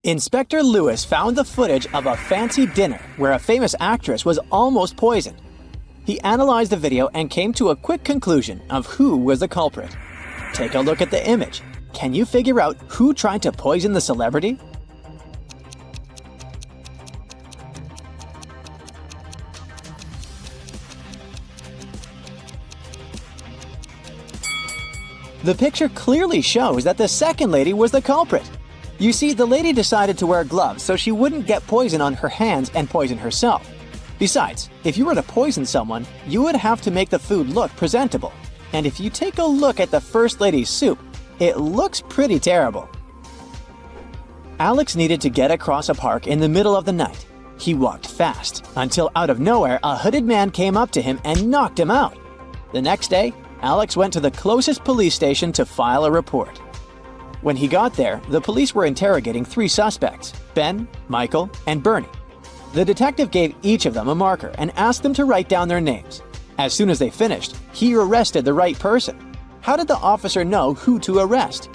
Inspector Lewis found the footage of a fancy dinner where a famous actress was almost poisoned. He analyzed the video and came to a quick conclusion of who was the culprit. Take a look at the image. Can you figure out who tried to poison the celebrity? The picture clearly shows that the second lady was the culprit. You see, the lady decided to wear gloves so she wouldn't get poison on her hands and poison herself. Besides, if you were to poison someone, you would have to make the food look presentable. And if you take a look at the First Lady's soup, it looks pretty terrible. Alex needed to get across a park in the middle of the night. He walked fast, until out of nowhere a hooded man came up to him and knocked him out. The next day, Alex went to the closest police station to file a report. When he got there, the police were interrogating 3 suspects, Ben, Michael, and Bernie. The detective gave each of them a marker and asked them to write down their names. As soon as they finished, he arrested the right person. How did the officer know who to arrest?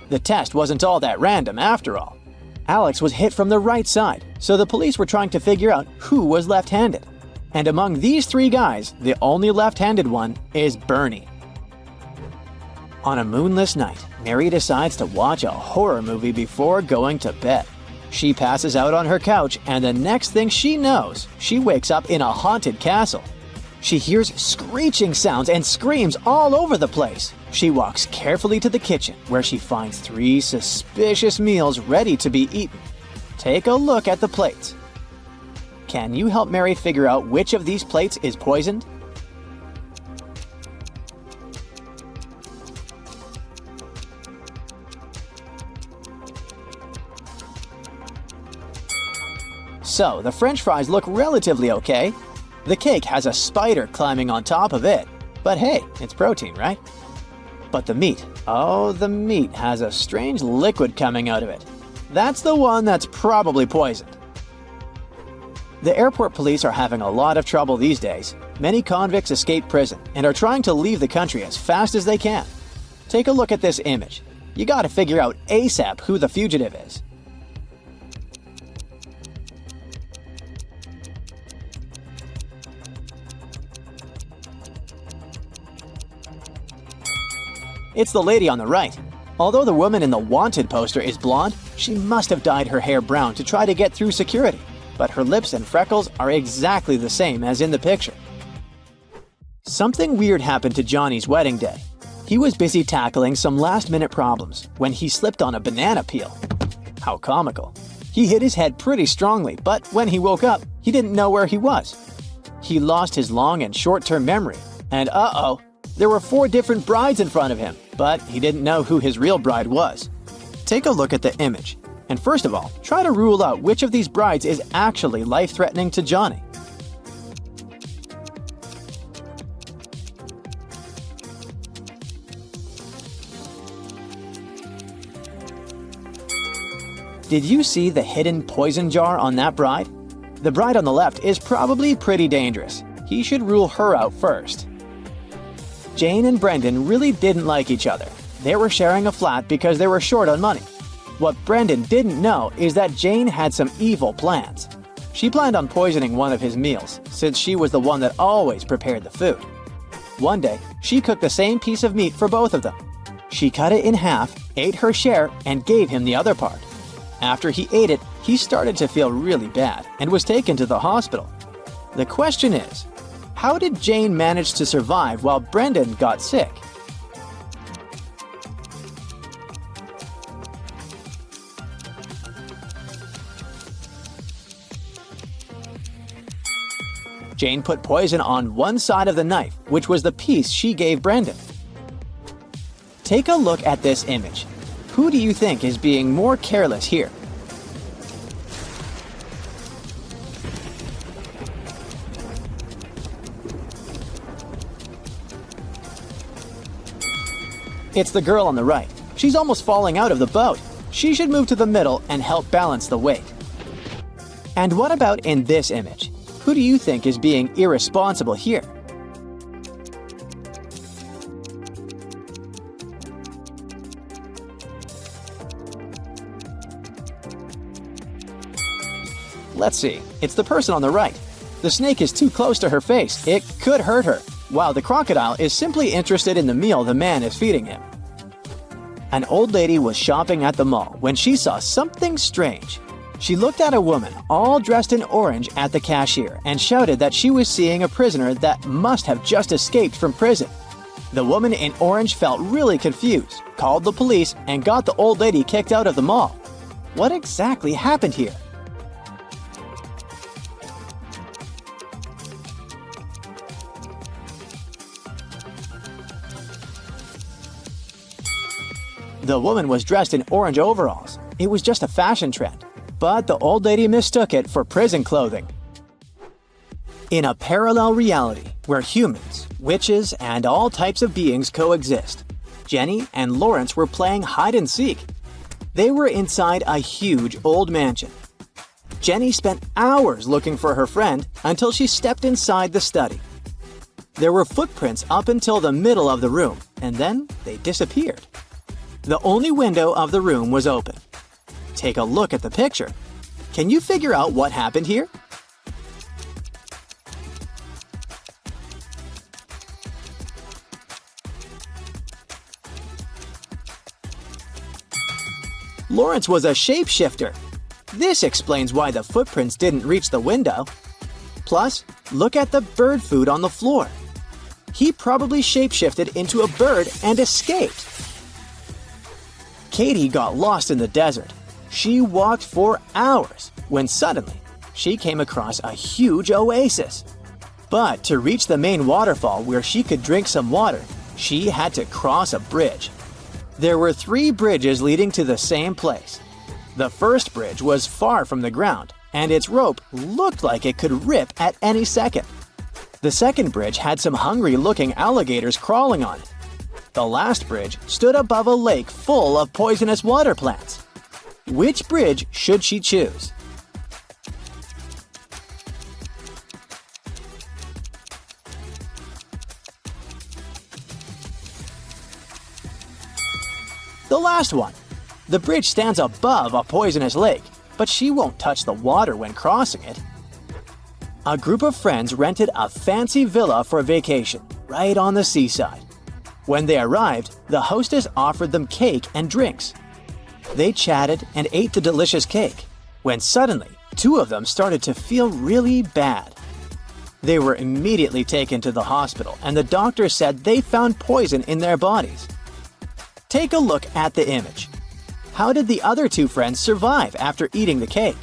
The test wasn't all that random after all. Alex was hit from the right side, so the police were trying to figure out who was left-handed. And among these 3 guys, the only left-handed one is Bernie. On a moonless night, Mary decides to watch a horror movie before going to bed. She passes out on her couch, and the next thing she knows, she wakes up in a haunted castle. She hears screeching sounds and screams all over the place. She walks carefully to the kitchen, where she finds 3 suspicious meals ready to be eaten. Take a look at the plates. Can you help Mary figure out which of these plates is poisoned? So, the French fries look relatively okay. The cake has a spider climbing on top of it. But hey, it's protein, right? But the meat, the meat has a strange liquid coming out of it. That's the one that's probably poisoned. The airport police are having a lot of trouble these days. Many convicts escape prison and are trying to leave the country as fast as they can. Take a look at this image. You gotta figure out ASAP who the fugitive is. It's the lady on the right. Although the woman in the wanted poster is blonde, she must have dyed her hair brown to try to get through security. But her lips and freckles are exactly the same as in the picture. Something weird happened to Johnny's wedding day. He was busy tackling some last-minute problems when he slipped on a banana peel. How comical. He hit his head pretty strongly, but when he woke up, he didn't know where he was. He lost his long and short-term memory, and there were 4 different brides in front of him, but he didn't know who his real bride was. Take a look at the image, and first of all, try to rule out which of these brides is actually life-threatening to Johnny. Did you see the hidden poison jar on that bride? The bride on the left is probably pretty dangerous. He should rule her out first. Jane and Brendan really didn't like each other. They were sharing a flat because they were short on money. What Brendan didn't know is that Jane had some evil plans. She planned on poisoning one of his meals, since she was the one that always prepared the food. One day, she cooked the same piece of meat for both of them. She cut it in half, ate her share, and gave him the other part. After he ate it, he started to feel really bad and was taken to the hospital. The question is, how did Jane manage to survive while Brendan got sick? Jane put poison on one side of the knife, which was the piece she gave Brendan. Take a look at this image. Who do you think is being more careless here? It's the girl on the right. She's almost falling out of the boat. She should move to the middle and help balance the weight. And what about in this image? Who do you think is being irresponsible here? Let's see. It's the person on the right. The snake is too close to her face. It could hurt her, while the crocodile is simply interested in the meal the man is feeding him. An old lady was shopping at the mall when she saw something strange. She looked at a woman all dressed in orange at the cashier and shouted that she was seeing a prisoner that must have just escaped from prison. The woman in orange felt really confused, called the police, and got the old lady kicked out of the mall. What exactly happened here? The woman was dressed in orange overalls. It was just a fashion trend, but the old lady mistook it for prison clothing. In a parallel reality where humans, witches, and all types of beings coexist, Jenny and Lawrence were playing hide and seek. They were inside a huge old mansion. Jenny spent hours looking for her friend until she stepped inside the study. There were footprints up until the middle of the room, and then they disappeared. The only window of the room was open. Take a look at the picture. Can you figure out what happened here? Lawrence was a shapeshifter. This explains why the footprints didn't reach the window. Plus, look at the bird food on the floor. He probably shapeshifted into a bird and escaped. Katie got lost in the desert. She walked for hours when suddenly she came across a huge oasis. But to reach the main waterfall where she could drink some water, she had to cross a bridge. There were 3 bridges leading to the same place. The first bridge was far from the ground, and its rope looked like it could rip at any second. The second bridge had some hungry-looking alligators crawling on it. The last bridge stood above a lake full of poisonous water plants. Which bridge should she choose? The last one. The bridge stands above a poisonous lake, but she won't touch the water when crossing it. A group of friends rented a fancy villa for a vacation, right on the seaside. When they arrived, the hostess offered them cake and drinks. They chatted and ate the delicious cake, when suddenly 2 of them started to feel really bad. They were immediately taken to the hospital, and the doctor said they found poison in their bodies. Take a look at the image. How did the other 2 friends survive after eating the cake?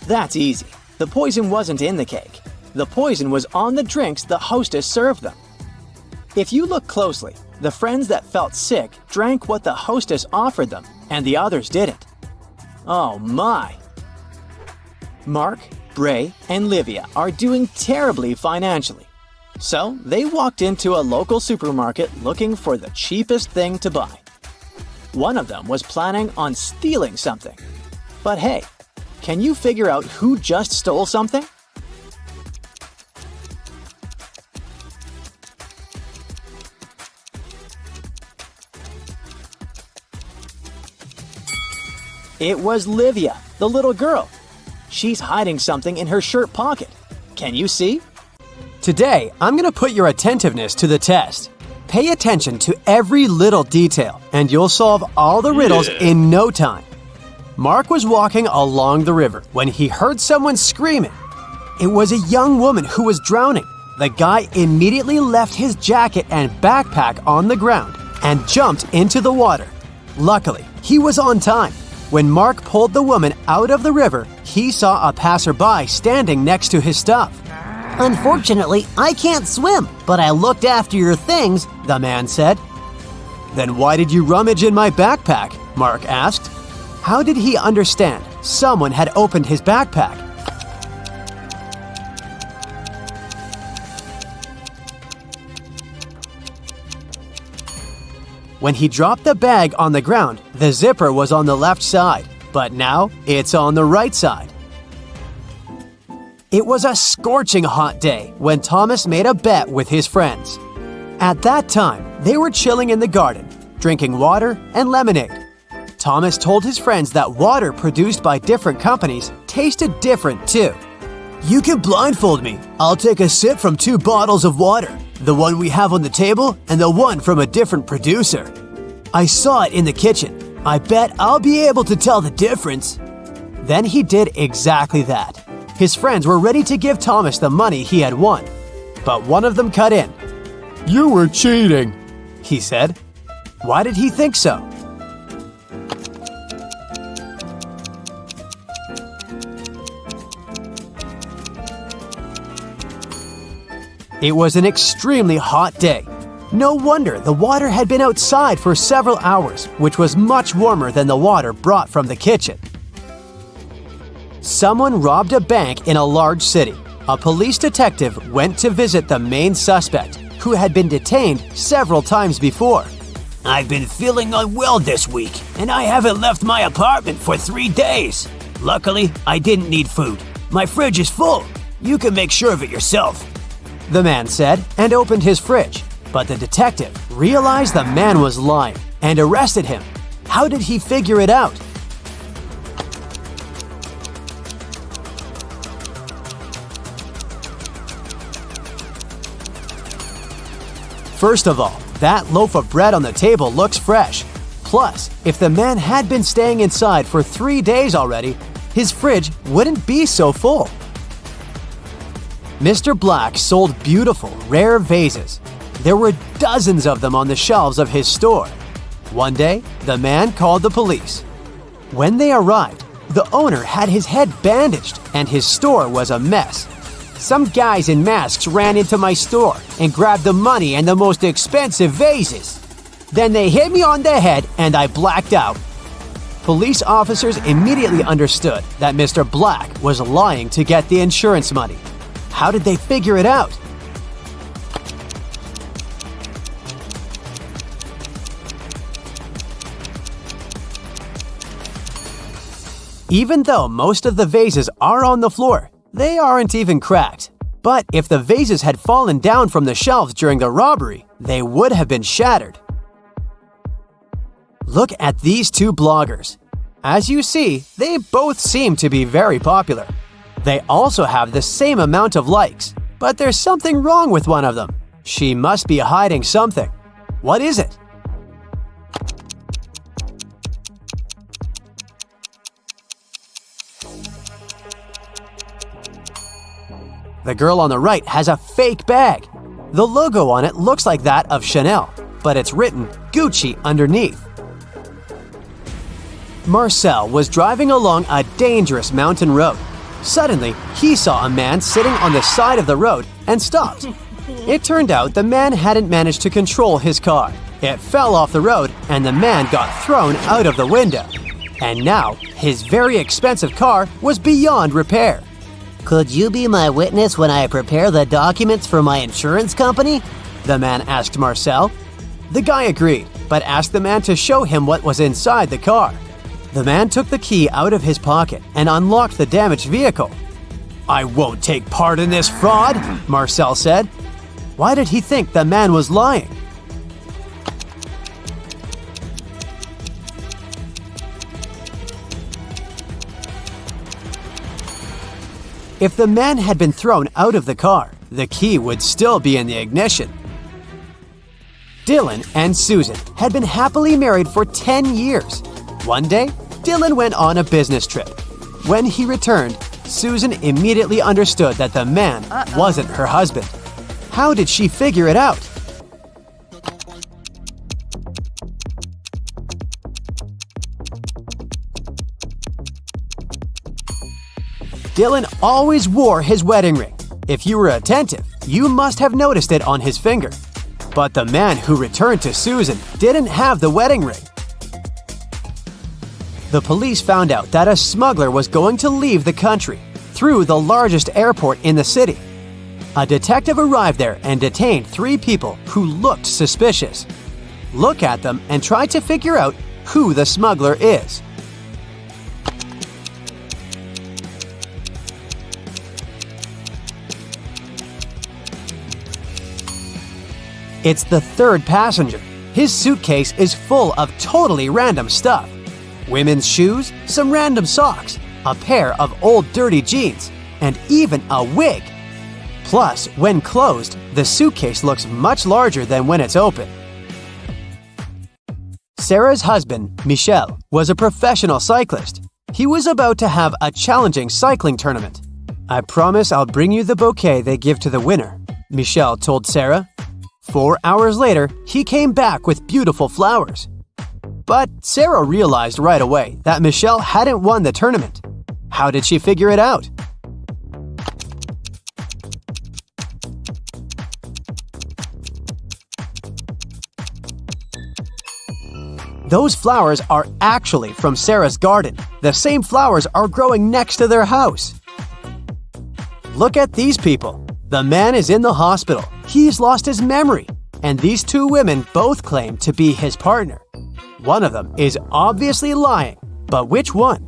That's easy. The poison wasn't in the cake. The poison was on the drinks the hostess served them. If you look closely, the friends that felt sick drank what the hostess offered them, and the others didn't. Oh my! Mark, Bray, and Livia are doing terribly financially. So they walked into a local supermarket looking for the cheapest thing to buy. One of them was planning on stealing something. But hey, can you figure out who just stole something? It was Livia, the little girl. She's hiding something in her shirt pocket. Can you see? Today, I'm going to put your attentiveness to the test. Pay attention to every little detail, and you'll solve all the riddles in no time. Mark was walking along the river when he heard someone screaming. It was a young woman who was drowning. The guy immediately left his jacket and backpack on the ground and jumped into the water. Luckily, he was on time. When Mark pulled the woman out of the river, he saw a passerby standing next to his stuff. Unfortunately, I can't swim, but I looked after your things, the man said. Then why did you rummage in my backpack? Mark asked. How did he understand someone had opened his backpack? When he dropped the bag on the ground, the zipper was on the left side, but now it's on the right side. It was a scorching hot day when Thomas made a bet with his friends. At that time, they were chilling in the garden, drinking water and lemonade. Thomas told his friends that water produced by different companies tasted different too. "You can blindfold me. I'll take a sip from 2 bottles of water, the one we have on the table and the one from a different producer. I saw it in the kitchen. I bet I'll be able to tell the difference." Then he did exactly that. His friends were ready to give Thomas the money he had won. But one of them cut in. "You were cheating," he said. Why did he think so? It was an extremely hot day. No wonder the water had been outside for several hours, which was much warmer than the water brought from the kitchen. Someone robbed a bank in a large city. A police detective went to visit the main suspect, who had been detained several times before. I've been feeling unwell this week, and I haven't left my apartment for 3 days. Luckily, I didn't need food. My fridge is full. You can make sure of it yourself," the man said and opened his fridge. But the detective realized the man was lying and arrested him. How did he figure it out? First of all, that loaf of bread on the table looks fresh. Plus, if the man had been staying inside for 3 days already, his fridge wouldn't be so full. Mr. Black sold beautiful, rare vases. There were dozens of them on the shelves of his store. One day, the man called the police. When they arrived, the owner had his head bandaged and his store was a mess. "Some guys in masks ran into my store and grabbed the money and the most expensive vases. Then they hit me on the head and I blacked out." Police officers immediately understood that Mr. Black was lying to get the insurance money. How did they figure it out? Even though most of the vases are on the floor, they aren't even cracked. But if the vases had fallen down from the shelves during the robbery, they would have been shattered. Look at these 2 bloggers. As you see, they both seem to be very popular. They also have the same amount of likes, but there's something wrong with one of them. She must be hiding something. What is it? The girl on the right has a fake bag. The logo on it looks like that of Chanel, but it's written Gucci underneath. Marcel was driving along a dangerous mountain road. Suddenly, he saw a man sitting on the side of the road and stopped. It turned out the man hadn't managed to control his car. It fell off the road and the man got thrown out of the window. And now, his very expensive car was beyond repair. Could you be my witness when I prepare the documents for my insurance company? The man asked Marcel. The guy agreed, but asked the man to show him what was inside the car. The man took the key out of his pocket and unlocked the damaged vehicle. "I won't take part in this fraud," Marcel said. Why did he think the man was lying? If the man had been thrown out of the car, the key would still be in the ignition. Dylan and Susan had been happily married for 10 years. One day, Dylan went on a business trip. When he returned, Susan immediately understood that the man wasn't her husband. How did she figure it out? Dylan always wore his wedding ring. If you were attentive, you must have noticed it on his finger. But the man who returned to Susan didn't have the wedding ring. The police found out that a smuggler was going to leave the country through the largest airport in the city. A detective arrived there and detained 3 people who looked suspicious. Look at them and try to figure out who the smuggler is. It's the third passenger. His suitcase is full of totally random stuff. Women's shoes, some random socks, a pair of old dirty jeans, and even a wig. Plus, when closed, the suitcase looks much larger than when it's open. Sarah's husband, Michel, was a professional cyclist. He was about to have a challenging cycling tournament. "I promise I'll bring you the bouquet they give to the winner," Michel told Sarah. 4 hours later, he came back with beautiful flowers. But Sarah realized right away that Michel hadn't won the tournament. How did she figure it out? Those flowers are actually from Sarah's garden. The same flowers are growing next to their house. Look at these people. The man is in the hospital. He's lost his memory. And these two women both claim to be his partner. One of them is obviously lying, but which one?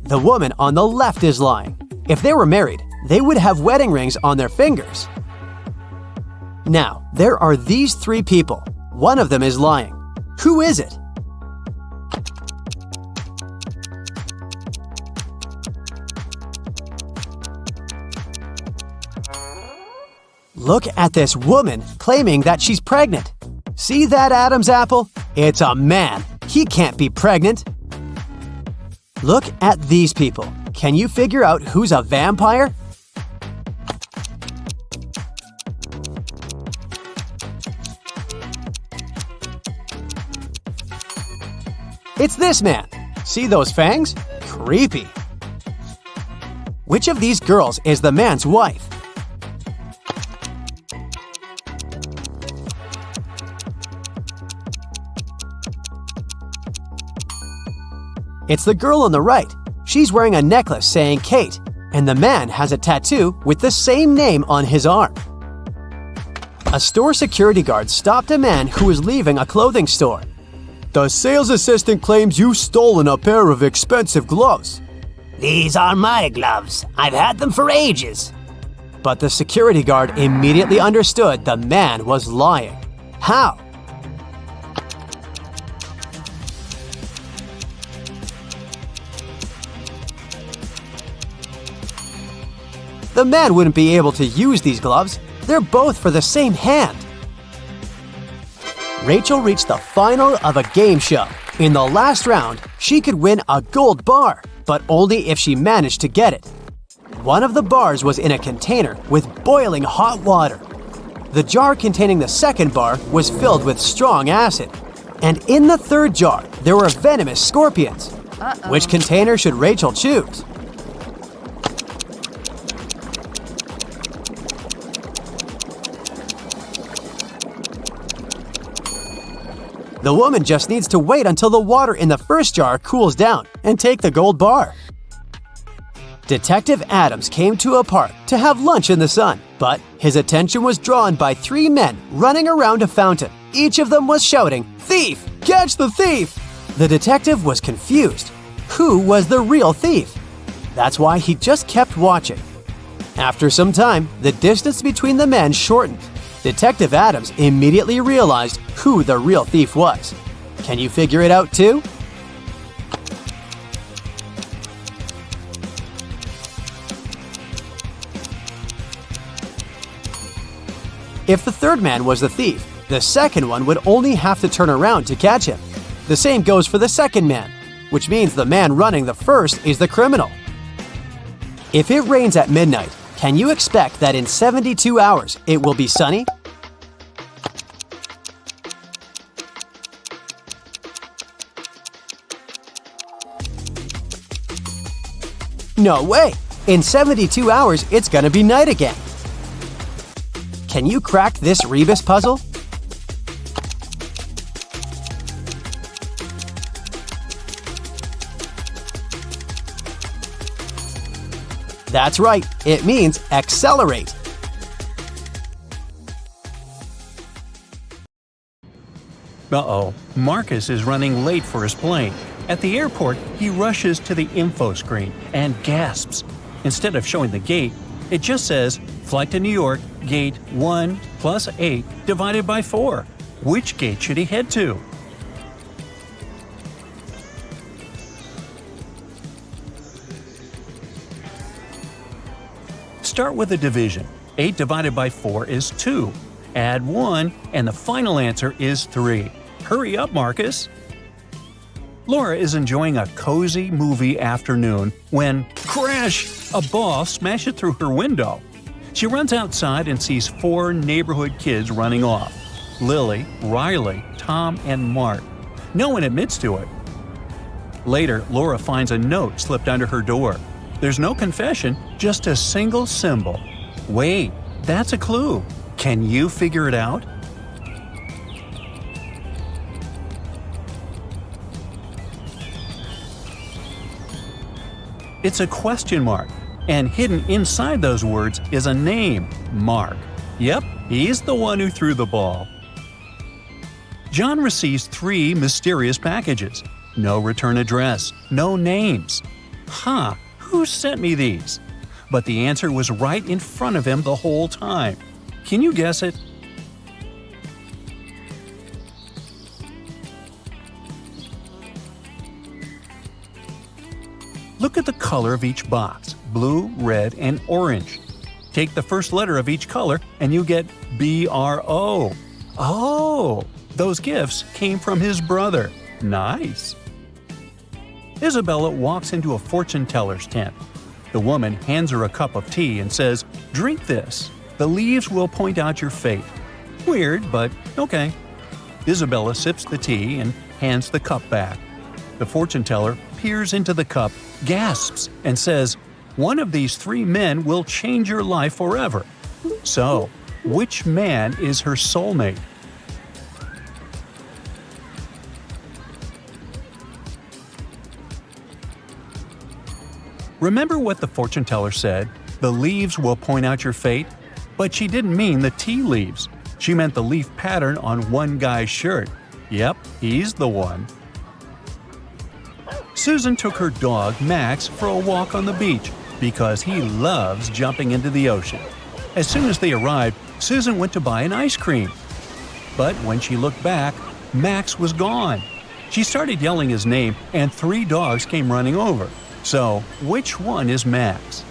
The woman on the left is lying. If they were married, they would have wedding rings on their fingers. Now, there are these three people. One of them is lying. Who is it? Look at this woman claiming that she's pregnant. See that Adam's apple? It's a man. He can't be pregnant. Look at these people. Can you figure out who's a vampire? It's this man. See those fangs? Creepy. Which of these girls is the man's wife? It's the girl on the right. She's wearing a necklace saying Kate, and the man has a tattoo with the same name on his arm. A store security guard stopped a man who was leaving a clothing store. "The sales assistant claims you've stolen a pair of expensive gloves." These are my gloves. I've had them for ages. But the security guard immediately understood the man was lying. How? The man wouldn't be able to use these gloves. They're both for the same hand. Rachel reached the final of a game show. In the last round, she could win a gold bar, but only if she managed to get it. One of the bars was in a container with boiling hot water. The jar containing the second bar was filled with strong acid. And in the third jar, there were venomous scorpions. Which container should Rachel choose? The woman just needs to wait until the water in the first jar cools down and take the gold bar. Detective Adams came to a park to have lunch in the sun, but his attention was drawn by three men running around a fountain. Each of them was shouting, "Thief! Catch the thief!" The detective was confused. Who was the real thief? That's why he just kept watching. After some time, the distance between the men shortened. Detective Adams immediately realized who the real thief was. Can you figure it out too? If the third man was the thief, the second one would only have to turn around to catch him. The same goes for the second man, which means the man running the first is the criminal. If it rains at midnight, can you expect that in 72 hours it will be sunny? No way! In 72 hours, it's gonna be night again. Can you crack this rebus puzzle? That's right, it means accelerate. Uh-oh, Marcus is running late for his plane. At the airport, he rushes to the info screen and gasps. Instead of showing the gate, it just says, Flight to New York, gate 1 plus 8 divided by 4. Which gate should he head to? Start with a division. 8 divided by 4 is 2. Add 1, and the final answer is 3. Hurry up, Marcus! Laura is enjoying a cozy movie afternoon when, crash! A ball smashes through her window. She runs outside and sees 4 neighborhood kids running off. Lily, Riley, Tom, and Mark. No one admits to it. Later, Laura finds a note slipped under her door. There's no confession, just a single symbol. Wait, that's a clue. Can you figure it out? It's a question mark, and hidden inside those words is a name, Mark. Yep, he's the one who threw the ball. John receives 3 mysterious packages. No return address, no names. Who sent me these? But the answer was right in front of him the whole time. Can you guess it? Look at the color of each box, blue, red, and orange. Take the first letter of each color and you get BRO. Oh, those gifts came from his brother. Nice. Isabella walks into a fortune teller's tent. The woman hands her a cup of tea and says, "Drink this. The leaves will point out your fate." Weird, but okay. Isabella sips the tea and hands the cup back. The fortune teller peers into the cup, gasps, and says, "One of these 3 men will change your life forever." So, which man is her soulmate? Remember what the fortune teller said? The leaves will point out your fate? But she didn't mean the tea leaves. She meant the leaf pattern on one guy's shirt. Yep, he's the one. Susan took her dog, Max, for a walk on the beach because he loves jumping into the ocean. As soon as they arrived, Susan went to buy an ice cream. But when she looked back, Max was gone. She started yelling his name, and 3 dogs came running over. So, which one is Max?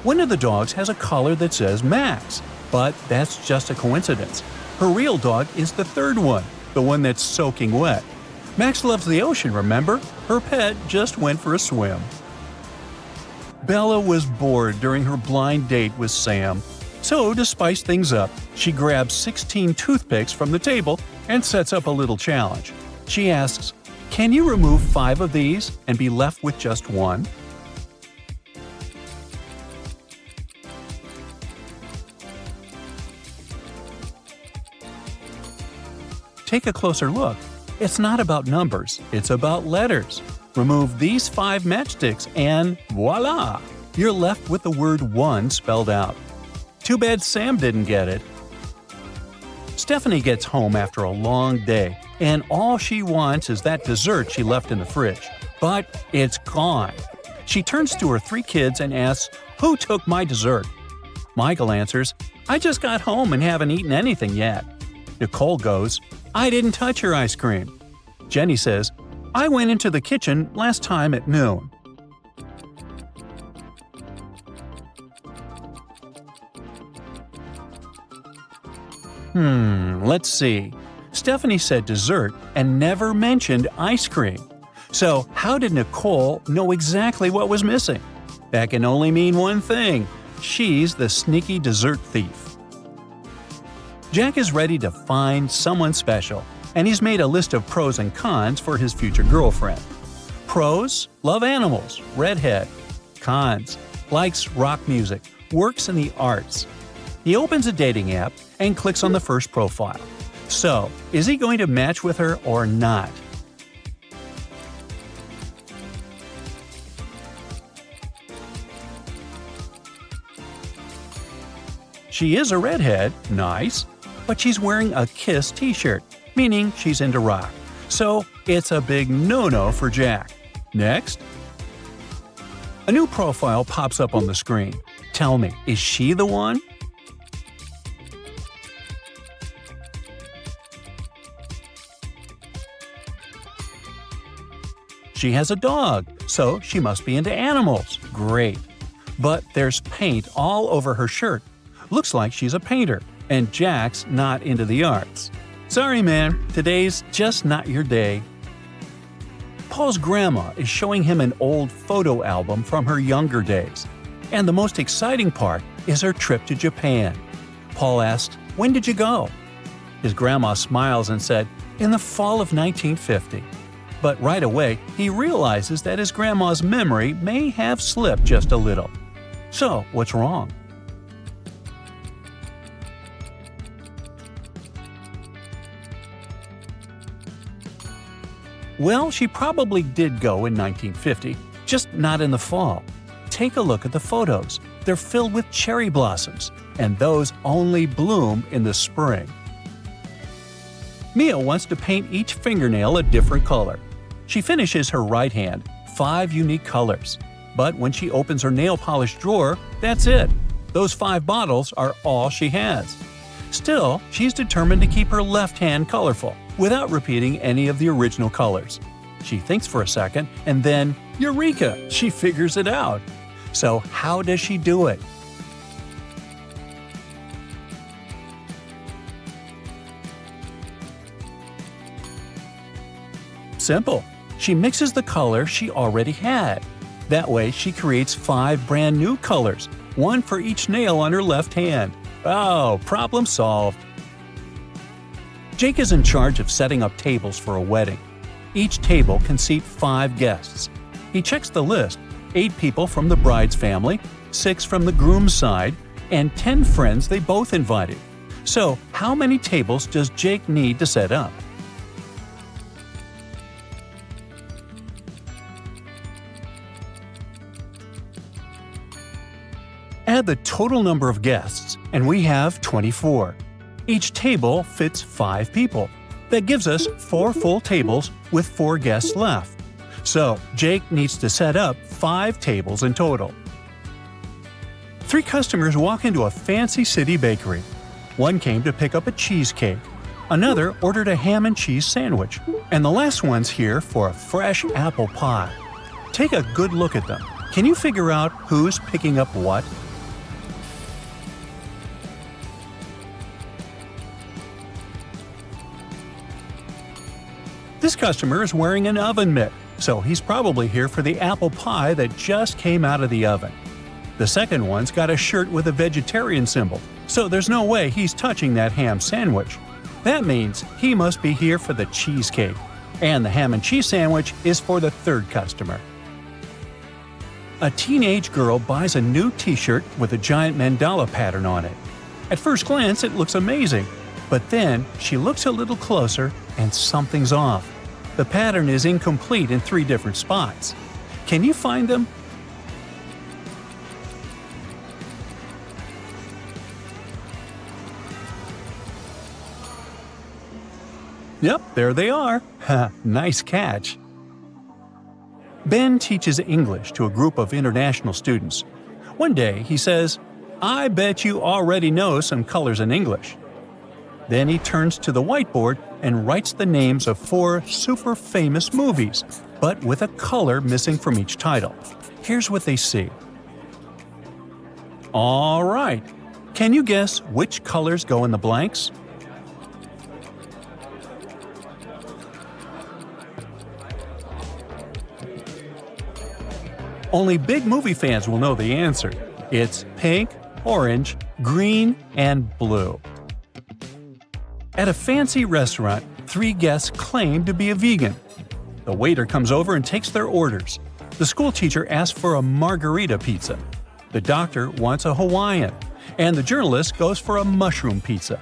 One of the dogs has a collar that says Max, but that's just a coincidence. Her real dog is the 3rd one, the one that's soaking wet. Max loves the ocean, remember? Her pet just went for a swim. Bella was bored during her blind date with Sam. So, to spice things up, she grabs 16 toothpicks from the table and sets up a little challenge. She asks, "Can you remove 5 of these and be left with just 1? Take a closer look. It's not about numbers, it's about letters. Remove these 5 matchsticks and voila! You're left with the word 1 spelled out. Too bad Sam didn't get it. Stephanie gets home after a long day, and all she wants is that dessert she left in the fridge. But it's gone. She turns to her 3 kids and asks, "Who took my dessert?" Michael answers, "I just got home and haven't eaten anything yet." Nicole goes, "I didn't touch your ice cream." Jenny says, "I went into the kitchen last time at noon." Let's see. Stephanie said dessert and never mentioned ice cream. So how did Nicole know exactly what was missing? That can only mean one thing. She's the sneaky dessert thief. Jack is ready to find someone special, and he's made a list of pros and cons for his future girlfriend. Pros: love animals, redhead. Cons: likes rock music, works in the arts. He opens a dating app and clicks on the first profile. So, is he going to match with her or not? She is a redhead, nice, but she's wearing a Kiss t-shirt, meaning she's into rock. So, it's a big no-no for Jack. Next. A new profile pops up on the screen. Tell me, is she the one? She has a dog, so she must be into animals. Great. But there's paint all over her shirt. Looks like she's a painter, and Jack's not into the arts. Sorry, man, today's just not your day. Paul's grandma is showing him an old photo album from her younger days. And the most exciting part is her trip to Japan. Paul asked, "When did you go?" His grandma smiles and said, "In the fall of 1950. But right away, he realizes that his grandma's memory may have slipped just a little. So, what's wrong? Well, she probably did go in 1950, just not in the fall. Take a look at the photos. They're filled with cherry blossoms, and those only bloom in the spring. Mia wants to paint each fingernail a different color. She finishes her right hand, 5 unique colors. But when she opens her nail polish drawer, that's it. Those 5 bottles are all she has. Still, she's determined to keep her left hand colorful, without repeating any of the original colors. She thinks for a second, and then, eureka! She figures it out. So how does she do it? Simple. She mixes the color she already had. That way, she creates 5 brand new colors, 1 for each nail on her left hand. Oh, problem solved. Jake is in charge of setting up tables for a wedding. Each table can seat 5 guests. He checks the list: 8 people from the bride's family, 6 from the groom's side, and 10 friends they both invited. So, how many tables does Jake need to set up? Add the total number of guests, and we have 24. Each table fits 5 people. That gives us 4 full tables with 4 guests left. So, Jake needs to set up 5 tables in total. 3 customers walk into a fancy city bakery. One came to pick up a cheesecake. Another ordered a ham and cheese sandwich. And the last one's here for a fresh apple pie. Take a good look at them. Can you figure out who's picking up what? This customer is wearing an oven mitt, so he's probably here for the apple pie that just came out of the oven. The second one's got a shirt with a vegetarian symbol, so there's no way he's touching that ham sandwich. That means he must be here for the cheesecake, and the ham and cheese sandwich is for the third customer. A teenage girl buys a new t-shirt with a giant mandala pattern on it. At first glance, it looks amazing. But then, she looks a little closer and something's off. The pattern is incomplete in 3 different spots. Can you find them? Yep, there they are. Ha, nice catch. Ben teaches English to a group of international students. One day, he says, "I bet you already know some colors in English." Then he turns to the whiteboard and writes the names of 4 super famous movies, but with a color missing from each title. Here's what they see. All right. Can you guess which colors go in the blanks? Only big movie fans will know the answer. It's pink, orange, green, and blue. At a fancy restaurant, 3 guests claim to be a vegan. The waiter comes over and takes their orders. The school teacher asks for a margarita pizza. The doctor wants a Hawaiian. And the journalist goes for a mushroom pizza.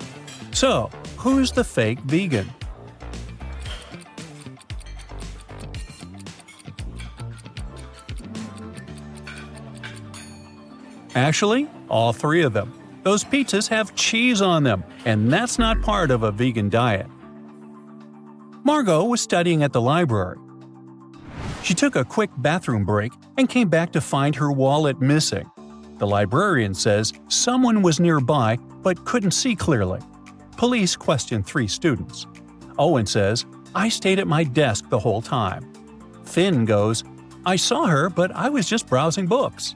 So, Who's the fake vegan? Actually, all three of them. Those pizzas have cheese on them, and that's not part of a vegan diet. Margot was studying at the library. She took a quick bathroom break and came back to find her wallet missing. The librarian says someone was nearby but couldn't see clearly. Police questioned 3 students. Owen says, "I stayed at my desk the whole time." Finn goes, "I saw her, but I was just browsing books."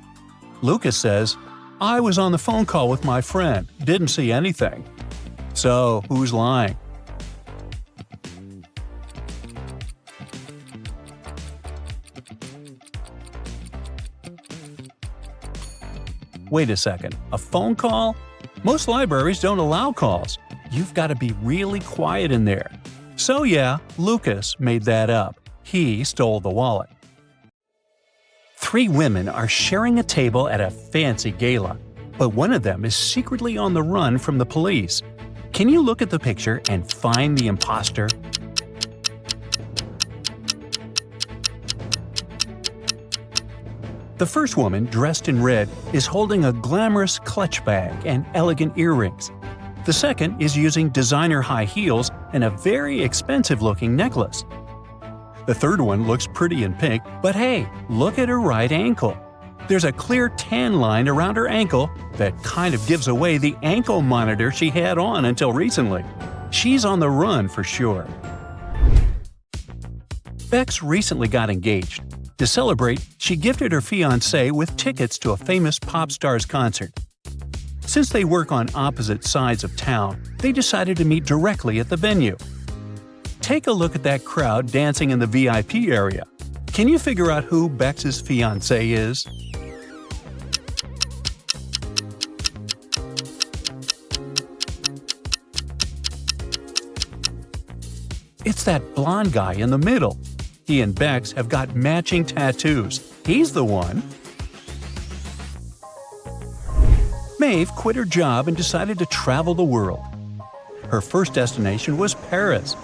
Lucas says, "I was on the phone call with my friend, didn't see anything." So, who's lying? Wait a second, a phone call? Most libraries don't allow calls. You've got to be really quiet in there. So yeah, Lucas made that up. He stole the wallet. 3 women are sharing a table at a fancy gala, but one of them is secretly on the run from the police. Can you look at the picture and find the imposter? The first woman, dressed in red, is holding a glamorous clutch bag and elegant earrings. The second is using designer high heels and a very expensive-looking necklace. The third one looks pretty in pink, but hey, look at her right ankle. There's a clear tan line around her ankle that kind of gives away the ankle monitor she had on until recently. She's on the run for sure. Bex recently got engaged. To celebrate, she gifted her fiancé with tickets to a famous pop star's concert. Since they work on opposite sides of town, they decided to meet directly at the venue. Take a look at that crowd dancing in the VIP area. Can you figure out who Bex's fiancé is? It's that blonde guy in the middle. He and Bex have got matching tattoos. He's the one. Maeve quit her job and decided to travel the world. Her first destination was Paris.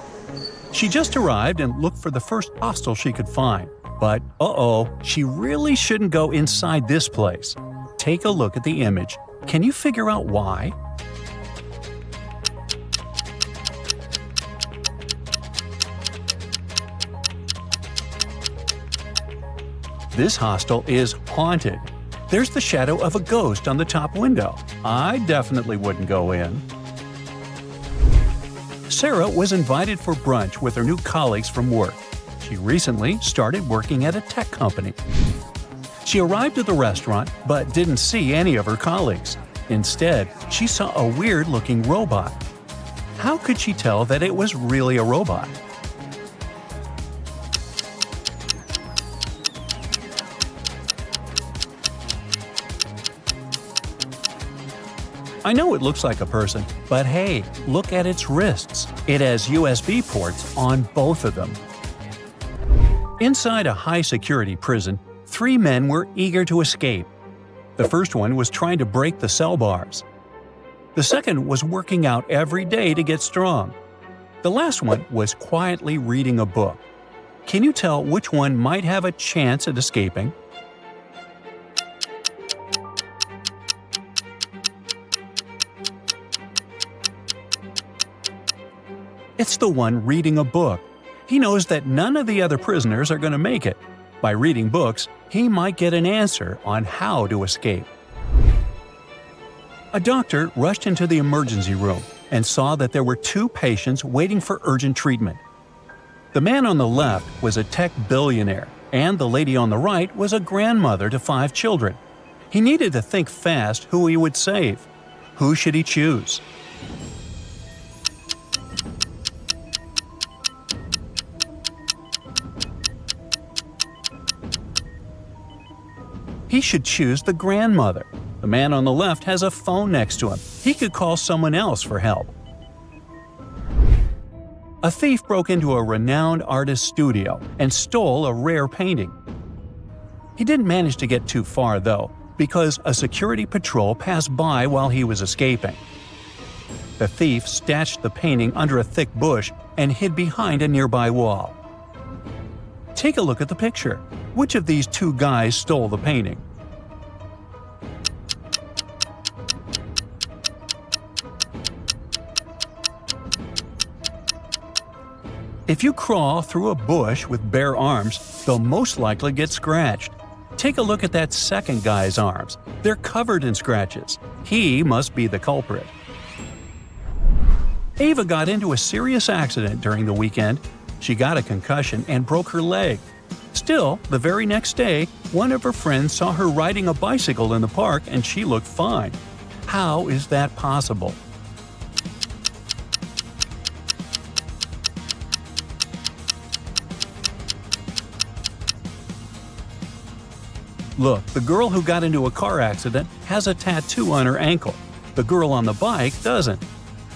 She just arrived and looked for the first hostel she could find. But, she really shouldn't go inside this place. Take a look at the image. Can you figure out why? This hostel is haunted. There's the shadow of a ghost on the top window. I definitely wouldn't go in. Sarah was invited for brunch with her new colleagues from work. She recently started working at a tech company. She arrived at the restaurant but didn't see any of her colleagues. Instead, she saw a weird-looking robot. How could she tell that it was really a robot? I know it looks like a person, but hey, look at its wrists. It has USB ports on both of them. Inside a high-security prison, 3 men were eager to escape. The first one was trying to break the cell bars. The second was working out every day to get strong. The last one was quietly reading a book. Can you tell which one might have a chance at escaping? It's the one reading a book. He knows that none of the other prisoners are going to make it. By reading books, he might get an answer on how to escape. A doctor rushed into the emergency room and saw that there were 2 patients waiting for urgent treatment. The man on the left was a tech billionaire, and the lady on the right was a grandmother to 5 children. He needed to think fast who he would save. Who should he choose? He should choose the grandmother. The man on the left has a phone next to him. He could call someone else for help. A thief broke into a renowned artist's studio and stole a rare painting. He didn't manage to get too far, though, because a security patrol passed by while he was escaping. The thief stashed the painting under a thick bush and hid behind a nearby wall. Take a look at the picture. Which of these two guys stole the painting? If you crawl through a bush with bare arms, they'll most likely get scratched. Take a look at that second guy's arms. They're covered in scratches. He must be the culprit. Ava got into a serious accident during the weekend. She got a concussion and broke her leg. Still, the very next day, one of her friends saw her riding a bicycle in the park and she looked fine. How is that possible? Look, the girl who got into a car accident has a tattoo on her ankle. The girl on the bike doesn't.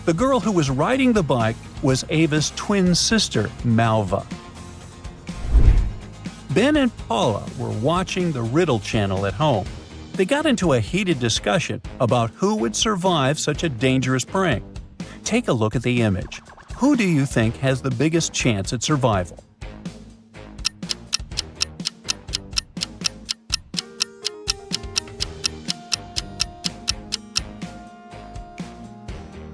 The girl who was riding the bike was Ava's twin sister, Malva. Ben and Paula were watching the Riddle channel at home. They got into a heated discussion about who would survive such a dangerous prank. Take a look at the image. Who do you think has the biggest chance at survival?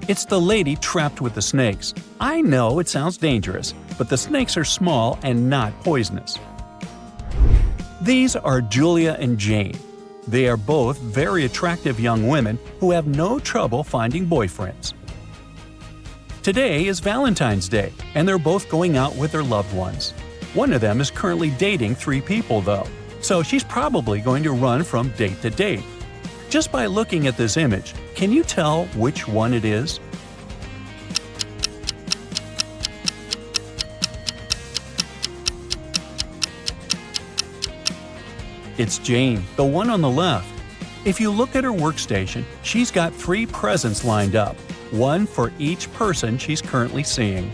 It's the lady trapped with the snakes. I know it sounds dangerous, but the snakes are small and not poisonous. These are Julia and Jane. They are both very attractive young women who have no trouble finding boyfriends. Today is Valentine's Day, and they're both going out with their loved ones. One of them is currently dating 3 people, though, so she's probably going to run from date to date. Just by looking at this image, can you tell which one it is? It's Jane, the one on the left. If you look at her workstation, she's got 3 presents lined up, one for each person she's currently seeing.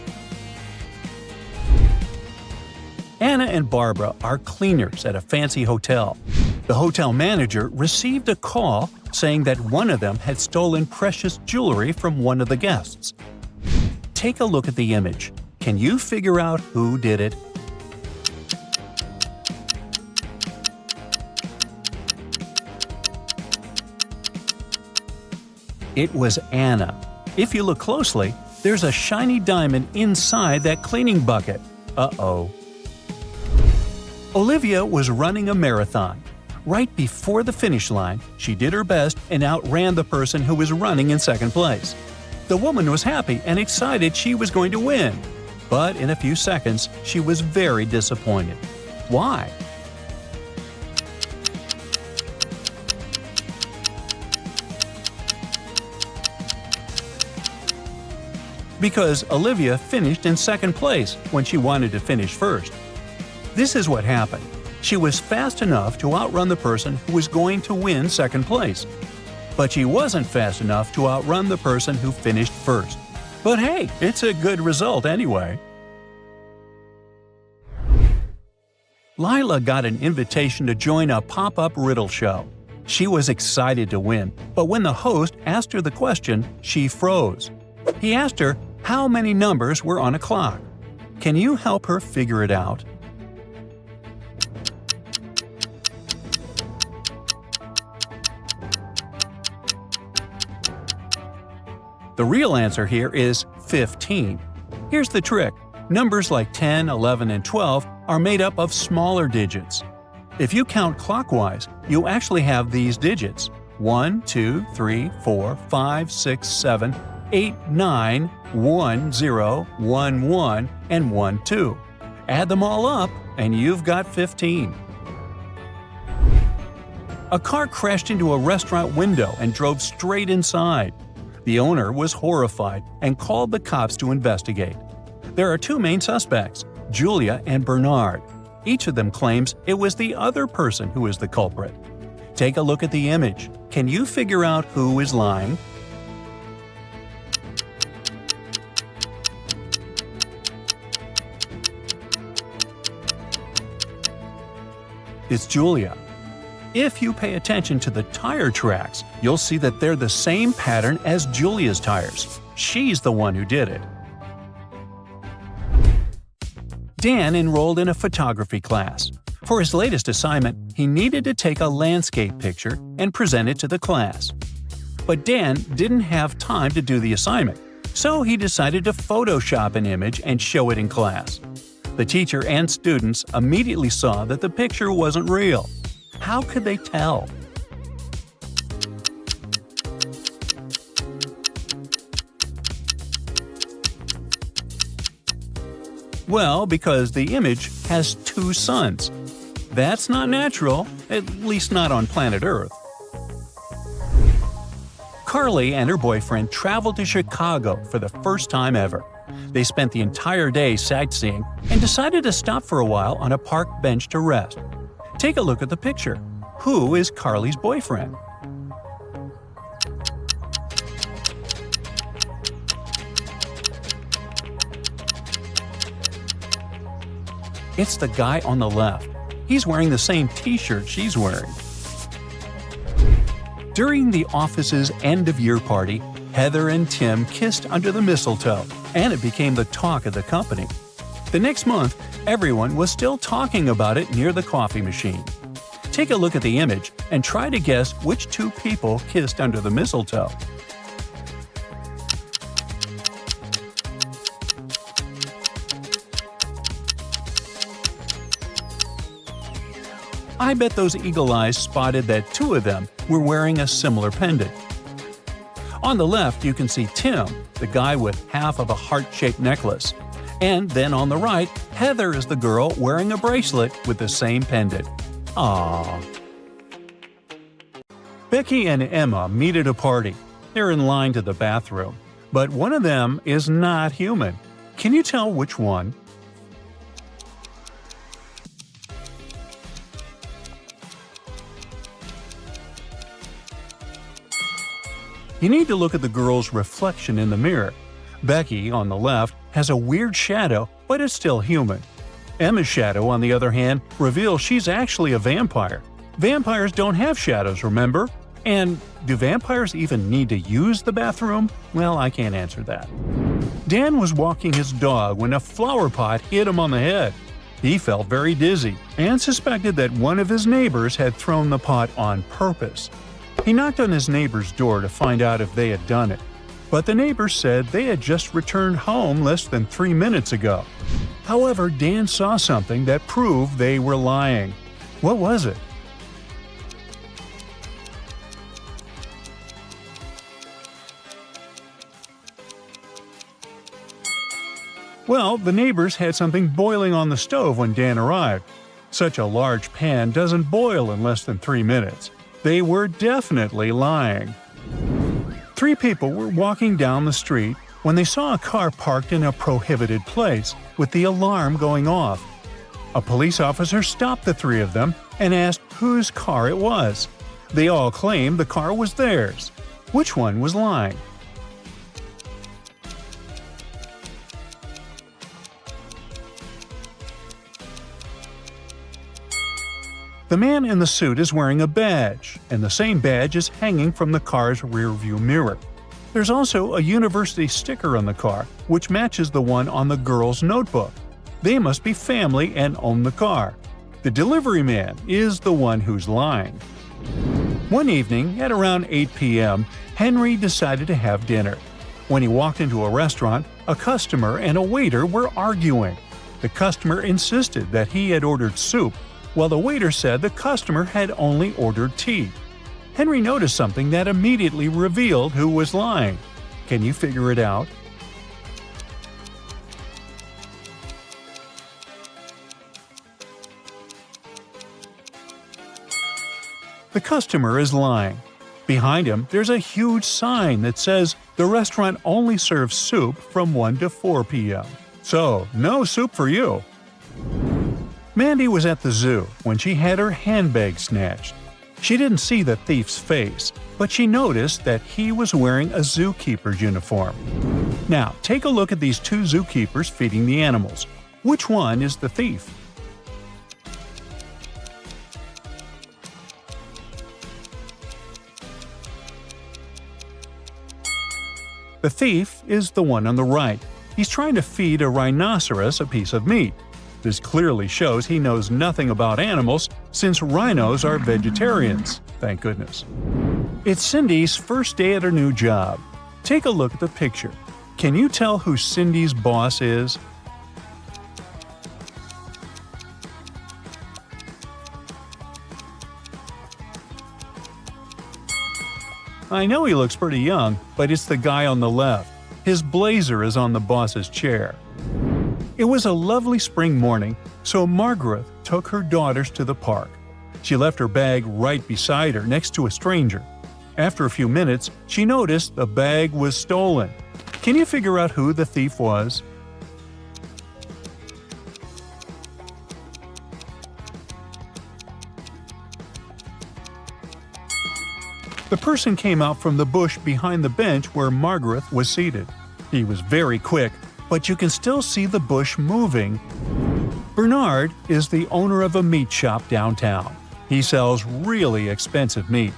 Anna and Barbara are cleaners at a fancy hotel. The hotel manager received a call saying that one of them had stolen precious jewelry from one of the guests. Take a look at the image. Can you figure out who did it? It was Anna. If you look closely, there's a shiny diamond inside that cleaning bucket. Uh-oh. Olivia was running a marathon. Right before the finish line, she did her best and outran the person who was running in second place. The woman was happy and excited she was going to win. But in a few seconds, she was very disappointed. Why? Because Olivia finished in second place when she wanted to finish first. This is what happened. She was fast enough to outrun the person who was going to win second place. But she wasn't fast enough to outrun the person who finished first. But hey, it's a good result anyway. Lila got an invitation to join a pop-up riddle show. She was excited to win, but when the host asked her the question, she froze. He asked her how many numbers were on a clock. Can you help her figure it out? The real answer here is 15. Here's the trick. Numbers like 10, 11, and 12 are made up of smaller digits. If you count clockwise, you actually have these digits: 1, 2, 3, 4, 5, 6, 7, 8, 9, 1, 0, 1, 1, and 1, 2. Add them all up, and you've got 15. A car crashed into a restaurant window and drove straight inside. The owner was horrified and called the cops to investigate. There are 2 main suspects, Julia and Bernard. Each of them claims it was the other person who is the culprit. Take a look at the image. Can you figure out who is lying? It's Julia. If you pay attention to the tire tracks, you'll see that they're the same pattern as Julia's tires. she's the one who did it. Dan enrolled in a photography class. For his latest assignment, he needed to take a landscape picture and present it to the class. But Dan didn't have time to do the assignment, so he decided to Photoshop an image and show it in class. The teacher and students immediately saw that the picture wasn't real. How could they tell? Well, because the image has two suns. That's not natural, at least not on planet Earth. Carly and her boyfriend traveled to Chicago for the first time ever. They spent the entire day sightseeing and decided to stop for a while on a park bench to rest. Take a look at the picture. Who is Carly's boyfriend? It's the guy on the left. He's wearing the same t-shirt she's wearing. During the office's end-of-year party, Heather and Tim kissed under the mistletoe, and it became the talk of the company. The next month, everyone was still talking about it near the coffee machine. Take a look at the image and try to guess which two people kissed under the mistletoe. I bet those eagle eyes spotted that two of them were wearing a similar pendant. On the left, you can see Tim, the guy with half of a heart-shaped necklace. And then on the right, Heather is the girl wearing a bracelet with the same pendant. Aww. Becky and Emma meet at a party. They're in line to the bathroom. But one of them is not human. Can you tell which one? You need to look at the girl's reflection in the mirror. Becky, on the left, has a weird shadow, but is still human. Emma's shadow, on the other hand, reveals she's actually a vampire. Vampires don't have shadows, remember? And do vampires even need to use the bathroom? Well, I can't answer that. Dan was walking his dog when a flower pot hit him on the head. He felt very dizzy and suspected that one of his neighbors had thrown the pot on purpose. He knocked on his neighbor's door to find out if they had done it, but the neighbors said they had just returned home less than 3 minutes ago. However, Dan saw something that proved they were lying. What was it? Well, the neighbors had something boiling on the stove when Dan arrived. Such a large pan doesn't boil in less than 3 minutes. They were definitely lying. 3 people were walking down the street when they saw a car parked in a prohibited place with the alarm going off. A police officer stopped the 3 of them and asked whose car it was. They all claimed the car was theirs. Which one was lying? The man in the suit is wearing a badge, and the same badge is hanging from the car's rearview mirror. There's also a university sticker on the car, which matches the one on the girl's notebook. They must be family and own the car. The delivery man is the one who's lying. One evening, at around 8 p.m., Henry decided to have dinner. When he walked into a restaurant, a customer and a waiter were arguing. The customer insisted that he had ordered soup, while the waiter said the customer had only ordered tea. Henry noticed something that immediately revealed who was lying. Can you figure it out? The customer is lying. Behind him, there's a huge sign that says the restaurant only serves soup from 1 to 4 p.m. So, no soup for you. Mandy was at the zoo when she had her handbag snatched. She didn't see the thief's face, but she noticed that he was wearing a zookeeper's uniform. Now, take a look at these 2 zookeepers feeding the animals. Which one is the thief? The thief is the one on the right. He's trying to feed a rhinoceros a piece of meat. This clearly shows he knows nothing about animals since rhinos are vegetarians, thank goodness. It's Cindy's first day at her new job. Take a look at the picture. Can you tell who Cindy's boss is? I know he looks pretty young, but it's the guy on the left. His blazer is on the boss's chair. It was a lovely spring morning, so Margaret took her daughters to the park. She left her bag right beside her next to a stranger. After a few minutes, she noticed the bag was stolen. Can you figure out who the thief was? The person came out from the bush behind the bench where Margaret was seated. He was very quick, but you can still see the bush moving. Bernard is the owner of a meat shop downtown. He sells really expensive meat.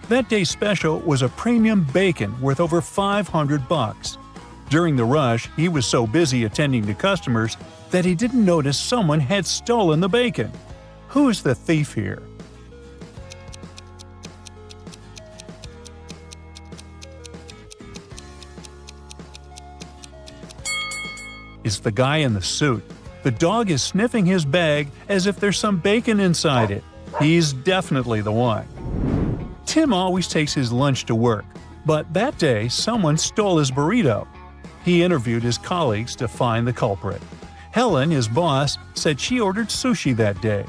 That day's special was a premium bacon worth over $500. During the rush, he was so busy attending to customers that he didn't notice someone had stolen the bacon. Who is the thief here? It's the guy in the suit. The dog is sniffing his bag as if there's some bacon inside it. He's definitely the one. Tim always takes his lunch to work, but that day someone stole his burrito. He interviewed his colleagues to find the culprit. Helen, his boss, said she ordered sushi that day.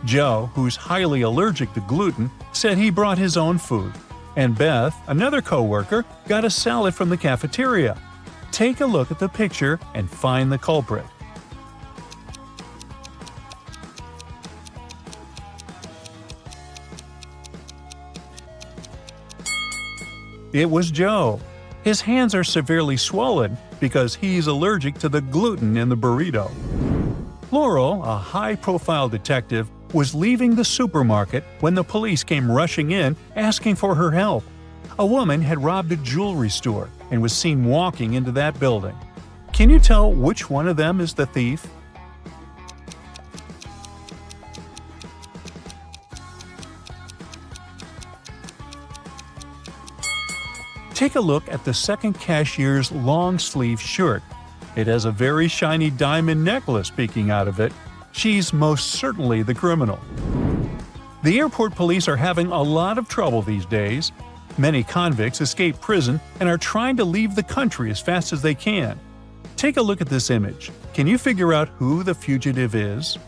Joe, who's highly allergic to gluten, said he brought his own food. And Beth, another coworker, got a salad from the cafeteria. Take a look at the picture and find the culprit. It was Joe. His hands are severely swollen because he's allergic to the gluten in the burrito. Laurel, a high-profile detective, was leaving the supermarket when the police came rushing in asking for her help. A woman had robbed a jewelry store and was seen walking into that building. Can you tell which one of them is the thief? Take a look at the second cashier's long-sleeve shirt. It has a very shiny diamond necklace peeking out of it. She's most certainly the criminal. The airport police are having a lot of trouble these days. Many convicts escape prison and are trying to leave the country as fast as they can. Take a look at this image. Can you figure out who the fugitive is?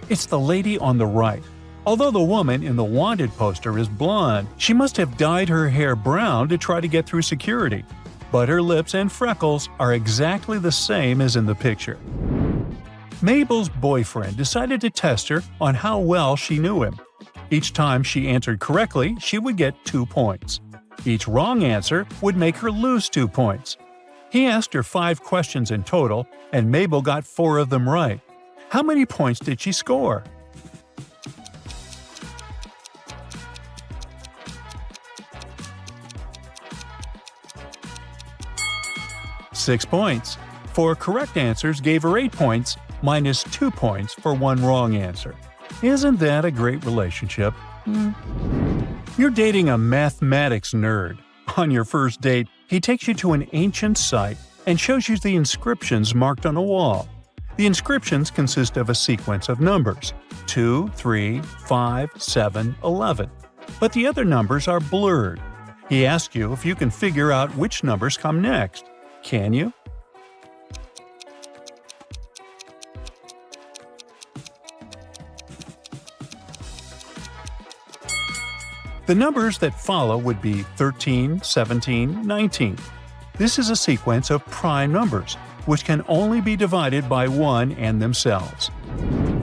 It's the lady on the right. Although the woman in the wanted poster is blonde, she must have dyed her hair brown to try to get through security. But her lips and freckles are exactly the same as in the picture. Mabel's boyfriend decided to test her on how well she knew him. Each time she answered correctly, she would get 2 points. Each wrong answer would make her lose 2 points. He asked her 5 questions in total, and Mabel got 4 of them right. How many points did she score? Six points. 4 correct answers gave her 8 points, minus 2 points for 1 wrong answer. Isn't that a great relationship? You're dating a mathematics nerd. On your first date, he takes you to an ancient site and shows you the inscriptions marked on a wall. The inscriptions consist of a sequence of numbers 2, 3, 5, 7, 11. But the other numbers are blurred. He asks you if you can figure out which numbers come next. Can you? The numbers that follow would be 13, 17, 19. This is a sequence of prime numbers, which can only be divided by 1 and themselves.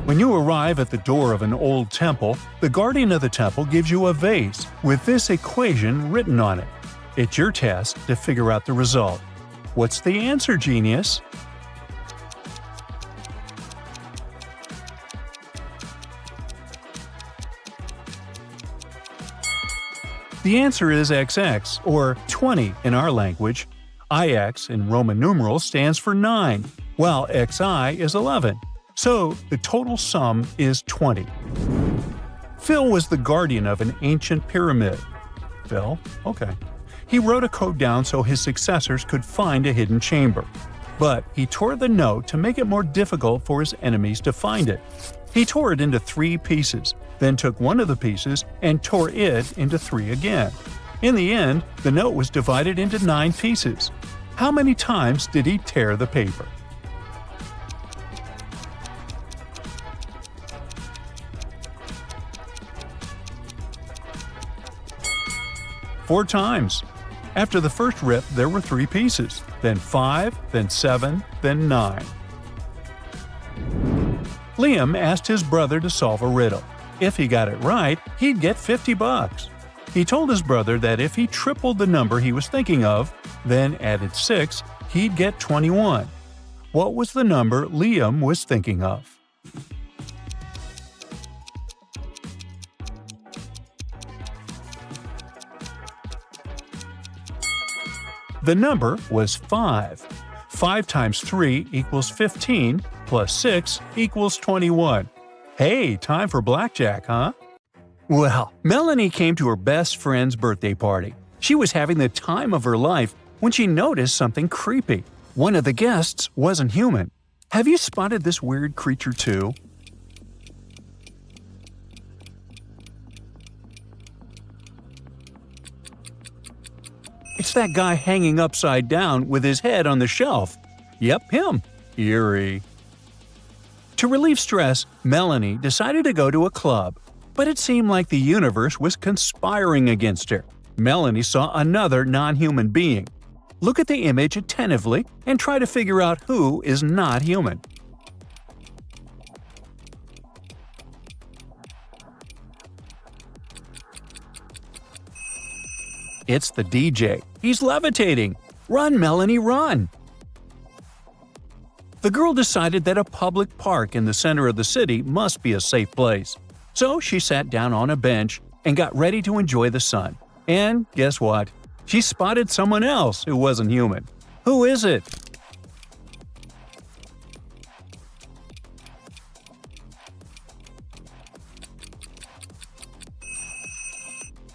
When you arrive at the door of an old temple, the guardian of the temple gives you a vase with this equation written on it. It's your task to figure out the result. What's the answer, genius? The answer is XX, or 20 in our language. IX in Roman numerals stands for 9, while XI is 11. So the total sum is 20. Phil was the guardian of an ancient pyramid. Phil? Okay. He wrote a code down so his successors could find a hidden chamber. But he tore the note to make it more difficult for his enemies to find it. He tore it into 3 pieces, then took one of the pieces and tore it into 3 again. In the end, the note was divided into 9 pieces. How many times did he tear the paper? Four times. After the first rip, there were 3 pieces, then 5, then 7, then 9. Liam asked his brother to solve a riddle. If he got it right, he'd get $50. He told his brother that if he tripled the number he was thinking of, then added 6, he'd get 21. What was the number Liam was thinking of? The number was 5. 5 times 3 equals 15, plus 6 equals 21. Hey, time for blackjack, huh? Well, Melanie came to her best friend's birthday party. She was having the time of her life when she noticed something creepy. One of the guests wasn't human. Have you spotted this weird creature too? It's that guy hanging upside down with his head on the shelf. Yep, him. Eerie. To relieve stress, Melanie decided to go to a club. But it seemed like the universe was conspiring against her. Melanie saw another non-human being. Look at the image attentively and try to figure out who is not human. It's the DJ. He's levitating. Run, Melanie, run! The girl decided that a public park in the center of the city must be a safe place. So she sat down on a bench and got ready to enjoy the sun. And guess what? She spotted someone else who wasn't human. Who is it?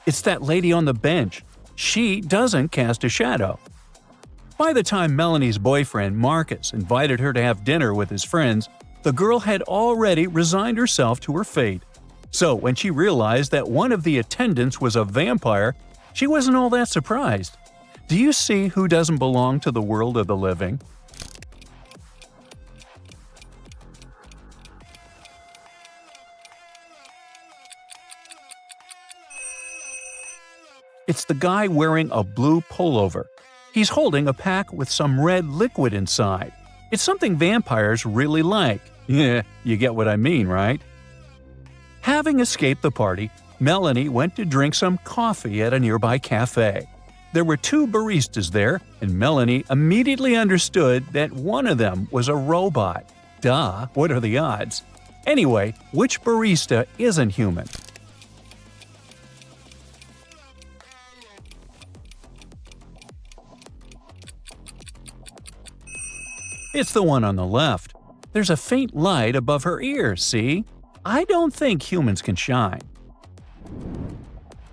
It's that lady on the bench. She doesn't cast a shadow. By the time Melanie's boyfriend, Marcus, invited her to have dinner with his friends, the girl had already resigned herself to her fate. So when she realized that one of the attendants was a vampire, she wasn't all that surprised. Do you see who doesn't belong to the world of the living? It's the guy wearing a blue pullover. He's holding a pack with some red liquid inside. It's something vampires really like. Yeah, you get what I mean, right? Having escaped the party, Melanie went to drink some coffee at a nearby cafe. There were 2 baristas there, and Melanie immediately understood that one of them was a robot. Duh, what are the odds? Anyway, which barista isn't human? It's the one on the left. There's a faint light above her ear, see? I don't think humans can shine.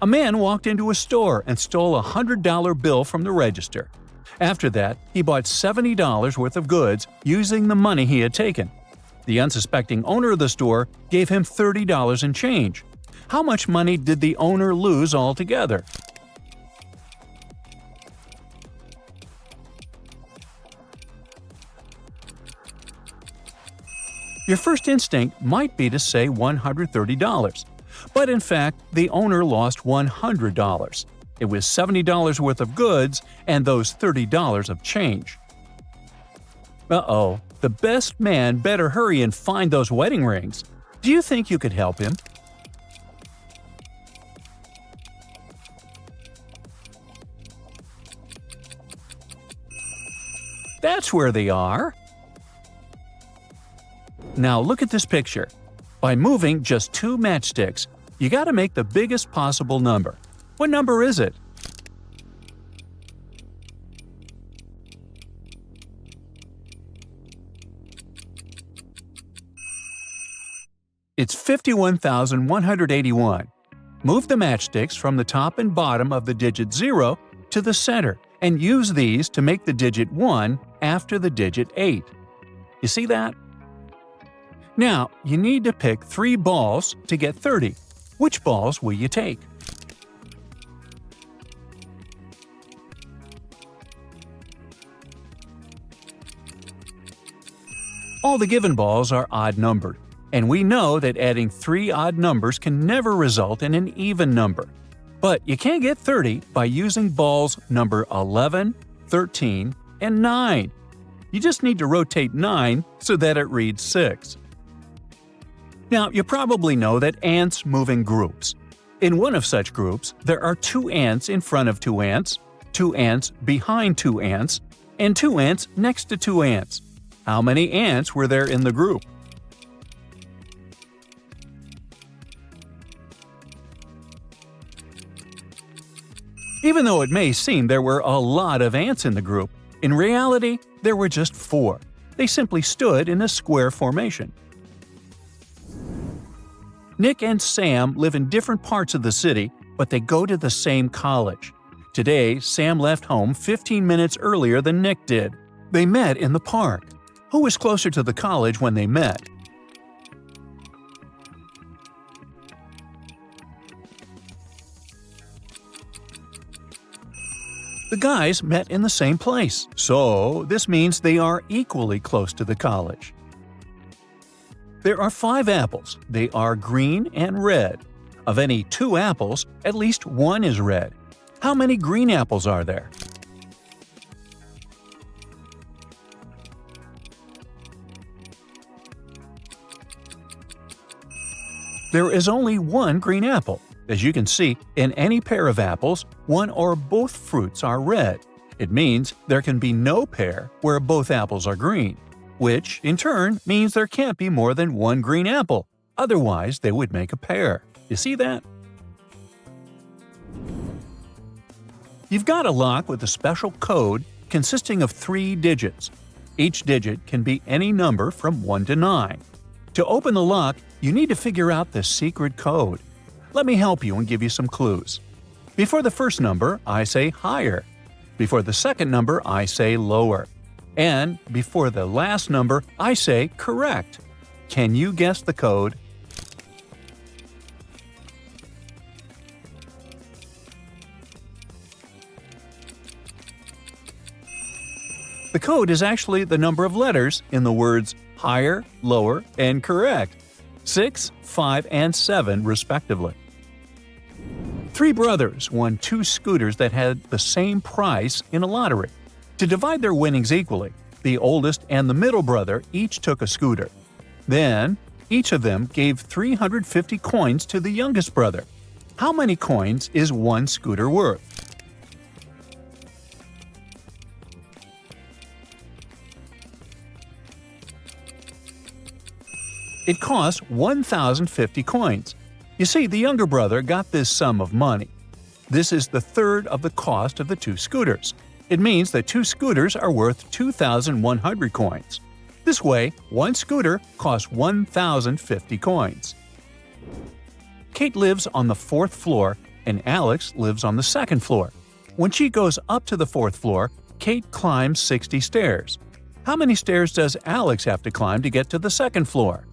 A man walked into a store and stole a $100 bill from the register. After that, he bought $70 worth of goods using the money he had taken. The unsuspecting owner of the store gave him $30 in change. How much money did the owner lose altogether? Your first instinct might be to say $130, but in fact, the owner lost $100. It was $70 worth of goods and those $30 of change. Uh-oh, the best man better hurry and find those wedding rings. Do you think you could help him? That's where they are. Now look at this picture. By moving just 2 matchsticks, you gotta make the biggest possible number. What number is it? It's 51,181. Move the matchsticks from the top and bottom of the digit 0 to the center and use these to make the digit 1 after the digit 8. You see that? Now, you need to pick 3 balls to get 30. Which balls will you take? All the given balls are odd-numbered, and we know that adding 3 odd numbers can never result in an even number. But you can get 30 by using balls number 11, 13, and 9. You just need to rotate 9 so that it reads 6. Now, you probably know that ants move in groups. In one of such groups, there are 2 ants in front of 2 ants, 2 ants behind 2 ants, and 2 ants next to 2 ants. How many ants were there in the group? Even though it may seem there were a lot of ants in the group, in reality, there were just 4. They simply stood in a square formation. Nick and Sam live in different parts of the city, but they go to the same college. Today, Sam left home 15 minutes earlier than Nick did. They met in the park. Who was closer to the college when they met? The guys met in the same place, so this means they are equally close to the college. There are 5 apples. They are green and red. Of any 2 apples, at least 1 is red. How many green apples are there? There is only 1 green apple. As you can see, in any pair of apples, 1 or both fruits are red. It means there can be no pair where both apples are green, which, in turn, means there can't be more than 1 green apple. Otherwise, they would make a pair. You see that? You've got a lock with a special code consisting of 3 digits. Each digit can be any number from 1 to 9. To open the lock, you need to figure out the secret code. Let me help you and give you some clues. Before the first number, I say higher. Before the second number, I say lower. And before the last number, I say correct. Can you guess the code? The code is actually the number of letters in the words higher, lower, and correct. 6, 5, and 7, respectively. 3 brothers won 2 scooters that had the same price in a lottery. To divide their winnings equally, the oldest and the middle brother each took a scooter. Then, each of them gave 350 coins to the youngest brother. How many coins is 1 scooter worth? It costs 1,050 coins. You see, the younger brother got this sum of money. This is the third of the cost of the 2 scooters. It means that 2 scooters are worth 2,100 coins. This way, 1 scooter costs 1,050 coins. Kate lives on the 4th floor and Alex lives on the 2nd floor. When she goes up to the 4th floor, Kate climbs 60 stairs. How many stairs does Alex have to climb to get to the 2nd floor?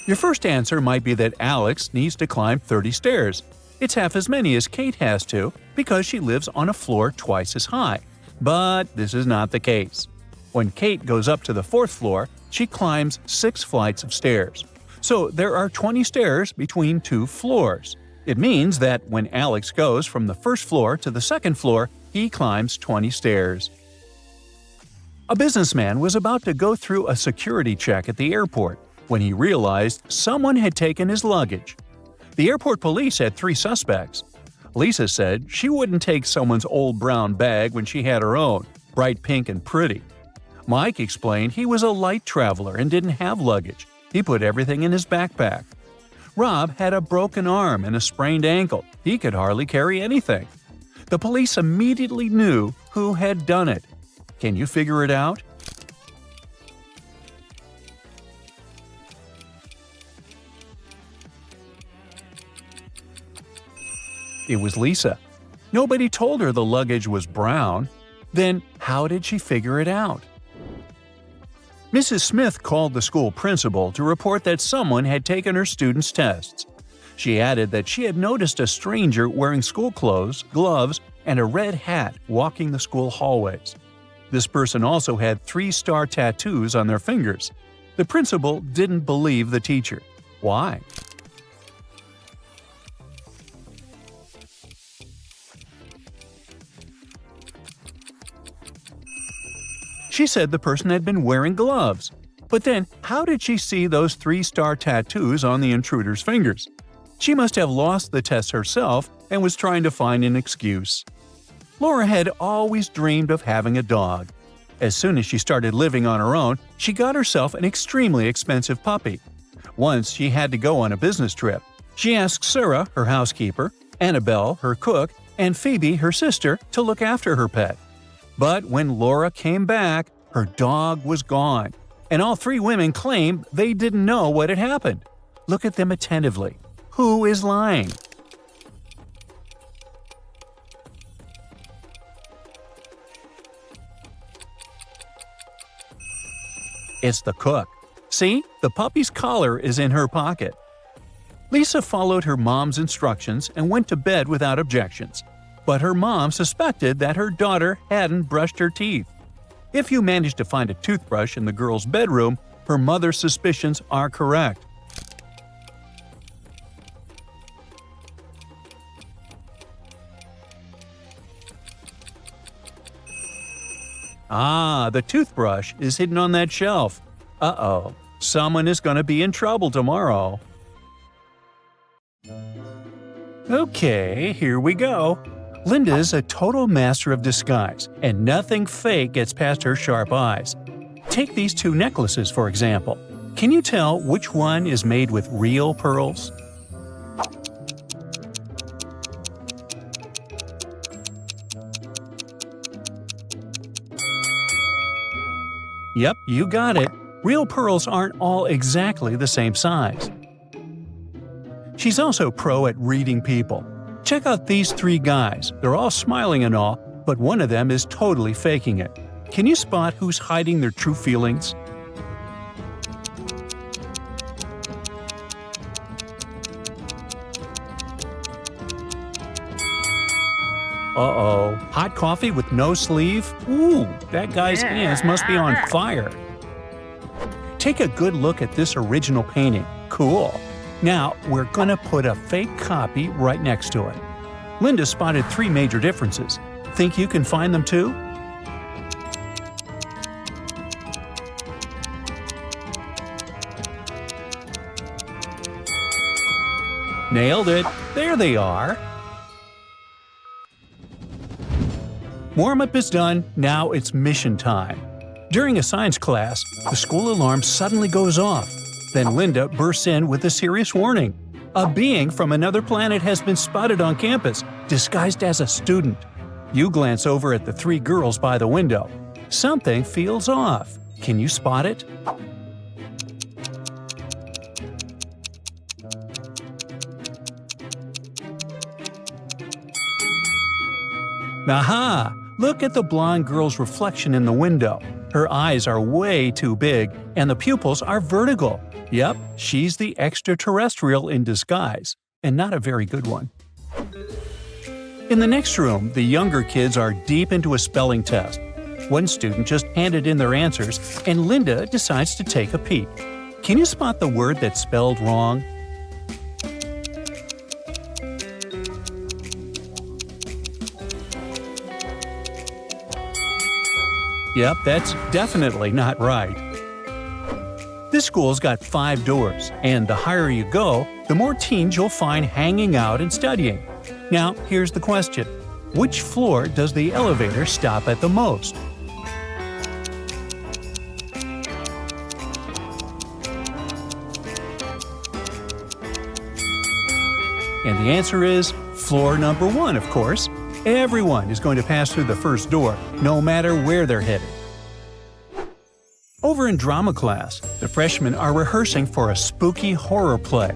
Your first answer might be that Alex needs to climb 30 stairs. It's half as many as Kate has to because she lives on a floor twice as high. But this is not the case. When Kate goes up to the 4th floor, she climbs 6 flights of stairs. So there are 20 stairs between 2 floors. It means that when Alex goes from the 1st floor to the 2nd floor, he climbs 20 stairs. A businessman was about to go through a security check at the airport when he realized someone had taken his luggage. The airport police had 3 suspects. Lisa said she wouldn't take someone's old brown bag when she had her own, bright pink and pretty. Mike explained he was a light traveler and didn't have luggage. He put everything in his backpack. Rob had a broken arm and a sprained ankle. He could hardly carry anything. The police immediately knew who had done it. Can you figure it out? It was Lisa. Nobody told her the luggage was brown. Then how did she figure it out? Mrs. Smith called the school principal to report that someone had taken her students' tests. She added that she had noticed a stranger wearing school clothes, gloves, and a red hat walking the school hallways. This person also had 3-star tattoos on their fingers. The principal didn't believe the teacher. Why? She said the person had been wearing gloves. But then, how did she see those 3-star tattoos on the intruder's fingers? She must have lost the test herself and was trying to find an excuse. Laura had always dreamed of having a dog. As soon as she started living on her own, she got herself an extremely expensive puppy. Once she had to go on a business trip. She asked Sarah, her housekeeper, Annabelle, her cook, and Phoebe, her sister, to look after her pet. But when Laura came back, her dog was gone, and all 3 women claimed they didn't know what had happened. Look at them attentively. Who is lying? It's the cook. See, the puppy's collar is in her pocket. Lisa followed her mom's instructions and went to bed without objections. But her mom suspected that her daughter hadn't brushed her teeth. If you manage to find a toothbrush in the girl's bedroom, her mother's suspicions are correct. Ah, the toothbrush is hidden on that shelf. Uh-oh, someone is going to be in trouble tomorrow. Okay, here we go. Linda's a total master of disguise, and nothing fake gets past her sharp eyes. Take these 2 necklaces, for example. Can you tell which one is made with real pearls? Yep, you got it. Real pearls aren't all exactly the same size. She's also pro at reading people. Check out these 3 guys. They're all smiling and all, but one of them is totally faking it. Can you spot who's hiding their true feelings? Uh-oh, hot coffee with no sleeve? Ooh, that guy's hands must be on fire. Take a good look at this original painting. Cool. Now, we're gonna put a fake copy right next to it. Linda spotted 3 major differences. Think you can find them too? Nailed it! There they are! Warm-up is done, now it's mission time. During a science class, the school alarm suddenly goes off. Then Linda bursts in with a serious warning. A being from another planet has been spotted on campus, disguised as a student. You glance over at the 3 girls by the window. Something feels off. Can you spot it? Aha! Look at the blonde girl's reflection in the window. Her eyes are way too big, and the pupils are vertical. Yep, she's the extraterrestrial in disguise, and not a very good one. In the next room, the younger kids are deep into a spelling test. One student just handed in their answers, and Linda decides to take a peek. Can you spot the word that's spelled wrong? Yep, that's definitely not right. This school's got 5 doors, and the higher you go, the more teens you'll find hanging out and studying. Now, here's the question. Which floor does the elevator stop at the most? And the answer is floor number 1, of course. Everyone is going to pass through the first door, no matter where they're headed. Over in drama class, the freshmen are rehearsing for a spooky horror play.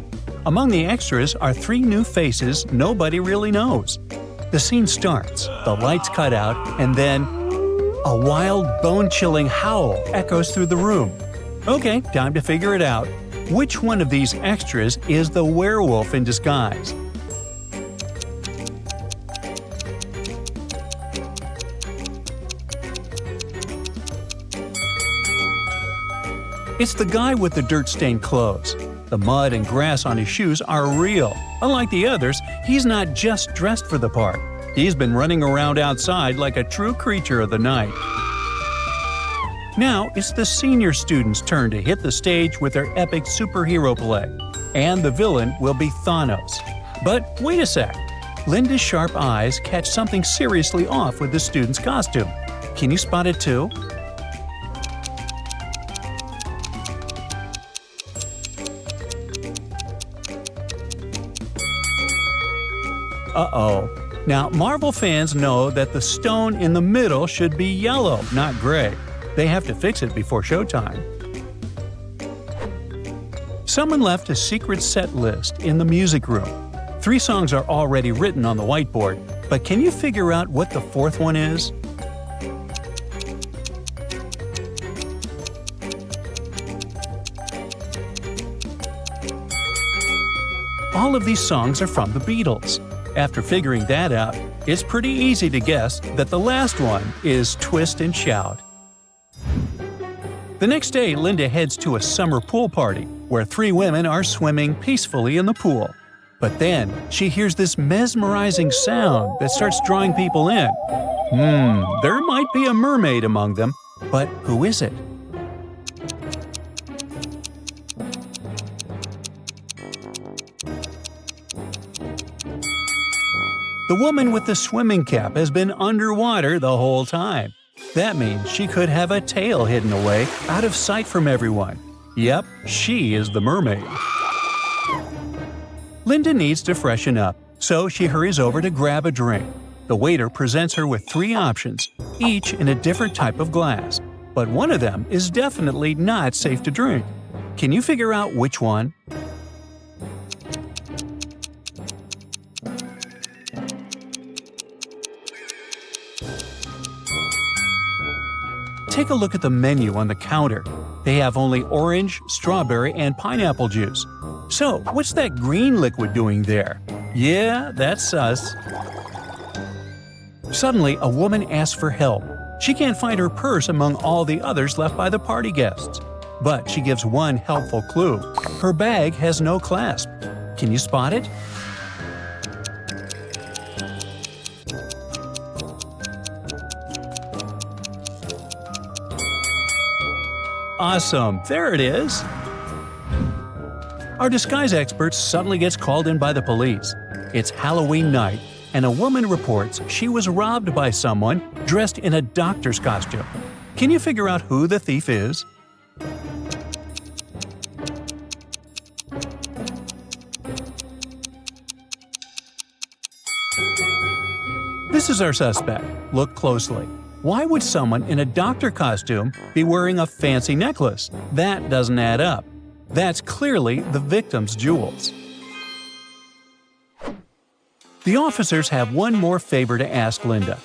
Among the extras are 3 new faces nobody really knows. The scene starts, the lights cut out, and then a wild, bone-chilling howl echoes through the room. Okay, time to figure it out. Which one of these extras is the werewolf in disguise? It's the guy with the dirt-stained clothes. The mud and grass on his shoes are real. Unlike the others, he's not just dressed for the part. He's been running around outside like a true creature of the night. Now it's the senior students' turn to hit the stage with their epic superhero play. And the villain will be Thanos. But wait a sec. Linda's sharp eyes catch something seriously off with the student's costume. Can you spot it too? Uh-oh. Now, Marvel fans know that the stone in the middle should be yellow, not gray. They have to fix it before showtime. Someone left a secret set list in the music room. 3 songs are already written on the whiteboard, but can you figure out what the 4th one is? All of these songs are from the Beatles. After figuring that out, it's pretty easy to guess that the last one is Twist and Shout. The next day, Linda heads to a summer pool party where 3 women are swimming peacefully in the pool. But then, she hears this mesmerizing sound that starts drawing people in. There might be a mermaid among them, but who is it? The woman with the swimming cap has been underwater the whole time. That means she could have a tail hidden away, out of sight from everyone. Yep, she is the mermaid. Linda needs to freshen up, so she hurries over to grab a drink. The waiter presents her with 3 options, each in a different type of glass. But one of them is definitely not safe to drink. Can you figure out which one? Take a look at the menu on the counter. They have only orange, strawberry, and pineapple juice. So, what's that green liquid doing there? Yeah, that's sus. Suddenly, a woman asks for help. She can't find her purse among all the others left by the party guests. But she gives one helpful clue. Her bag has no clasp. Can you spot it? Awesome, there it is! Our disguise expert suddenly gets called in by the police. It's Halloween night, and a woman reports she was robbed by someone dressed in a doctor's costume. Can you figure out who the thief is? This is our suspect. Look closely. Why would someone in a doctor costume be wearing a fancy necklace? That doesn't add up. That's clearly the victim's jewels. The officers have one more favor to ask Linda.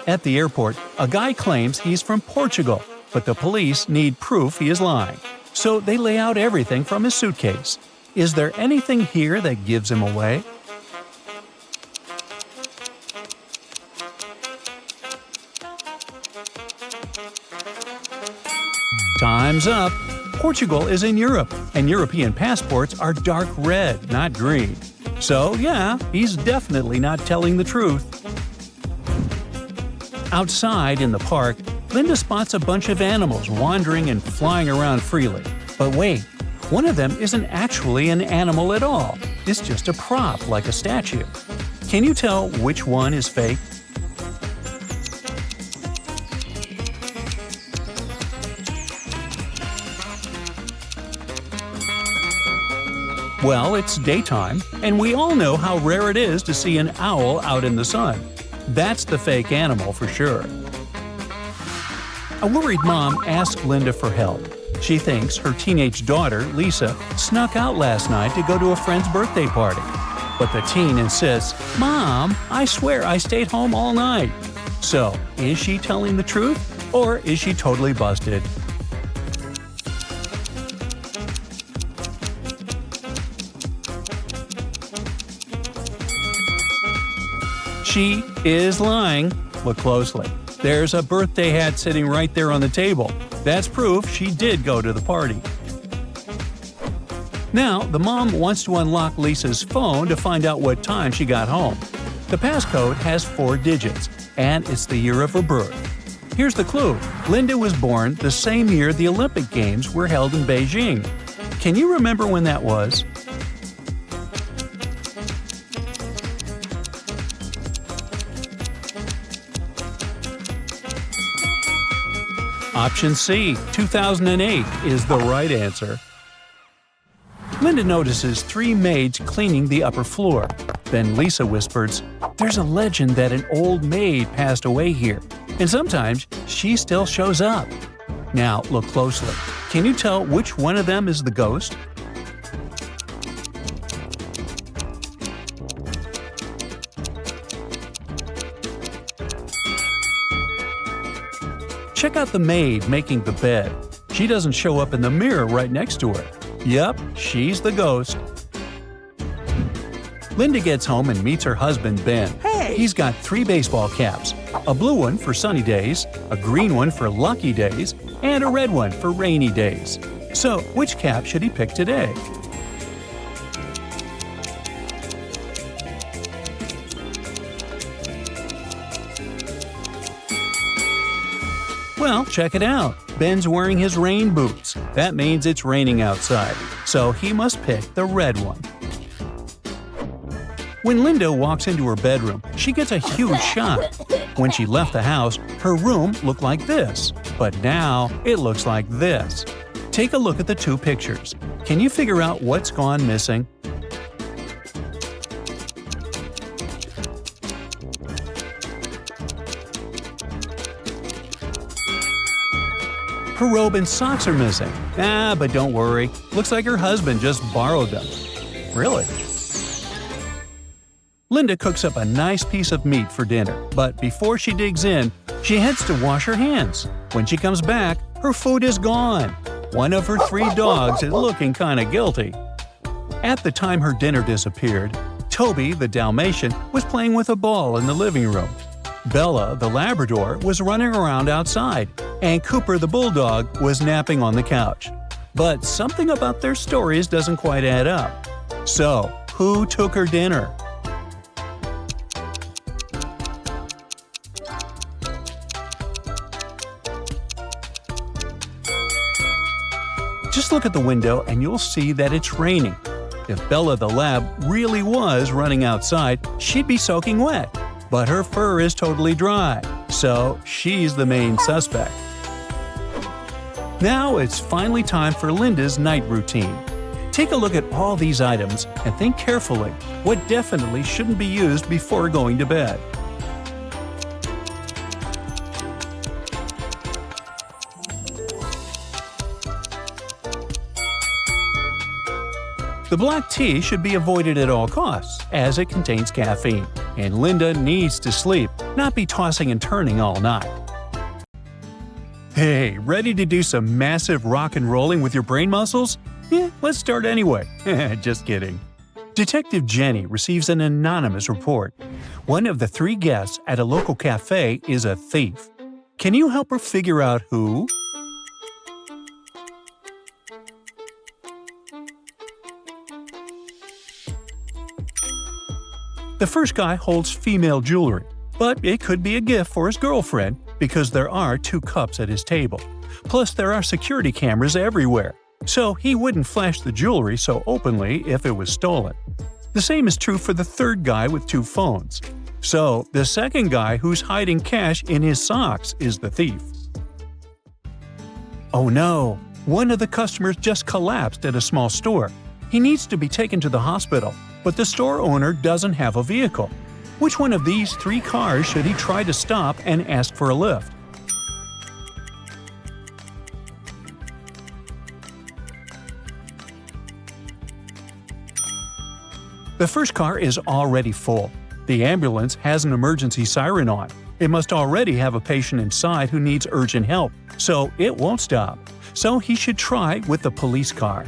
At the airport, a guy claims he's from Portugal, but the police need proof he is lying. So they lay out everything from his suitcase. Is there anything here that gives him away? Time's up! Portugal is in Europe, and European passports are dark red, not green. So yeah, he's definitely not telling the truth. Outside in the park, Linda spots a bunch of animals wandering and flying around freely. But wait, one of them isn't actually an animal at all. It's just a prop, like a statue. Can you tell which one is fake? Well, it's daytime, and we all know how rare it is to see an owl out in the sun. That's the fake animal for sure. A worried mom asks Linda for help. She thinks her teenage daughter, Lisa, snuck out last night to go to a friend's birthday party. But the teen insists, "Mom, I swear I stayed home all night." So, is she telling the truth, or is she totally busted? She is lying. Look closely. There's a birthday hat sitting right there on the table. That's proof she did go to the party. Now, the mom wants to unlock Lisa's phone to find out what time she got home. The passcode has 4 digits, and it's the year of her birth. Here's the clue. Linda was born the same year the Olympic Games were held in Beijing. Can you remember when that was? Option C, 2008, is the right answer. Linda notices 3 maids cleaning the upper floor. Then Lisa whispers, "There's a legend that an old maid passed away here, and sometimes she still shows up." Now look closely. Can you tell which one of them is the ghost? Check out the maid making the bed. She doesn't show up in the mirror right next to her. Yep, she's the ghost. Linda gets home and meets her husband, Ben. Hey! He's got 3 baseball caps, a blue one for sunny days, a green one for lucky days, and a red one for rainy days. So, which cap should he pick today? Well, check it out. Ben's wearing his rain boots. That means it's raining outside, so he must pick the red one. When Linda walks into her bedroom, she gets a huge shock. When she left the house, her room looked like this, but now it looks like this. Take a look at the 2 pictures. Can you figure out what's gone missing? Her robe and socks are missing. But don't worry. Looks like her husband just borrowed them. Really? Linda cooks up a nice piece of meat for dinner, but before she digs in, she heads to wash her hands. When she comes back, her food is gone. One of her 3 dogs is looking kinda guilty. At the time her dinner disappeared, Toby, the Dalmatian, was playing with a ball in the living room. Bella, the Labrador, was running around outside, and Cooper, the Bulldog, was napping on the couch. But something about their stories doesn't quite add up. So, who took her dinner? Just look at the window and you'll see that it's raining. If Bella the Lab really was running outside, she'd be soaking wet. But her fur is totally dry, so she's the main suspect. Now it's finally time for Linda's night routine. Take a look at all these items and think carefully what definitely shouldn't be used before going to bed. The black tea should be avoided at all costs, as it contains caffeine, and Linda needs to sleep, not be tossing and turning all night. Hey, ready to do some massive rock and rolling with your brain muscles? Let's start anyway. Just kidding. Detective Jenny receives an anonymous report. One of the 3 guests at a local cafe is a thief. Can you help her figure out who? The first guy holds female jewelry, but it could be a gift for his girlfriend because there are 2 cups at his table. Plus, there are security cameras everywhere, so he wouldn't flash the jewelry so openly if it was stolen. The same is true for the 3rd guy with 2 phones. So, the 2nd guy who's hiding cash in his socks is the thief. Oh no! One of the customers just collapsed at a small store. He needs to be taken to the hospital, but the store owner doesn't have a vehicle. Which one of these 3 cars should he try to stop and ask for a lift? The first car is already full. The ambulance has an emergency siren on. It must already have a patient inside who needs urgent help, so it won't stop. So he should try with the police car.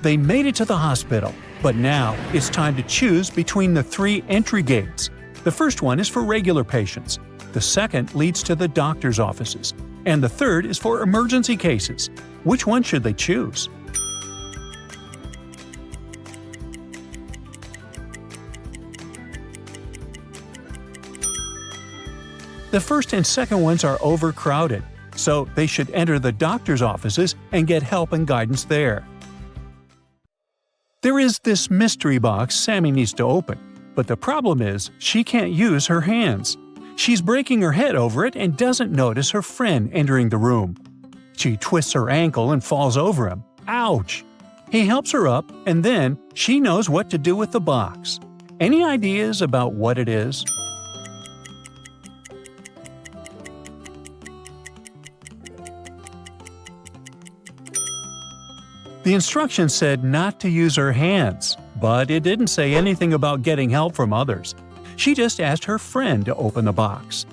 They made it to the hospital, but now it's time to choose between the 3 entry gates. The first one is for regular patients. The second leads to the doctor's offices. And the third is for emergency cases. Which one should they choose? The first and second ones are overcrowded, so they should enter the doctor's offices and get help and guidance there. There is this mystery box Sammy needs to open, but the problem is she can't use her hands. She's breaking her head over it and doesn't notice her friend entering the room. She twists her ankle and falls over him. Ouch! He helps her up, and then she knows what to do with the box. Any ideas about what it is? The instructions said not to use her hands, but it didn't say anything about getting help from others. She just asked her friend to open the box.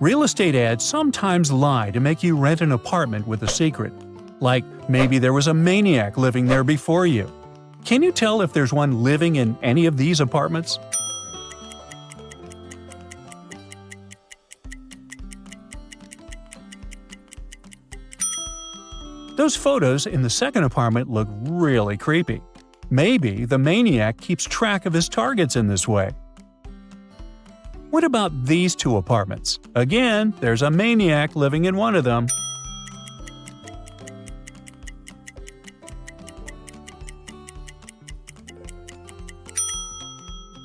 Real estate ads sometimes lie to make you rent an apartment with a secret. Like maybe there was a maniac living there before you. Can you tell if there's one living in any of these apartments? Those photos in the second apartment look really creepy. Maybe the maniac keeps track of his targets in this way. What about these 2 apartments? Again, there's a maniac living in one of them.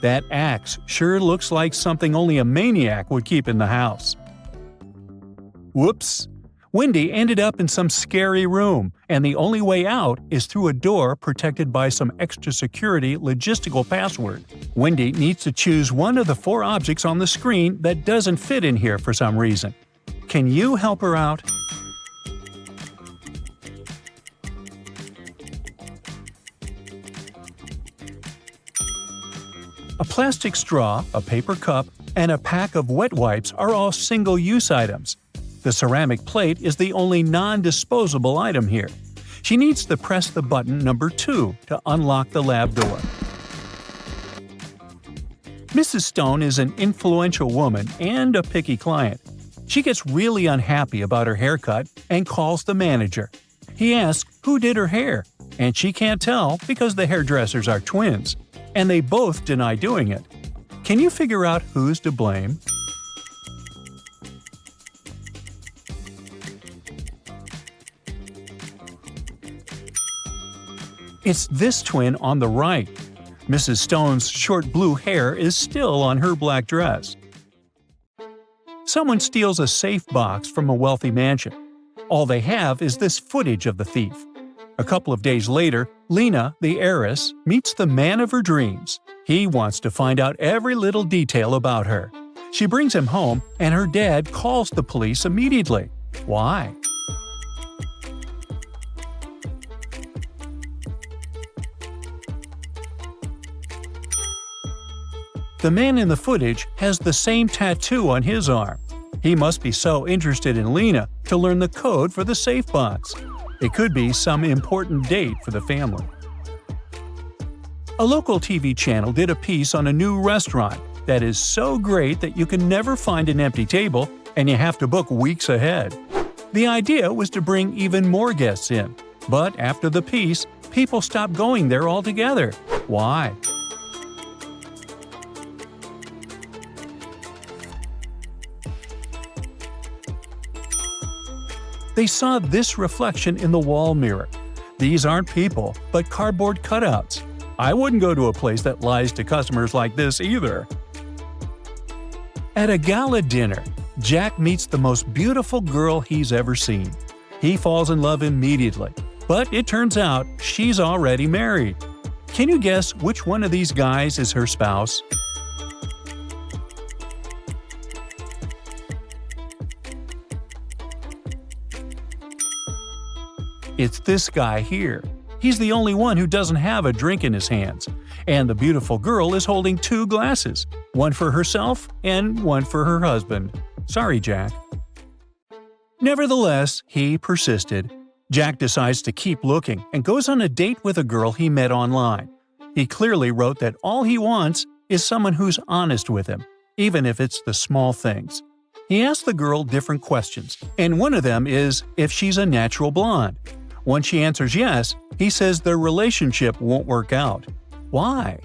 That axe sure looks like something only a maniac would keep in the house. Whoops! Wendy ended up in some scary room, and the only way out is through a door protected by some extra security logistical password. Wendy needs to choose one of the 4 objects on the screen that doesn't fit in here for some reason. Can you help her out? A plastic straw, a paper cup, and a pack of wet wipes are all single-use items. The ceramic plate is the only non-disposable item here. She needs to press the button number 2 to unlock the lab door. Mrs. Stone is an influential woman and a picky client. She gets really unhappy about her haircut and calls the manager. He asks who did her hair, and she can't tell because the hairdressers are twins, and they both deny doing it. Can you figure out who's to blame? It's this twin on the right. Mrs. Stone's short blue hair is still on her black dress. Someone steals a safe box from a wealthy mansion. All they have is this footage of the thief. A couple of days later, Lena, the heiress, meets the man of her dreams. He wants to find out every little detail about her. She brings him home, and her dad calls the police immediately. Why? The man in the footage has the same tattoo on his arm. He must be so interested in Lena to learn the code for the safe box. It could be some important date for the family. A local TV channel did a piece on a new restaurant that is so great that you can never find an empty table and you have to book weeks ahead. The idea was to bring even more guests in, but after the piece, people stopped going there altogether. Why? They saw this reflection in the wall mirror. These aren't people, but cardboard cutouts. I wouldn't go to a place that lies to customers like this either. At a gala dinner, Jack meets the most beautiful girl he's ever seen. He falls in love immediately. But it turns out she's already married. Can you guess which one of these guys is her spouse? It's this guy here. He's the only one who doesn't have a drink in his hands. And the beautiful girl is holding 2 glasses, one for herself and one for her husband. Sorry, Jack. Nevertheless, he persisted. Jack decides to keep looking and goes on a date with a girl he met online. He clearly wrote that all he wants is someone who's honest with him, even if it's the small things. He asked the girl different questions, and one of them is if she's a natural blonde. When she answers yes, he says their relationship won't work out. Why?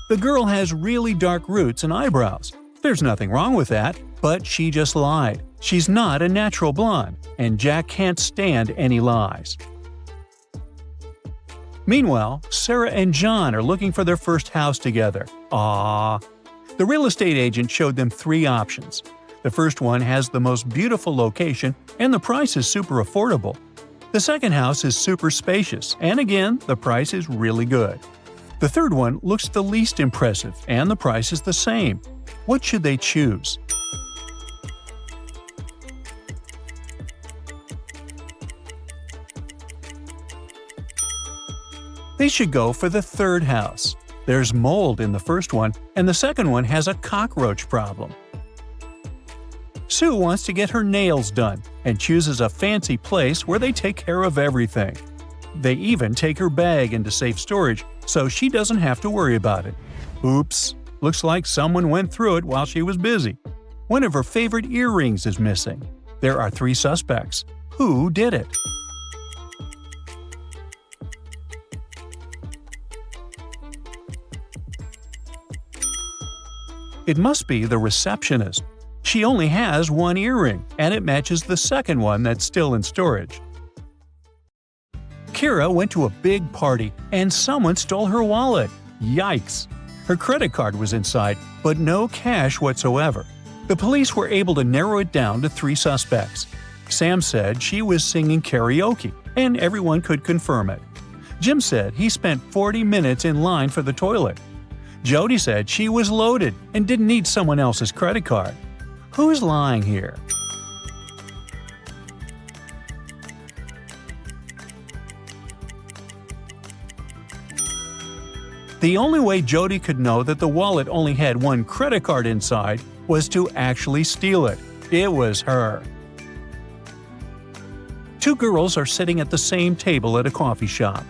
The girl has really dark roots and eyebrows. There's nothing wrong with that, but she just lied. She's not a natural blonde, and Jack can't stand any lies. Meanwhile, Sarah and John are looking for their first house together. Aww. The real estate agent showed them 3 options. The first one has the most beautiful location, and the price is super affordable. The second house is super spacious, and again, the price is really good. The third one looks the least impressive, and the price is the same. What should they choose? They should go for the third house. There's mold in the first one, and the second one has a cockroach problem. Sue wants to get her nails done and chooses a fancy place where they take care of everything. They even take her bag into safe storage so she doesn't have to worry about it. Oops, looks like someone went through it while she was busy. One of her favorite earrings is missing. There are 3 suspects. Who did it? It must be the receptionist. She only has 1 earring, and it matches the second one that's still in storage. Kira went to a big party, and someone stole her wallet. Yikes! Her credit card was inside, but no cash whatsoever. The police were able to narrow it down to 3 suspects. Sam said she was singing karaoke, and everyone could confirm it. Jim said he spent 40 minutes in line for the toilet. Jody said she was loaded and didn't need someone else's credit card. Who's lying here? The only way Jody could know that the wallet only had 1 credit card inside was to actually steal it. It was her. 2 girls are sitting at the same table at a coffee shop.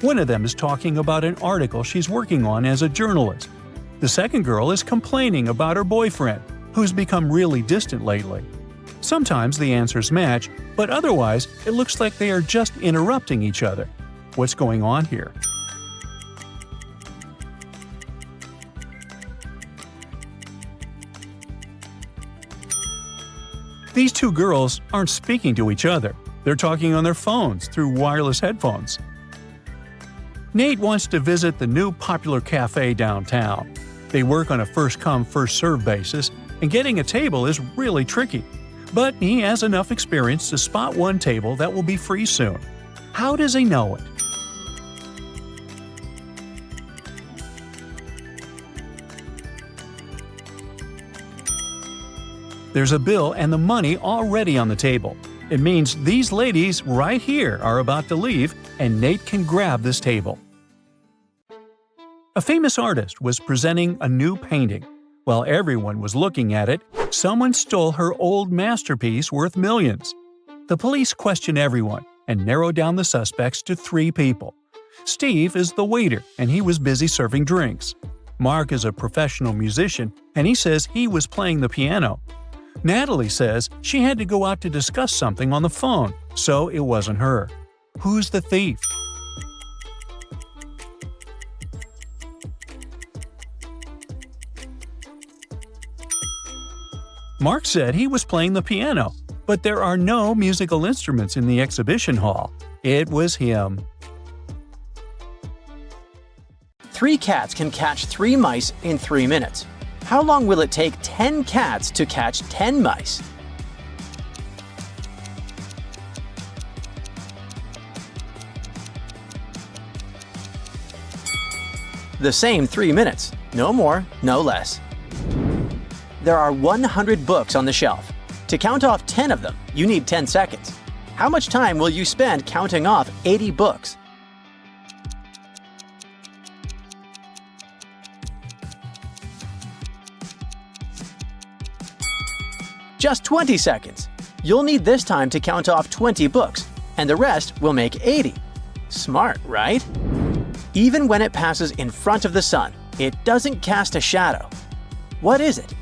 One of them is talking about an article she's working on as a journalist. The second girl is complaining about her boyfriend, who's become really distant lately. Sometimes the answers match, but otherwise it looks like they are just interrupting each other. What's going on here? These 2 girls aren't speaking to each other. They're talking on their phones through wireless headphones. Nate wants to visit the new popular cafe downtown. They work on a first-come, first-served basis, and getting a table is really tricky. But he has enough experience to spot one table that will be free soon. How does he know it? There's a bill and the money already on the table. It means these ladies right here are about to leave, and Nate can grab this table. A famous artist was presenting a new painting. While everyone was looking at it, someone stole her old masterpiece worth millions. The police questioned everyone and narrowed down the suspects to 3 people. Steve is the waiter, and he was busy serving drinks. Mark is a professional musician, and he says he was playing the piano. Natalie says she had to go out to discuss something on the phone, so it wasn't her. Who's the thief? Mark said he was playing the piano, but there are no musical instruments in the exhibition hall. It was him. 3 cats can catch 3 mice in 3 minutes. How long will it take 10 cats to catch 10 mice? The same 3 minutes. No more, no less. There are 100 books on the shelf. To count off 10 of them, you need 10 seconds. How much time will you spend counting off 80 books? Just 20 seconds. You'll need this time to count off 20 books, and the rest will make 80. Smart, right? Even when it passes in front of the sun, it doesn't cast a shadow. What is it?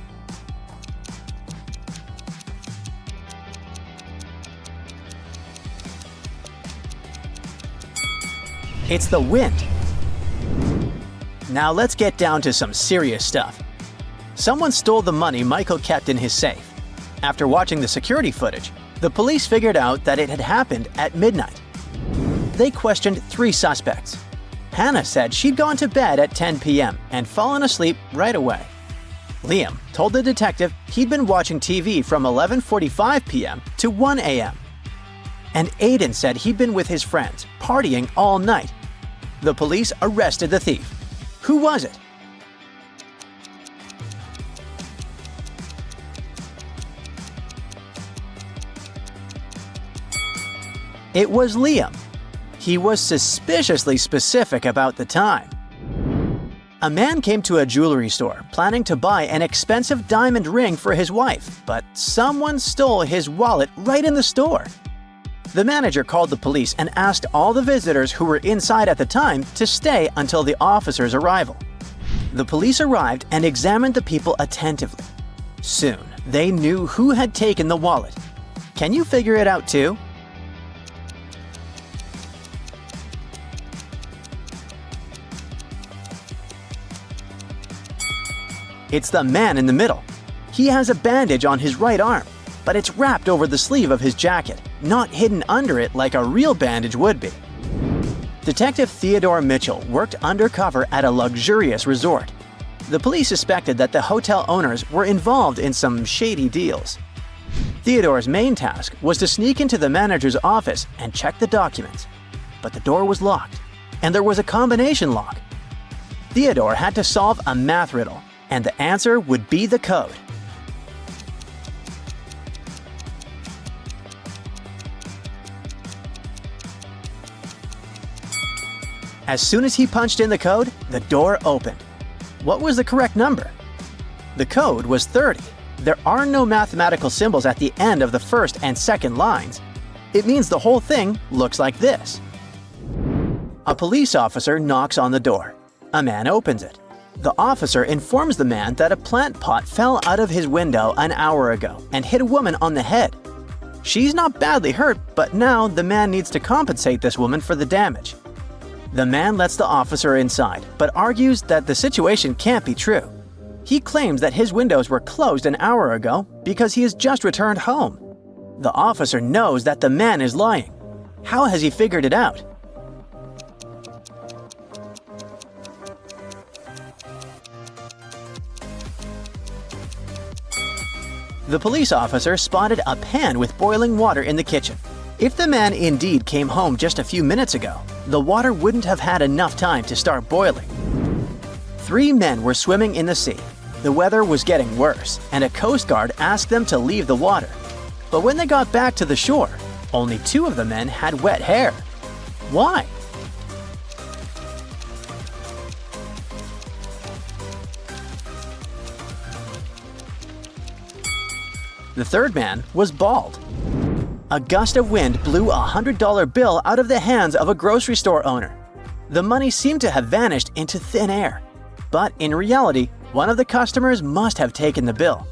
It's the wind. Now let's get down to some serious stuff. Someone stole the money Michael kept in his safe. After watching the security footage, the police figured out that it had happened at midnight. They questioned 3 suspects. Hannah said she'd gone to bed at 10 p.m. and fallen asleep right away. Liam told the detective he'd been watching TV from 11:45 p.m. to 1 a.m. And Aiden said he'd been with his friends, partying all night. The police arrested the thief. Who was it? It was Liam. He was suspiciously specific about the time. A man came to a jewelry store planning to buy an expensive diamond ring for his wife, but someone stole his wallet right in the store. The manager called the police and asked all the visitors who were inside at the time to stay until the officer's arrival. The police arrived and examined the people attentively. Soon, they knew who had taken the wallet. Can you figure it out too? It's the man in the middle. He has a bandage on his right arm, but it's wrapped over the sleeve of his jacket, not hidden under it like a real bandage would be. Detective Theodore Mitchell worked undercover at a luxurious resort. The police suspected that the hotel owners were involved in some shady deals. Theodore's main task was to sneak into the manager's office and check the documents. But the door was locked, and there was a combination lock. Theodore had to solve a math riddle, and the answer would be the code. As soon as he punched in the code, the door opened. What was the correct number? The code was 30. There are no mathematical symbols at the end of the first and second lines. It means the whole thing looks like this. A police officer knocks on the door. A man opens it. The officer informs the man that a plant pot fell out of his window an hour ago and hit a woman on the head. She's not badly hurt, but now the man needs to compensate this woman for the damage. The man lets the officer inside, but argues that the situation can't be true. He claims that his windows were closed an hour ago because he has just returned home. The officer knows that the man is lying. How has he figured it out? The police officer spotted a pan with boiling water in the kitchen. If the man indeed came home just a few minutes ago, the water wouldn't have had enough time to start boiling. 3 men were swimming in the sea. The weather was getting worse, and a coast guard asked them to leave the water. But when they got back to the shore, only 2 of the men had wet hair. Why? The third man was bald. A gust of wind blew a $100 bill out of the hands of a grocery store owner. The money seemed to have vanished into thin air. But in reality, one of the customers must have taken the bill.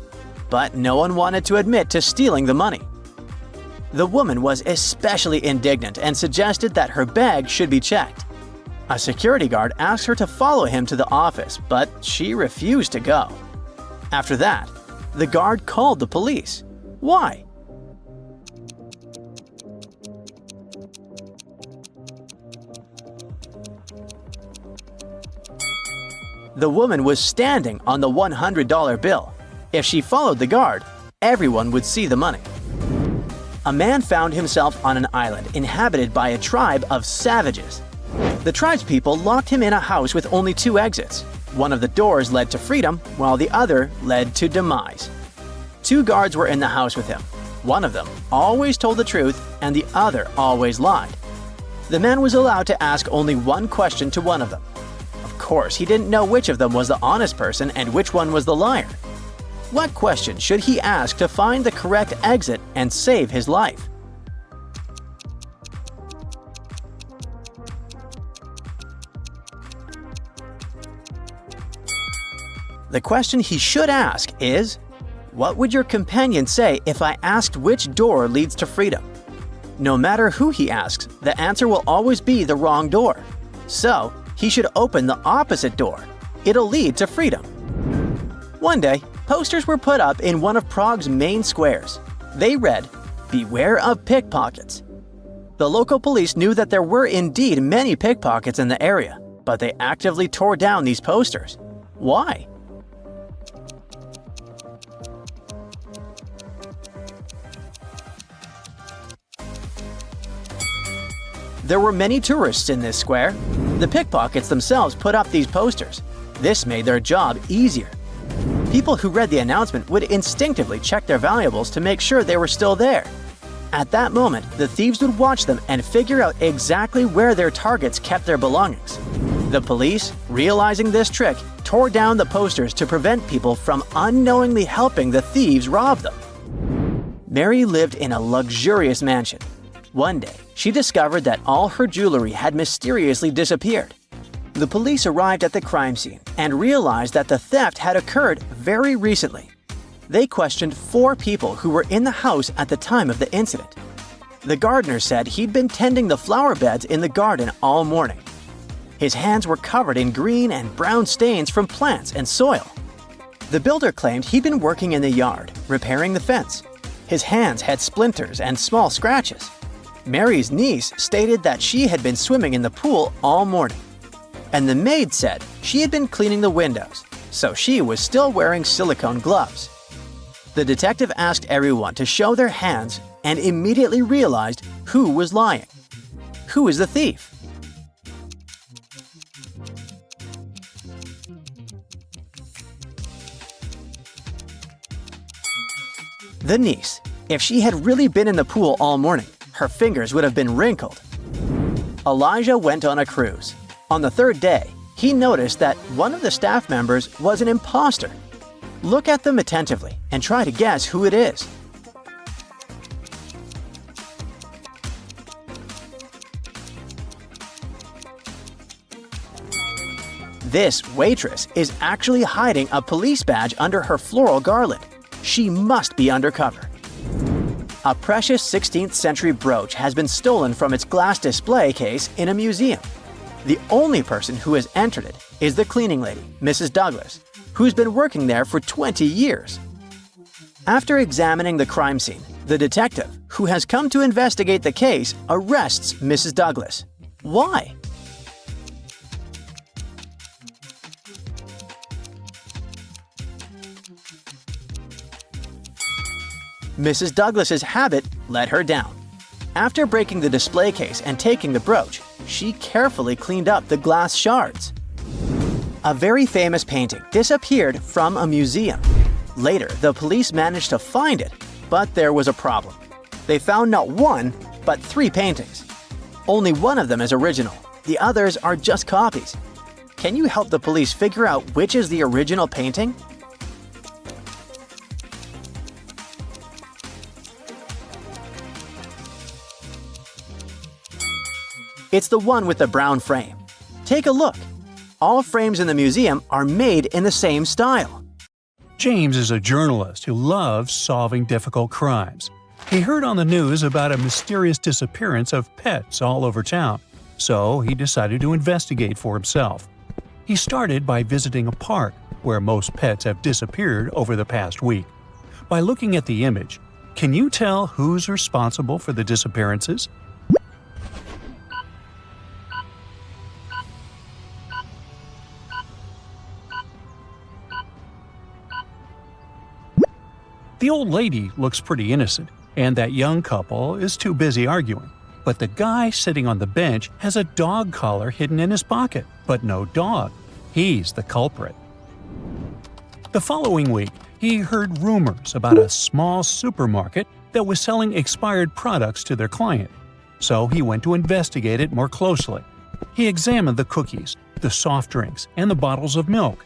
But no one wanted to admit to stealing the money. The woman was especially indignant and suggested that her bag should be checked. A security guard asked her to follow him to the office, but she refused to go. After that, the guard called the police. Why? The woman was standing on the $100 bill. If she followed the guard, everyone would see the money. A man found himself on an island inhabited by a tribe of savages. The tribespeople locked him in a house with only 2 exits. One of the doors led to freedom, while the other led to demise. 2 guards were in the house with him. One of them always told the truth, and the other always lied. The man was allowed to ask only one question to one of them. Of course, he didn't know which of them was the honest person and which one was the liar. What question should he ask to find the correct exit and save his life? The question he should ask is, what would your companion say if I asked which door leads to freedom? No matter who he asks, the answer will always be the wrong door. So, he should open the opposite door. It'll lead to freedom. One day, posters were put up in one of Prague's main squares. They read, "Beware of pickpockets." The local police knew that there were indeed many pickpockets in the area, but they actively tore down these posters. Why? There were many tourists in this square. The pickpockets themselves put up these posters. This made their job easier. People who read the announcement would instinctively check their valuables to make sure they were still there. At that moment, the thieves would watch them and figure out exactly where their targets kept their belongings. The police, realizing this trick, tore down the posters to prevent people from unknowingly helping the thieves rob them. Mary lived in a luxurious mansion. One day, she discovered that all her jewelry had mysteriously disappeared. The police arrived at the crime scene and realized that the theft had occurred very recently. They questioned 4 people who were in the house at the time of the incident. The gardener said he'd been tending the flower beds in the garden all morning. His hands were covered in green and brown stains from plants and soil. The builder claimed he'd been working in the yard, repairing the fence. His hands had splinters and small scratches. Mary's niece stated that she had been swimming in the pool all morning. And the maid said she had been cleaning the windows, so she was still wearing silicone gloves. The detective asked everyone to show their hands and immediately realized who was lying. Who is the thief? The niece. If she had really been in the pool all morning, her fingers would have been wrinkled. Elijah went on a cruise. On the 3rd day, he noticed that one of the staff members was an imposter. Look at them attentively and try to guess who it is. This waitress is actually hiding a police badge under her floral garland. She must be undercover. A precious 16th century brooch has been stolen from its glass display case in a museum. The only person who has entered it is the cleaning lady, Mrs. Douglas, who's been working there for 20 years. After examining the crime scene, the detective, who has come to investigate the case, arrests Mrs. Douglas. Why? Mrs. Douglas's habit let her down. After breaking the display case and taking the brooch, she carefully cleaned up the glass shards. A very famous painting disappeared from a museum. Later, the police managed to find it, but there was a problem. They found not 1, but 3 paintings. Only one of them is original. The others are just copies. Can you help the police figure out which is the original painting? It's the one with the brown frame. Take a look. All frames in the museum are made in the same style. James is a journalist who loves solving difficult crimes. He heard on the news about a mysterious disappearance of pets all over town, so he decided to investigate for himself. He started by visiting a park where most pets have disappeared over the past week. By looking at the image, can you tell who's responsible for the disappearances? The old lady looks pretty innocent, and that young couple is too busy arguing. But the guy sitting on the bench has a dog collar hidden in his pocket, but no dog. He's the culprit. The following week, he heard rumors about a small supermarket that was selling expired products to their client. So he went to investigate it more closely. He examined the cookies, the soft drinks, and the bottles of milk.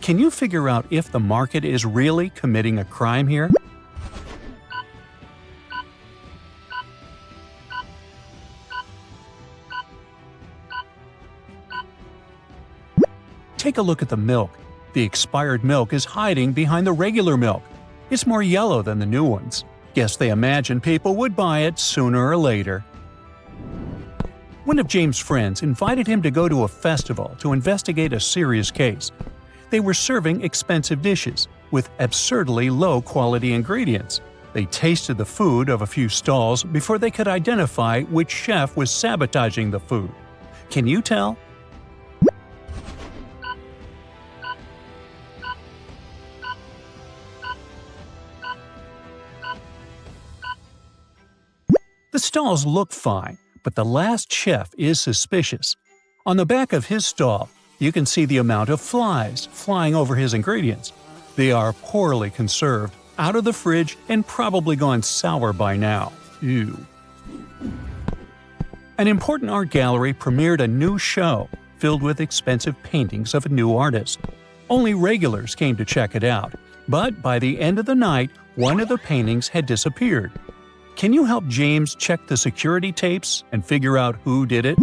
Can you figure out if the market is really committing a crime here? Take a look at the milk. The expired milk is hiding behind the regular milk. It's more yellow than the new ones. Guess they imagined people would buy it sooner or later. One of James' friends invited him to go to a festival to investigate a serious case. They were serving expensive dishes with absurdly low-quality ingredients. They tasted the food of a few stalls before they could identify which chef was sabotaging the food. Can you tell? The stalls look fine, but the last chef is suspicious. On the back of his stall, you can see the amount of flies flying over his ingredients. They are poorly conserved, out of the fridge, and probably gone sour by now. Ew. An important art gallery premiered a new show filled with expensive paintings of a new artist. Only regulars came to check it out, but by the end of the night, one of the paintings had disappeared. Can you help James check the security tapes and figure out who did it?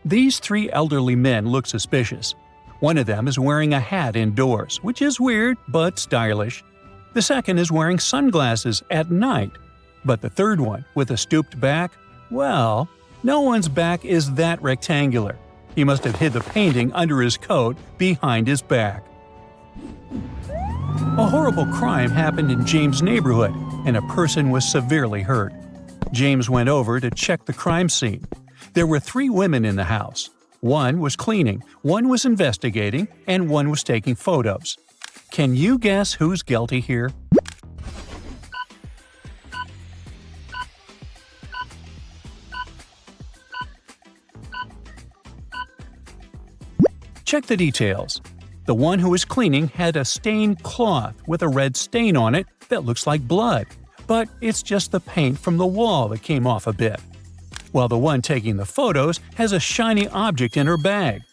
These three elderly men look suspicious. One of them is wearing a hat indoors, which is weird but stylish. The second is wearing sunglasses at night. But the third one, with a stooped back, well, no one's back is that rectangular. He must have hid the painting under his coat behind his back. A horrible crime happened in James' neighborhood, and a person was severely hurt. James went over to check the crime scene. There were 3 women in the house. One was cleaning, one was investigating, and one was taking photos. Can you guess who's guilty here? Check the details. The one who was cleaning had a stained cloth with a red stain on it that looks like blood, but it's just the paint from the wall that came off a bit. While the one taking the photos has a shiny object in her bag.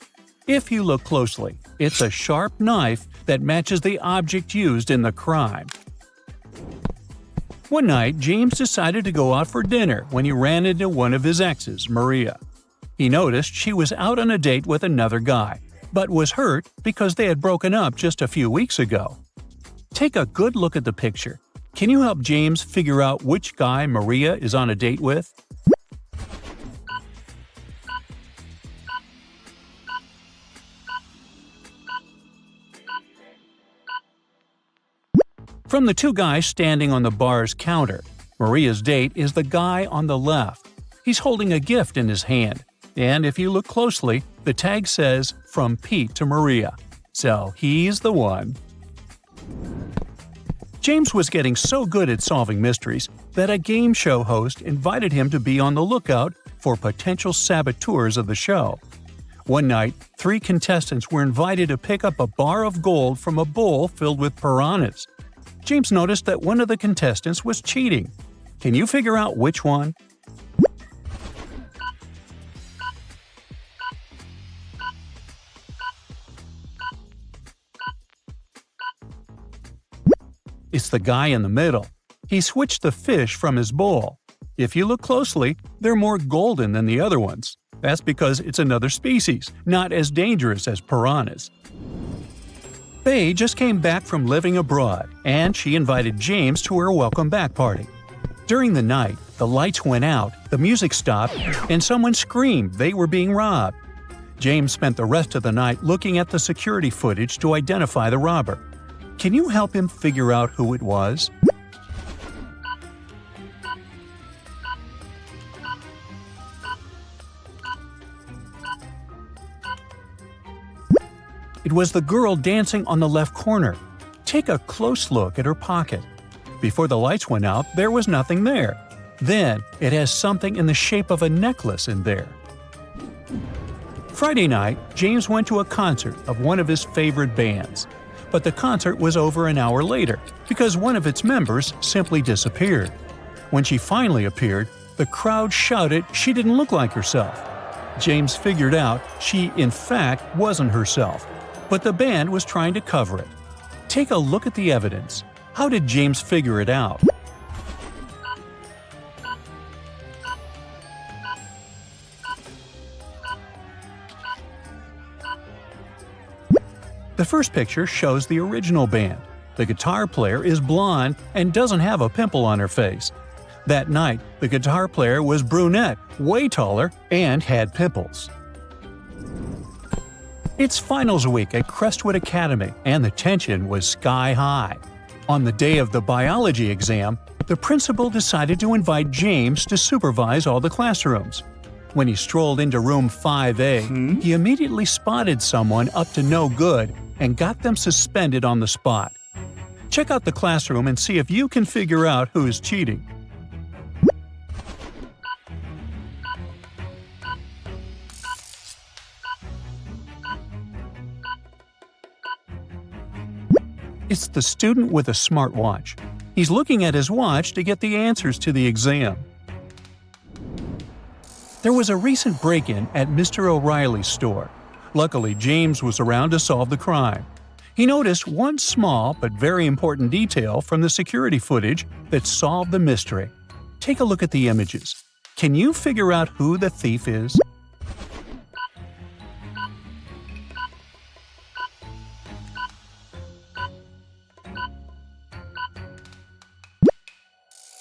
If you look closely, it's a sharp knife that matches the object used in the crime. One night, James decided to go out for dinner when he ran into one of his exes, Maria. He noticed she was out on a date with another guy, but was hurt because they had broken up just a few weeks ago. Take a good look at the picture. Can you help James figure out which guy Maria is on a date with? From the 2 guys standing on the bar's counter, Maria's date is the guy on the left. He's holding a gift in his hand, and if you look closely, the tag says, "From Pete to Maria." So he's the one. James was getting so good at solving mysteries that a game show host invited him to be on the lookout for potential saboteurs of the show. One night, 3 contestants were invited to pick up a bar of gold from a bowl filled with piranhas. James noticed that one of the contestants was cheating. Can you figure out which one? It's the guy in the middle. He switched the fish from his bowl. If you look closely, they're more golden than the other ones. That's because it's another species, not as dangerous as piranhas. Faye just came back from living abroad, and she invited James to her welcome back party. During the night, the lights went out, the music stopped, and someone screamed they were being robbed. James spent the rest of the night looking at the security footage to identify the robber. Can you help him figure out who it was? It was the girl dancing on the left corner. Take a close look at her pocket. Before the lights went out, there was nothing there. Then, it has something in the shape of a necklace in there. Friday night, James went to a concert of one of his favorite bands. But the concert was over an hour later because one of its members simply disappeared. When she finally appeared, the crowd shouted she didn't look like herself. James figured out she, in fact, wasn't herself, but the band was trying to cover it. Take a look at the evidence. How did James figure it out? The first picture shows the original band. The guitar player is blonde and doesn't have a pimple on her face. That night, the guitar player was brunette, way taller, and had pimples. It's finals week at Crestwood Academy, and the tension was sky high. On the day of the biology exam, the principal decided to invite James to supervise all the classrooms. When he strolled into room 5A, he immediately spotted someone up to no good and got them suspended on the spot. Check out the classroom and see if you can figure out who is cheating. It's the student with a smartwatch. He's looking at his watch to get the answers to the exam. There was a recent break-in at Mr. O'Reilly's store. Luckily, James was around to solve the crime. He noticed one small but very important detail from the security footage that solved the mystery. Take a look at the images. Can you figure out who the thief is?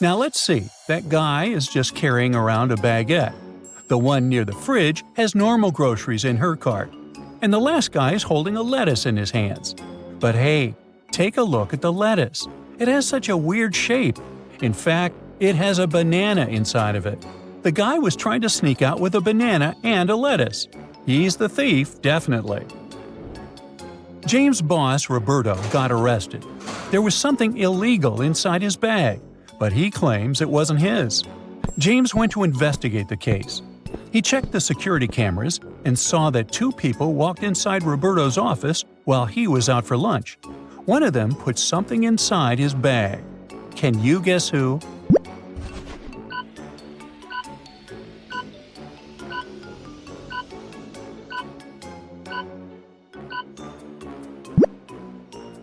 Now let's see, that guy is just carrying around a baguette. The one near the fridge has normal groceries in her cart. And the last guy is holding a lettuce in his hands. But hey, take a look at the lettuce. It has such a weird shape. In fact, it has a banana inside of it. The guy was trying to sneak out with a banana and a lettuce. He's the thief, definitely. James' boss, Roberto, got arrested. There was something illegal inside his bag, but he claims it wasn't his. James went to investigate the case. He checked the security cameras and saw that two people walked inside Roberto's office while he was out for lunch. One of them put something inside his bag. Can you guess who?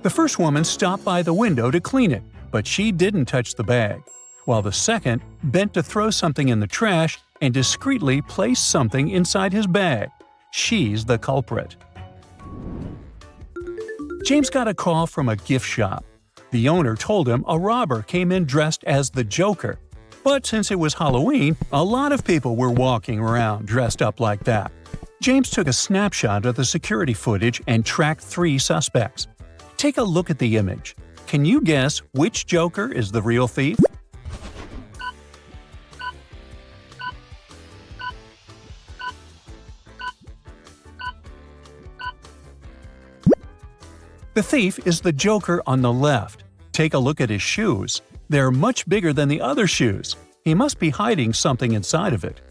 The first woman stopped by the window to clean it, but she didn't touch the bag, while the second bent to throw something in the trash and discreetly placed something inside his bag. She's the culprit. James got a call from a gift shop. The owner told him a robber came in dressed as the Joker. But since it was Halloween, a lot of people were walking around dressed up like that. James took a snapshot of the security footage and tracked 3 suspects. Take a look at the image. Can you guess which Joker is the real thief? The thief is the Joker on the left. Take a look at his shoes. They're much bigger than the other shoes. He must be hiding something inside of it.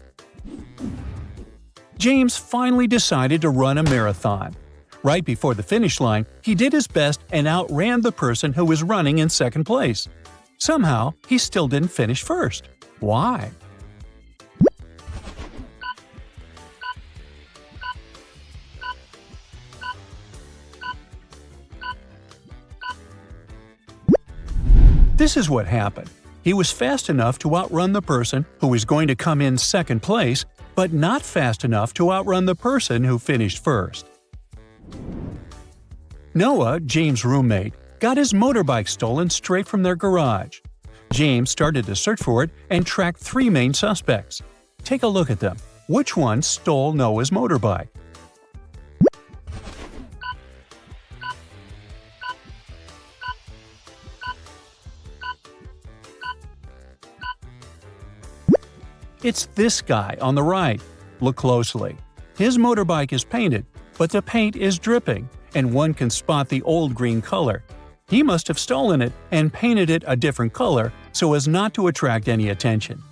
James finally decided to run a marathon. Right before the finish line, he did his best and outran the person who was running in second place. Somehow, he still didn't finish first. Why? This is what happened. He was fast enough to outrun the person who was going to come in second place, but not fast enough to outrun the person who finished first. Noah, James' roommate, got his motorbike stolen straight from their garage. James started to search for it and tracked 3 main suspects. Take a look at them. Which one stole Noah's motorbike? It's this guy on the right. Look closely. His motorbike is painted, but the paint is dripping, and one can spot the old green color. He must have stolen it and painted it a different color so as not to attract any attention.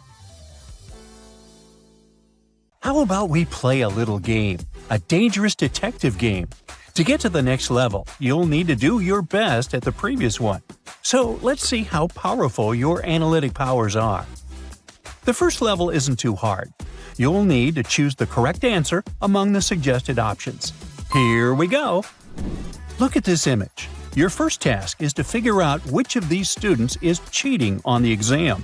How about we play a little game, a dangerous detective game? To get to the next level, you'll need to do your best at the previous one. So let's see how powerful your analytic powers are. The first level isn't too hard. You'll need to choose the correct answer among the suggested options. Here we go! Look at this image. Your first task is to figure out which of these students is cheating on the exam.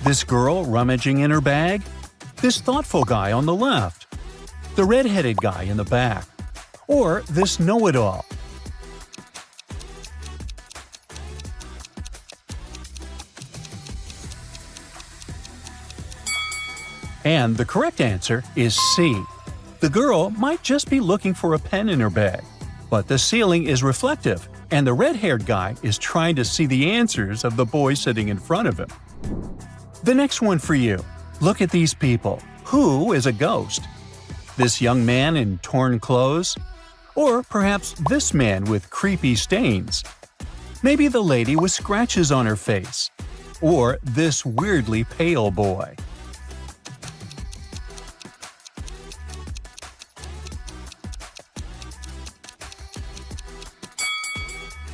This girl rummaging in her bag? This thoughtful guy on the left? The red-headed guy in the back? Or this know-it-all? And the correct answer is C. The girl might just be looking for a pen in her bag, but the ceiling is reflective, and the red-haired guy is trying to see the answers of the boy sitting in front of him. The next one for you. Look at these people. Who is a ghost? This young man in torn clothes? Or perhaps this man with creepy stains? Maybe the lady with scratches on her face? Or this weirdly pale boy?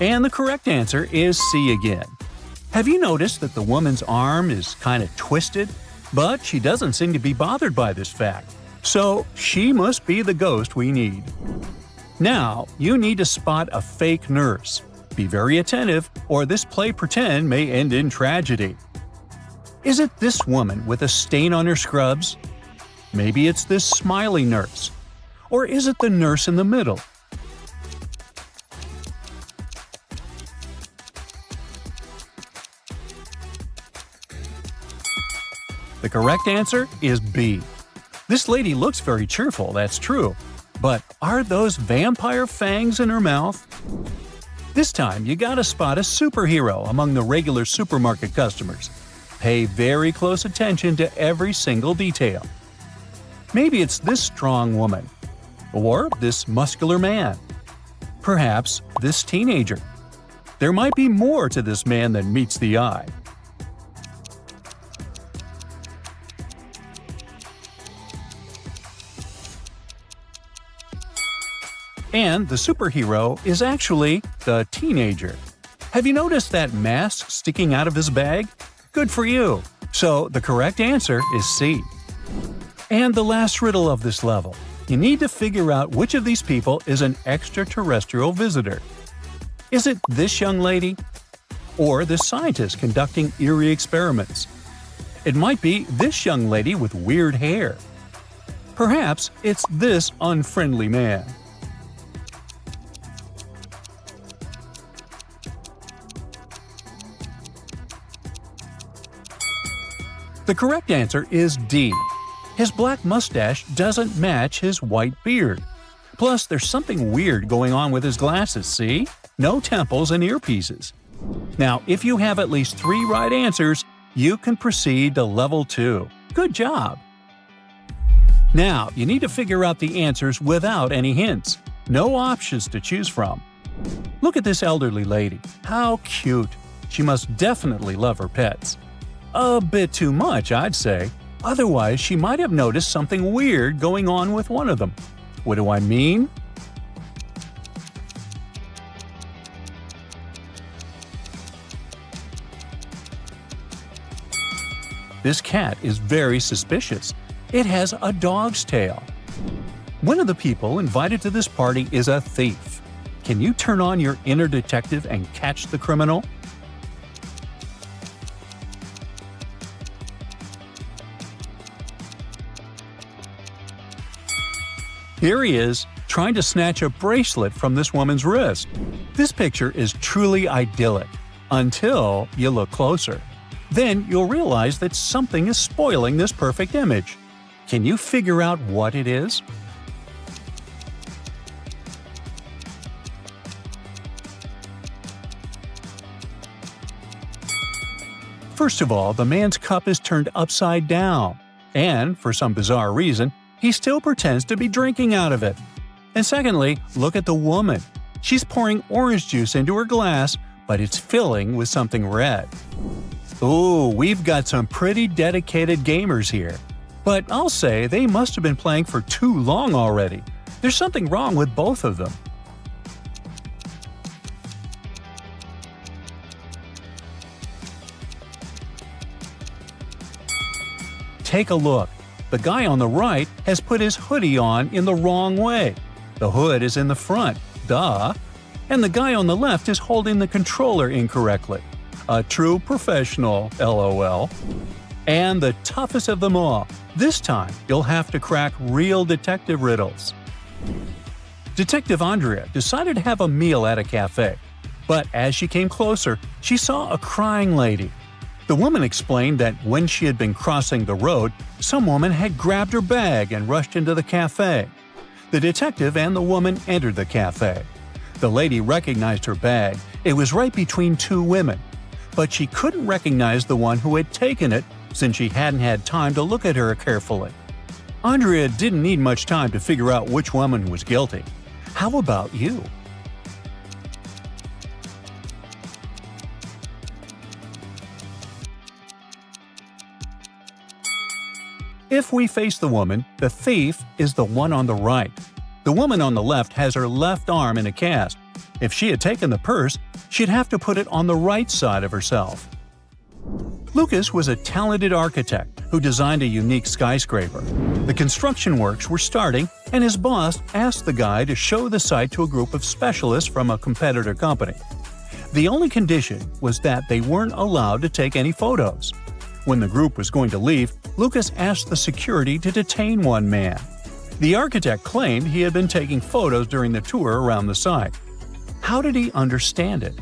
And the correct answer is C again. Have you noticed that the woman's arm is kind of twisted? But she doesn't seem to be bothered by this fact. So she must be the ghost we need. Now, you need to spot a fake nurse. Be very attentive, or this play pretend may end in tragedy. Is it this woman with a stain on her scrubs? Maybe it's this smiley nurse. Or is it the nurse in the middle? The correct answer is B. This lady looks very cheerful, that's true. But are those vampire fangs in her mouth? This time, you gotta spot a superhero among the regular supermarket customers. Pay very close attention to every single detail. Maybe it's this strong woman. Or this muscular man. Perhaps this teenager. There might be more to this man than meets the eye. And the superhero is actually the teenager. Have you noticed that mask sticking out of his bag? Good for you! So the correct answer is C. And the last riddle of this level. You need to figure out which of these people is an extraterrestrial visitor. Is it this young lady? Or this scientist conducting eerie experiments? It might be this young lady with weird hair. Perhaps it's this unfriendly man. The correct answer is D. His black mustache doesn't match his white beard. Plus, there's something weird going on with his glasses, see? No temples and earpieces. Now, if you have at least 3 right answers, you can proceed to level 2. Good job! Now, you need to figure out the answers without any hints. No options to choose from. Look at this elderly lady. How cute! She must definitely love her pets. A bit too much, I'd say. Otherwise, she might have noticed something weird going on with one of them. What do I mean? This cat is very suspicious. It has a dog's tail. One of the people invited to this party is a thief. Can you turn on your inner detective and catch the criminal? Here he is, trying to snatch a bracelet from this woman's wrist. This picture is truly idyllic, until you look closer. Then you'll realize that something is spoiling this perfect image. Can you figure out what it is? First of all, the man's cup is turned upside down, and, for some bizarre reason, he still pretends to be drinking out of it. And secondly, look at the woman. She's pouring orange juice into her glass, but it's filling with something red. Ooh, we've got some pretty dedicated gamers here. But I'll say they must have been playing for too long already. There's something wrong with both of them. Take a look. The guy on the right has put his hoodie on in the wrong way. The hood is in the front, duh. And the guy on the left is holding the controller incorrectly. A true professional, LOL. And the toughest of them all. This time, you'll have to crack real detective riddles. Detective Andrea decided to have a meal at a cafe. But as she came closer, she saw a crying lady. The woman explained that when she had been crossing the road, some woman had grabbed her bag and rushed into the cafe. The detective and the woman entered the cafe. The lady recognized her bag. It was right between two women. But she couldn't recognize the one who had taken it since she hadn't had time to look at her carefully. Andrea didn't need much time to figure out which woman was guilty. How about you? If we face the woman, the thief is the one on the right. The woman on the left has her left arm in a cast. If she had taken the purse, she'd have to put it on the right side of herself. Lucas was a talented architect who designed a unique skyscraper. The construction works were starting, and his boss asked the guy to show the site to a group of specialists from a competitor company. The only condition was that they weren't allowed to take any photos. When the group was going to leave, Lucas asked the security to detain one man. The architect claimed he had been taking photos during the tour around the site. How did he understand it?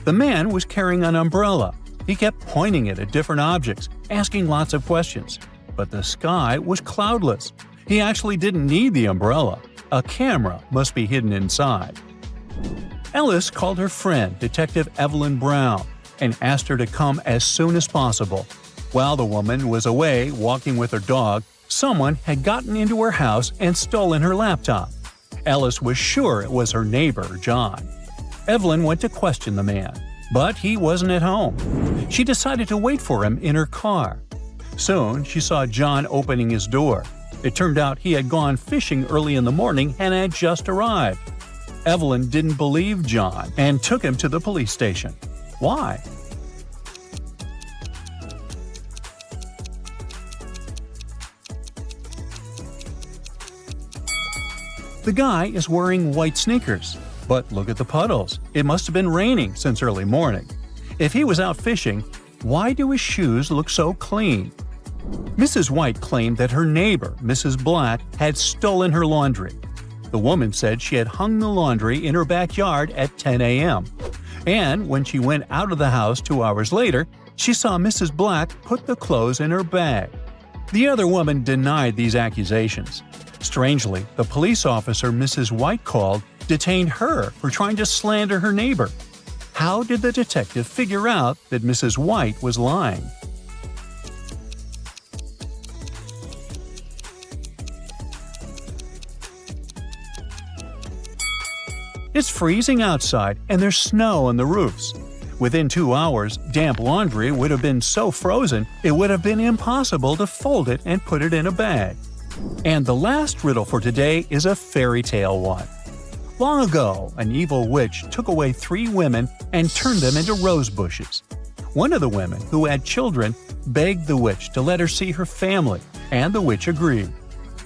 The man was carrying an umbrella. He kept pointing it at different objects, asking lots of questions. But the sky was cloudless. He actually didn't need the umbrella. A camera must be hidden inside. Ellis called her friend, Detective Evelyn Brown, and asked her to come as soon as possible. While the woman was away walking with her dog, someone had gotten into her house and stolen her laptop. Ellis was sure it was her neighbor, John. Evelyn went to question the man, but he wasn't at home. She decided to wait for him in her car. Soon, she saw John opening his door. It turned out he had gone fishing early in the morning and had just arrived. Evelyn didn't believe John and took him to the police station. Why? The guy is wearing white sneakers. But look at the puddles. It must have been raining since early morning. If he was out fishing, why do his shoes look so clean? Mrs. White claimed that her neighbor, Mrs. Black, had stolen her laundry. The woman said she had hung the laundry in her backyard at 10 a.m. And when she went out of the house 2 hours later, she saw Mrs. Black put the clothes in her bag. The other woman denied these accusations. Strangely, the police officer Mrs. White called detained her for trying to slander her neighbor. How did the detective figure out that Mrs. White was lying? It's freezing outside and there's snow on the roofs. Within 2 hours, damp laundry would have been so frozen it would have been impossible to fold it and put it in a bag. And the last riddle for today is a fairy tale one. Long ago, an evil witch took away 3 women and turned them into rose bushes. One of the women, who had children, begged the witch to let her see her family, and the witch agreed.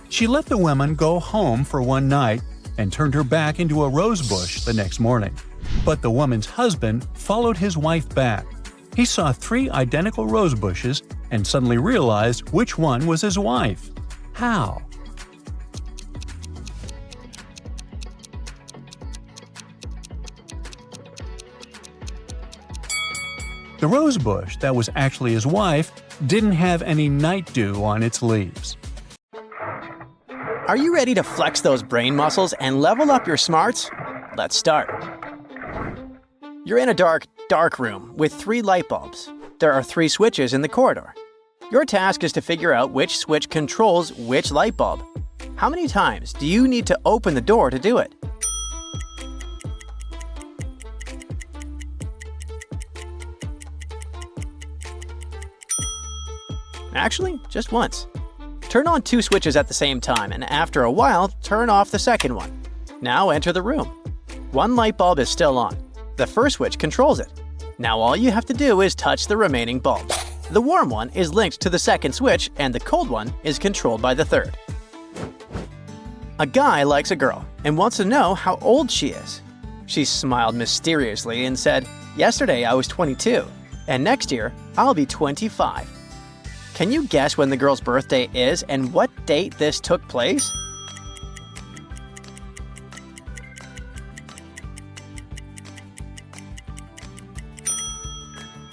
She let the women go home for one night and turned her back into a rose bush the next morning. But the woman's husband followed his wife back. He saw 3 identical rose bushes and suddenly realized which one was his wife. How? The rose bush that was actually his wife didn't have any night dew on its leaves. Are you ready to flex those brain muscles and level up your smarts? Let's start. You're in a dark room with 3 light bulbs. There are 3 switches in the corridor. Your task is to figure out which switch controls which light bulb. How many times do you need to open the door to do it? Actually, just once. Turn on 2 switches at the same time, and after a while, turn off the second one. Now enter the room. 1 light bulb is still on. The first switch controls it. Now all you have to do is touch the remaining bulbs. The warm one is linked to the second switch, and the cold one is controlled by the third. A guy likes a girl and wants to know how old she is. She smiled mysteriously and said, "Yesterday I was 22, and next year I'll be 25. Can you guess when the girl's birthday is and what date this took place?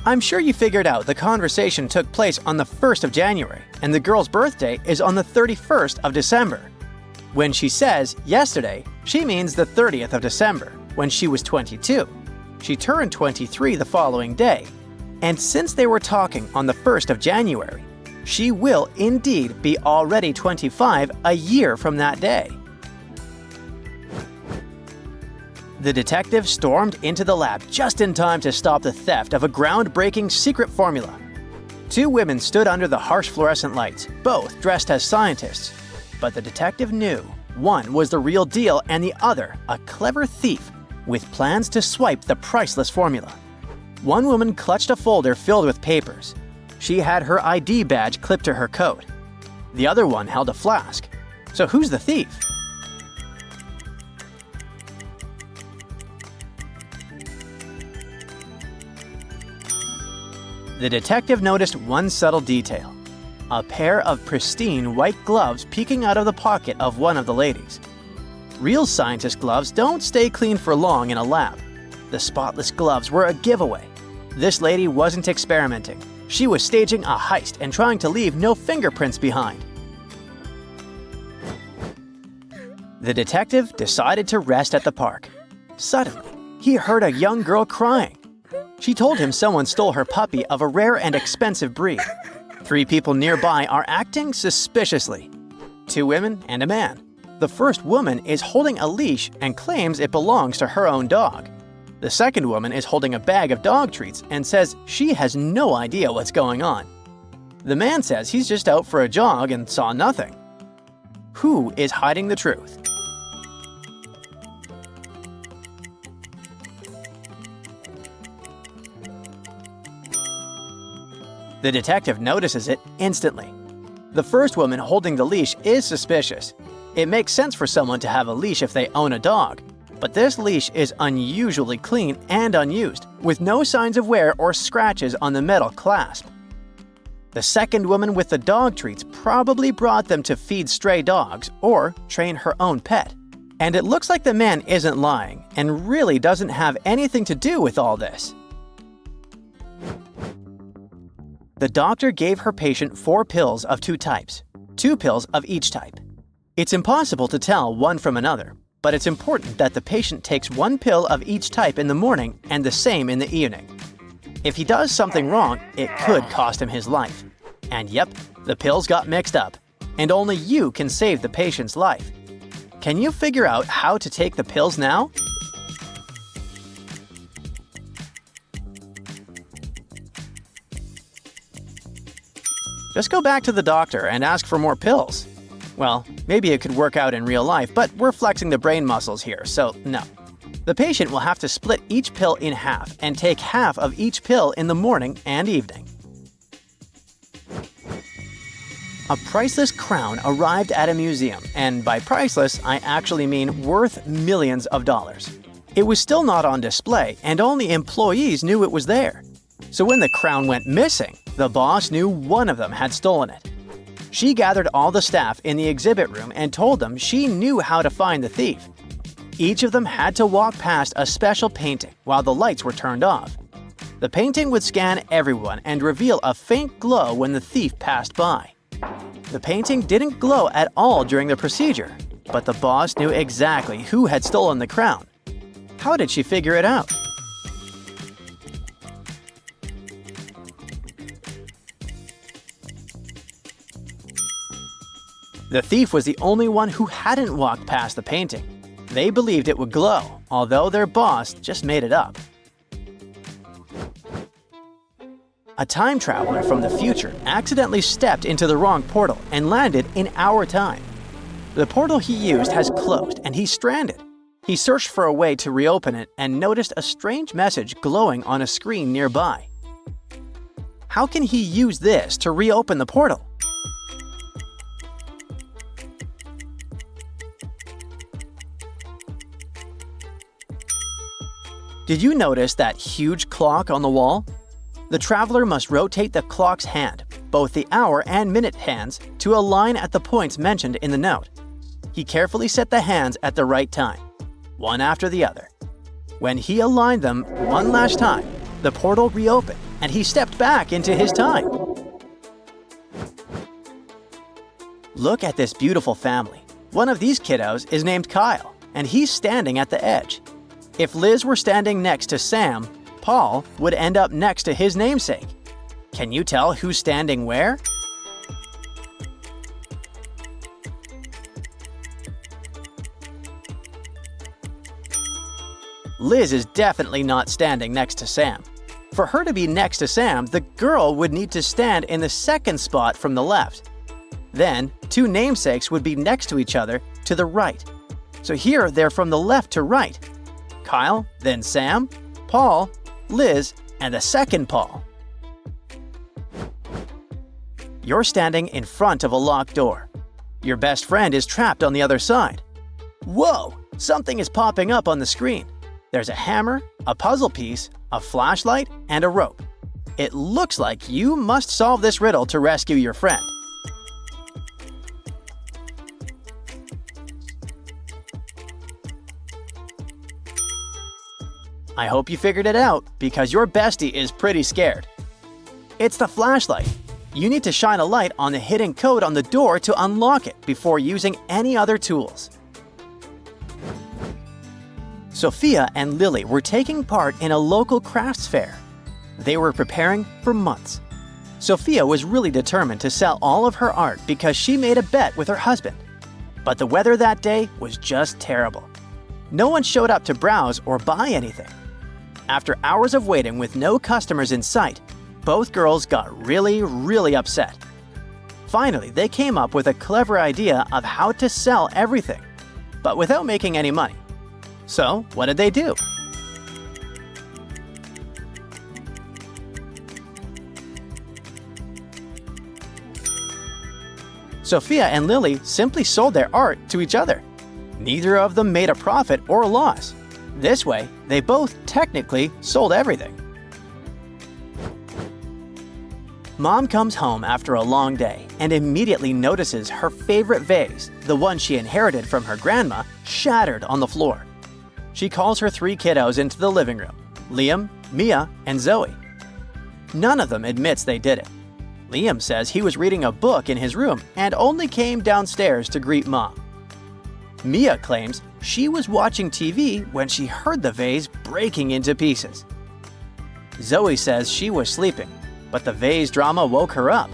I'm sure you figured out the conversation took place on the 1st of January, and the girl's birthday is on the 31st of December. When she says yesterday, she means the 30th of December, when she was 22. She turned 23 the following day. And since they were talking on the 1st of January, she will indeed be already 25 a year from that day." The detective stormed into the lab just in time to stop the theft of a groundbreaking secret formula. 2 women stood under the harsh fluorescent lights, both dressed as scientists. But the detective knew one was the real deal and the other a clever thief with plans to swipe the priceless formula. One woman clutched a folder filled with papers. She had her ID badge clipped to her coat. The other one held a flask. So who's the thief? The detective noticed one subtle detail: a pair of pristine white gloves peeking out of the pocket of one of the ladies. Real scientist gloves don't stay clean for long in a lab. The spotless gloves were a giveaway. This lady wasn't experimenting. She was staging a heist and trying to leave no fingerprints behind. The detective decided to rest at the park. Suddenly, he heard a young girl crying. She told him someone stole her puppy of a rare and expensive breed. 3 people nearby are acting suspiciously. 2 women and a man. The first woman is holding a leash and claims it belongs to her own dog. The second woman is holding a bag of dog treats and says she has no idea what's going on. The man says he's just out for a jog and saw nothing. Who is hiding the truth? The detective notices it instantly. The first woman holding the leash is suspicious. It makes sense for someone to have a leash if they own a dog. But this leash is unusually clean and unused, with no signs of wear or scratches on the metal clasp. The second woman with the dog treats probably brought them to feed stray dogs or train her own pet. And it looks like the man isn't lying and really doesn't have anything to do with all this. The doctor gave her patient 4 pills of 2 types, 2 pills of each type. It's impossible to tell one from another, but it's important that the patient takes 1 pill of each type in the morning and the same in the evening. If he does something wrong, it could cost him his life. And yep, the pills got mixed up, and only you can save the patient's life. Can you figure out how to take the pills now? Just go back to the doctor and ask for more pills. Well, maybe it could work out in real life, but we're flexing the brain muscles here, so no. The patient will have to split each pill in half and take half of each pill in the morning and evening. A priceless crown arrived at a museum, and by priceless, I actually mean worth millions of dollars. It was still not on display, and only employees knew it was there. So when the crown went missing, the boss knew one of them had stolen it. She gathered all the staff in the exhibit room and told them she knew how to find the thief. Each of them had to walk past a special painting while the lights were turned off. The painting would scan everyone and reveal a faint glow when the thief passed by. The painting didn't glow at all during the procedure, but the boss knew exactly who had stolen the crown. How did she figure it out? The thief was the only one who hadn't walked past the painting. They believed it would glow, although their boss just made it up. A time traveler from the future accidentally stepped into the wrong portal and landed in our time. The portal he used has closed and he's stranded. He searched for a way to reopen it and noticed a strange message glowing on a screen nearby. How can he use this to reopen the portal? Did you notice that huge clock on the wall? The traveler must rotate the clock's hand, both the hour and minute hands, to align at the points mentioned in the note. He carefully set the hands at the right time, one after the other. When he aligned them one last time, the portal reopened and he stepped back into his time. Look at this beautiful family. One of these kiddos is named Kyle, and he's standing at the edge. If Liz were standing next to Sam, Paul would end up next to his namesake. Can you tell who's standing where? Liz is definitely not standing next to Sam. For her to be next to Sam, the girl would need to stand in the second spot from the left. Then, two namesakes would be next to each other to the right. So here they're from the left to right. Kyle, then Sam, Paul, Liz, and the second Paul. You're standing in front of a locked door. Your best friend is trapped on the other side. Whoa! Something is popping up on the screen. There's a hammer, a puzzle piece, a flashlight, and a rope. It looks like you must solve this riddle to rescue your friend. I hope you figured it out, because your bestie is pretty scared. It's the flashlight. You need to shine a light on the hidden code on the door to unlock it before using any other tools. Sophia and Lily were taking part in a local crafts fair. They were preparing for months. Sophia was really determined to sell all of her art because she made a bet with her husband. But the weather that day was just terrible. No one showed up to browse or buy anything. After hours of waiting with no customers in sight, both girls got really upset. Finally, they came up with a clever idea of how to sell everything, but without making any money. So, what did they do? Sophia and Lily simply sold their art to each other. Neither of them made a profit or loss. This way, they both technically sold everything. Mom comes home after a long day and immediately notices her favorite vase, the one she inherited from her grandma, shattered on the floor. She calls her three kiddos into the living room: Liam, Mia, and Zoe. None of them admits they did it. Liam says he was reading a book in his room and only came downstairs to greet Mom. Mia claims she was watching TV when she heard the vase breaking into pieces. Zoe says she was sleeping, but the vase drama woke her up.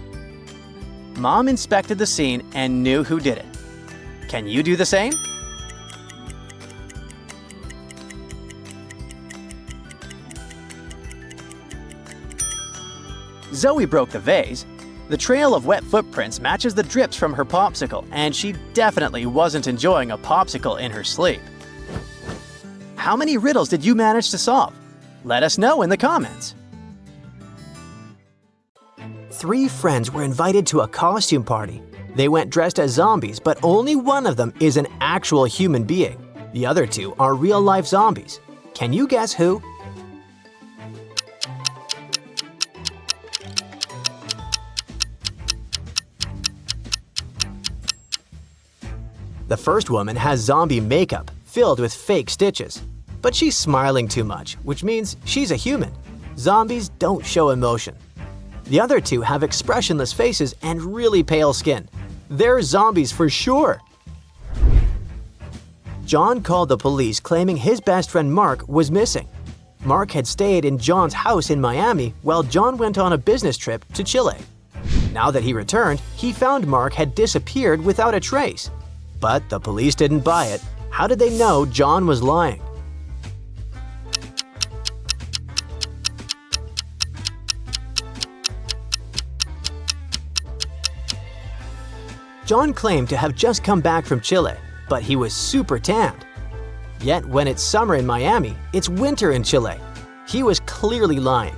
Mom inspected the scene and knew who did it. Can you do the same? Zoe broke the vase. The trail of wet footprints matches the drips from her popsicle, and she definitely wasn't enjoying a popsicle in her sleep. How many riddles did you manage to solve? Let us know in the comments. 3 friends were invited to a costume party. They went dressed as zombies, but only one of them is an actual human being. The other 2 are real-life zombies. Can you guess who? The first woman has zombie makeup filled with fake stitches. But she's smiling too much, which means she's a human. Zombies don't show emotion. The other 2 have expressionless faces and really pale skin. They're zombies for sure. John called the police claiming his best friend Mark was missing. Mark had stayed in John's house in Miami while John went on a business trip to Chile. Now that he returned, he found Mark had disappeared without a trace. But the police didn't buy it. How did they know John was lying? John claimed to have just come back from Chile, but he was super tanned. Yet when it's summer in Miami, it's winter in Chile. He was clearly lying.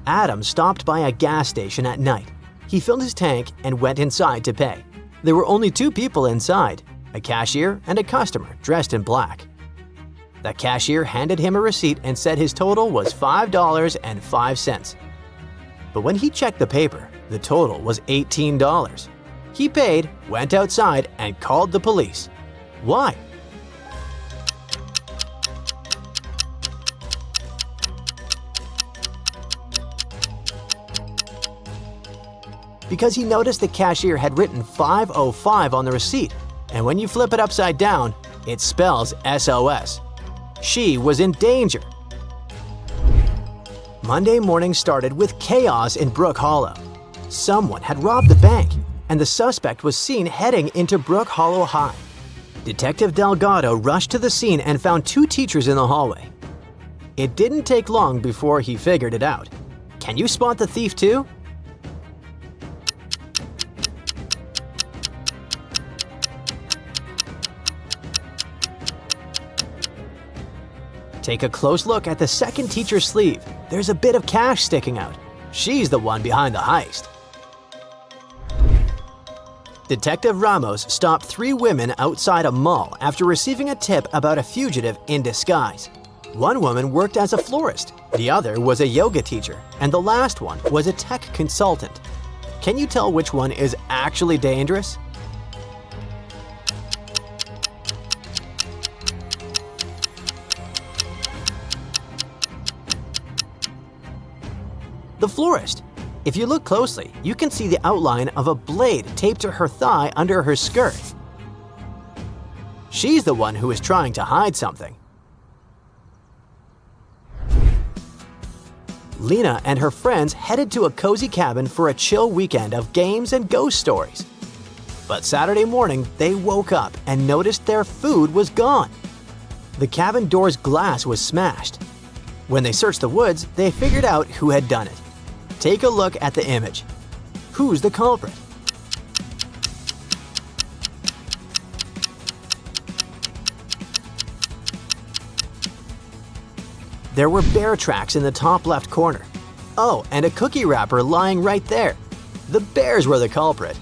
Adam stopped by a gas station at night. He filled his tank and went inside to pay. There were only two people inside, a cashier and a customer dressed in black. The cashier handed him a receipt and said his total was $5.05. But when he checked the paper, the total was $18. He paid, went outside, and called the police. Why? Because he noticed the cashier had written 505 on the receipt, and when you flip it upside down, it spells SOS. She was in danger. Monday morning started with chaos in Brook Hollow. Someone had robbed the bank, and the suspect was seen heading into Brook Hollow High. Detective Delgado rushed to the scene and found two teachers in the hallway. It didn't take long before he figured it out. Can you spot the thief too? Take a close look at the second teacher's sleeve. There's a bit of cash sticking out. She's the one behind the heist. Detective Ramos stopped three women outside a mall after receiving a tip about a fugitive in disguise. One woman worked as a florist, the other was a yoga teacher, and the last one was a tech consultant. Can you tell which one is actually dangerous? The florist. If you look closely, you can see the outline of a blade taped to her thigh under her skirt. She's the one who is trying to hide something. Lena and her friends headed to a cozy cabin for a chill weekend of games and ghost stories. But Saturday morning, they woke up and noticed their food was gone. The cabin door's glass was smashed. When they searched the woods, they figured out who had done it. Take a look at the image. Who's the culprit? There were bear tracks in the top left corner. Oh, and a cookie wrapper lying right there. The bears were the culprit.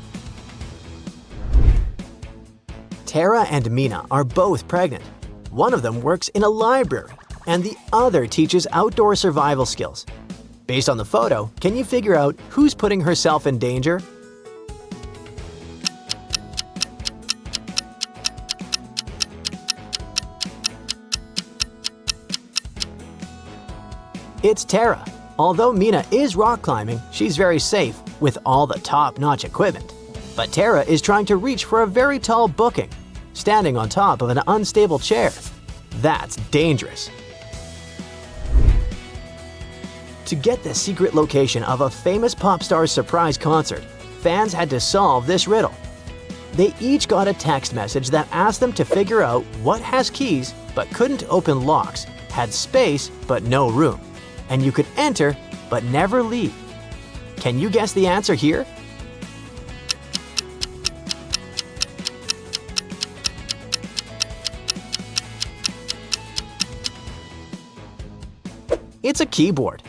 Tara and Mina are both pregnant. One of them works in a library, and the other teaches outdoor survival skills. Based on the photo, can you figure out who's putting herself in danger? It's Tara. Although Mina is rock climbing, she's very safe with all the top-notch equipment. But Tara is trying to reach for a very tall booking, standing on top of an unstable chair. That's dangerous. To get the secret location of a famous pop star's surprise concert, fans had to solve this riddle. They each got a text message that asked them to figure out what has keys but couldn't open locks, had space but no room, and you could enter but never leave. Can you guess the answer here? It's a keyboard.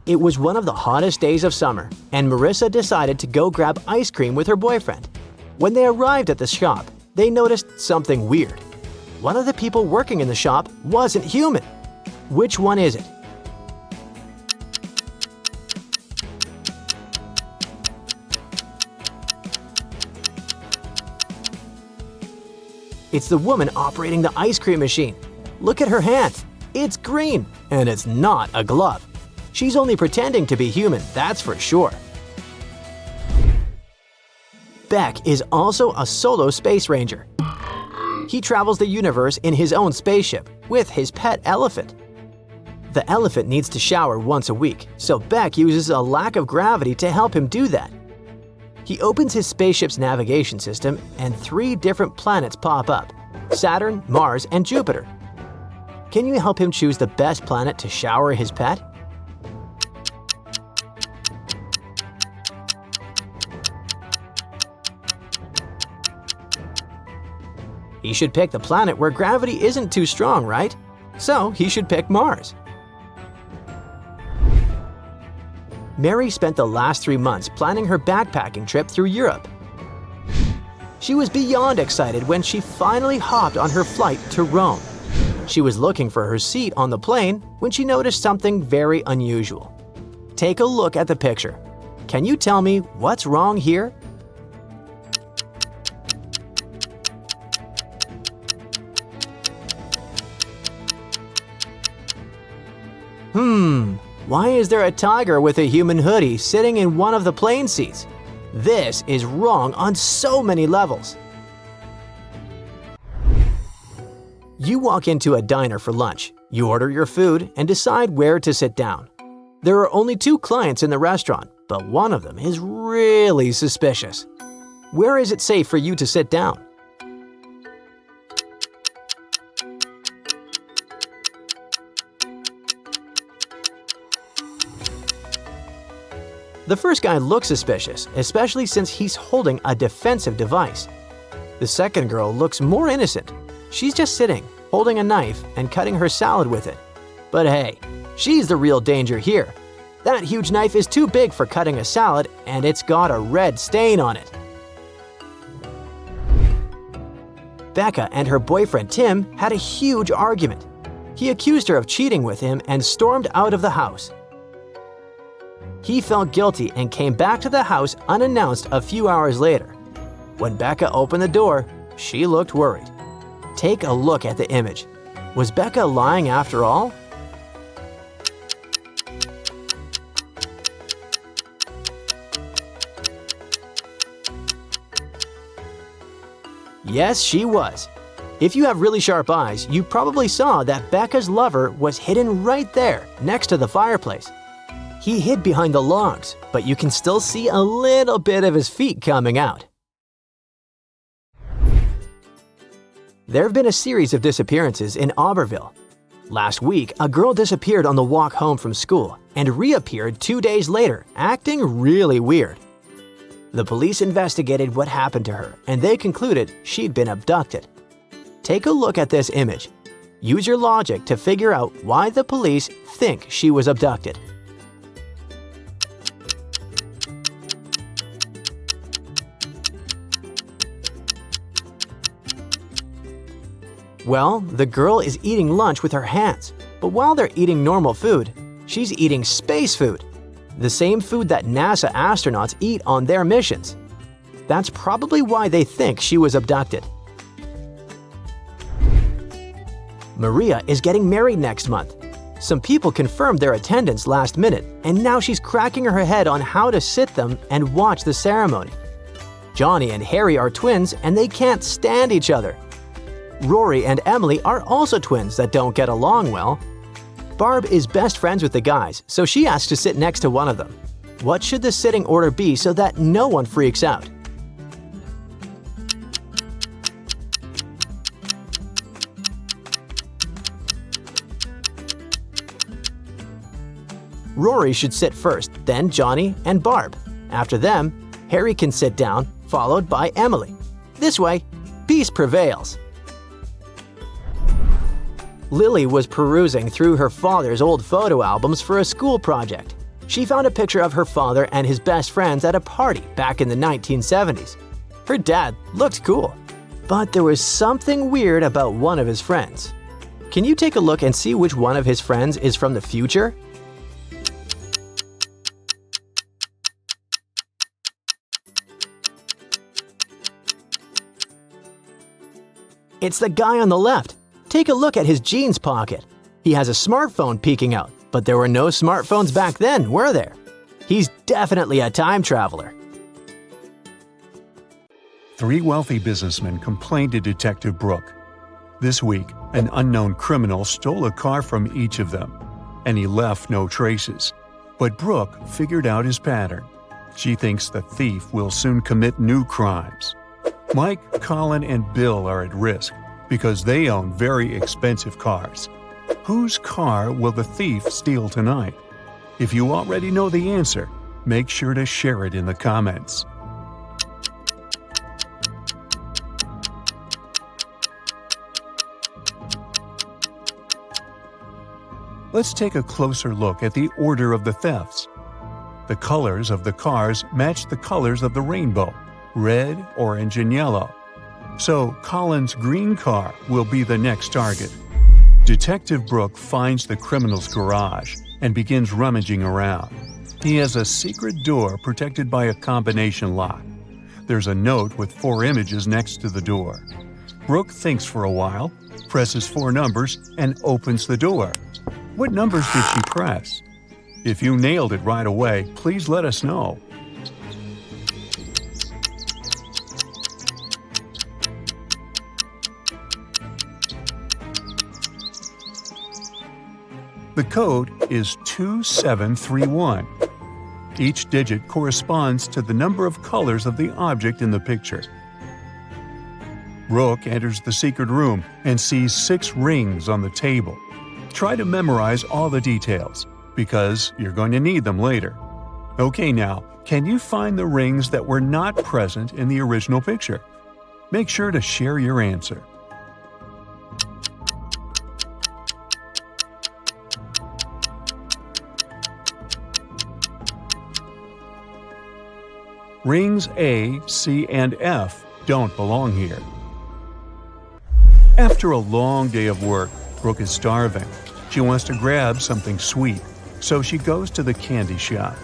It was one of the hottest days of summer, and Marissa decided to go grab ice cream with her boyfriend. When they arrived at the shop, they noticed something weird. One of the people working in the shop wasn't human. Which one is it? It's the woman operating the ice cream machine. Look at her hand. It's green, and it's not a glove. She's only pretending to be human, that's for sure. Beck is also a solo space ranger. He travels the universe in his own spaceship with his pet elephant. The elephant needs to shower once a week, so Beck uses a lack of gravity to help him do that. He opens his spaceship's navigation system and 3 different planets pop up: Saturn, Mars, and Jupiter. Can you help him choose the best planet to shower his pet? He should pick the planet where gravity isn't too strong, right? So he should pick Mars. Mary spent the last 3 months planning her backpacking trip through Europe. She was beyond excited when she finally hopped on her flight to Rome. She was looking for her seat on the plane when she noticed something very unusual. Take a look at the picture. Can you tell me what's wrong here? Why is there a tiger with a human hoodie sitting in one of the plane seats? This is wrong on so many levels. You walk into a diner for lunch. You order your food and decide where to sit down. There are only 2 clients in the restaurant, but one of them is really suspicious. Where is it safe for you to sit down? The first guy looks suspicious, especially since he's holding a defensive device. The second girl looks more innocent. She's just sitting, holding a knife and cutting her salad with it. But hey, she's the real danger here. That huge knife is too big for cutting a salad, and it's got a red stain on it. Becca and her boyfriend Tim had a huge argument. He accused her of cheating with him and stormed out of the house. He felt guilty and came back to the house unannounced a few hours later. When Becca opened the door, she looked worried. Take a look at the image. Was Becca lying after all? Yes, she was. If you have really sharp eyes, you probably saw that Becca's lover was hidden right there next to the fireplace. He hid behind the logs, but you can still see a little bit of his feet coming out. There have been a series of disappearances in Auberville. Last week, a girl disappeared on the walk home from school and reappeared 2 days later, acting really weird. The police investigated what happened to her, and they concluded she'd been abducted. Take a look at this image. Use your logic to figure out why the police think she was abducted. Well, the girl is eating lunch with her hands, but while they're eating normal food, she's eating space food, the same food that NASA astronauts eat on their missions. That's probably why they think she was abducted. Maria is getting married next month. Some people confirmed their attendance last minute, and now she's cracking her head on how to sit them and watch the ceremony. Johnny and Harry are twins, and they can't stand each other. Rory and Emily are also twins that don't get along well. Barb is best friends with the guys, so she asks to sit next to one of them. What should the sitting order be so that no one freaks out? Rory should sit first, then Johnny and Barb. After them, Harry can sit down, followed by Emily. This way, peace prevails. Lily was perusing through her father's old photo albums for a school project. She found a picture of her father and his best friends at a party back in the 1970s. Her dad looked cool, but there was something weird about one of his friends. Can you take a look and see which one of his friends is from the future? It's the guy on the left. Take a look at his jeans pocket. He has a smartphone peeking out, but there were no smartphones back then, were there? He's definitely a time traveler. 3 wealthy businessmen complained to Detective Brooke. This week, an unknown criminal stole a car from each of them. and he left no traces. But Brooke figured out his pattern. She thinks the thief will soon commit new crimes. Mike, Colin, and Bill are at risk because they own very expensive cars. Whose car will the thief steal tonight? If you already know the answer, make sure to share it in the comments. Let's take a closer look at the order of the thefts. The colors of the cars match the colors of the rainbow: red, orange, and yellow. So Colin's green car will be the next target. Detective Brooke finds the criminal's garage and begins rummaging around. He has a secret door protected by a combination lock. There's a note with 4 images next to the door. Brooke thinks for a while, presses 4 numbers, and opens the door. What numbers did she press? If you nailed it right away, please let us know. The code is 2731. Each digit corresponds to the number of colors of the object in the picture. Brooke enters the secret room and sees 6 rings on the table. Try to memorize all the details, because you're going to need them later. Okay, now, can you find the rings that were not present in the original picture? Make sure to share your answer. Rings A, C, and F don't belong here. After a long day of work, Brooke is starving. She wants to grab something sweet, so she goes to the candy shop.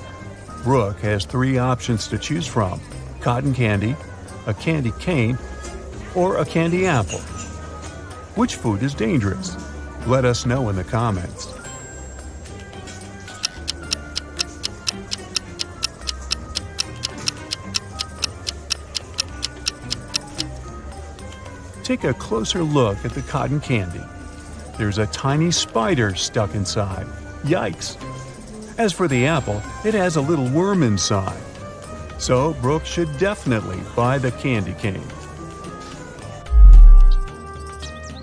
Brooke has 3 options to choose from: cotton candy, a candy cane, or a candy apple. Which food is dangerous? Let us know in the comments. Take a closer look at the cotton candy. There's a tiny spider stuck inside. Yikes! As for the apple, it has a little worm inside. So Brooke should definitely buy the candy cane.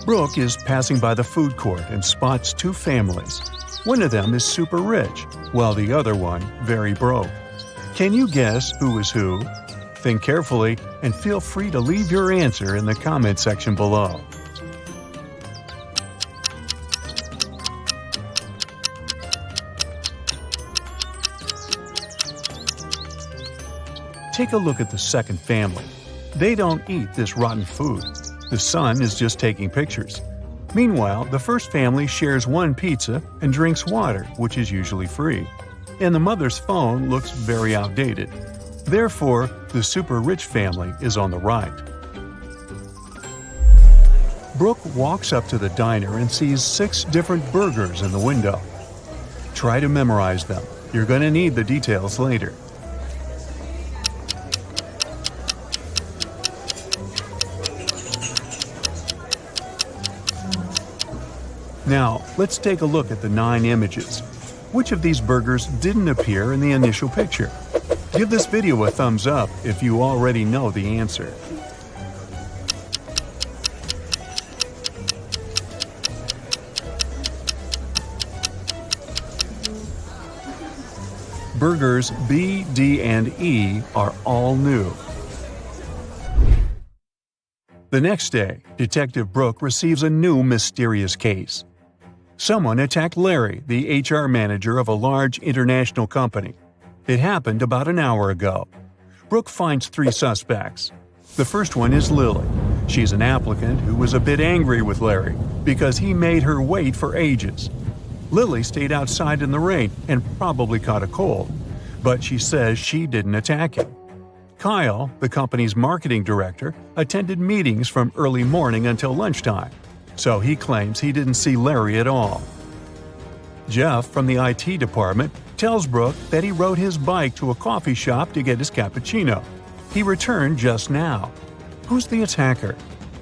Brooke is passing by the food court and spots 2 families. One of them is super rich, while the other one very broke. Can you guess who is who? Think carefully and feel free to leave your answer in the comment section below. Take a look at the second family. They don't eat this rotten food. The son is just taking pictures. Meanwhile, the first family shares 1 pizza and drinks water, which is usually free. And the mother's phone looks very outdated. Therefore, the super rich family is on the right. Brooke walks up to the diner and sees 6 different burgers in the window. Try to memorize them. You're going to need the details later. Now, let's take a look at the 9 images. Which of these burgers didn't appear in the initial picture? Give this video a thumbs up if you already know the answer. Burgers B, D, and E are all new. The next day, Detective Brooke receives a new mysterious case. Someone attacked Larry, the HR manager of a large international company. It happened about an hour ago. Brooke finds 3 suspects. The first one is Lily. She's an applicant who was a bit angry with Larry because he made her wait for ages. Lily stayed outside in the rain and probably caught a cold, but she says she didn't attack him. Kyle, the company's marketing director, attended meetings from early morning until lunchtime, so he claims he didn't see Larry at all. Jeff from the IT department tells Brooke that he rode his bike to a coffee shop to get his cappuccino. He returned just now. Who's the attacker?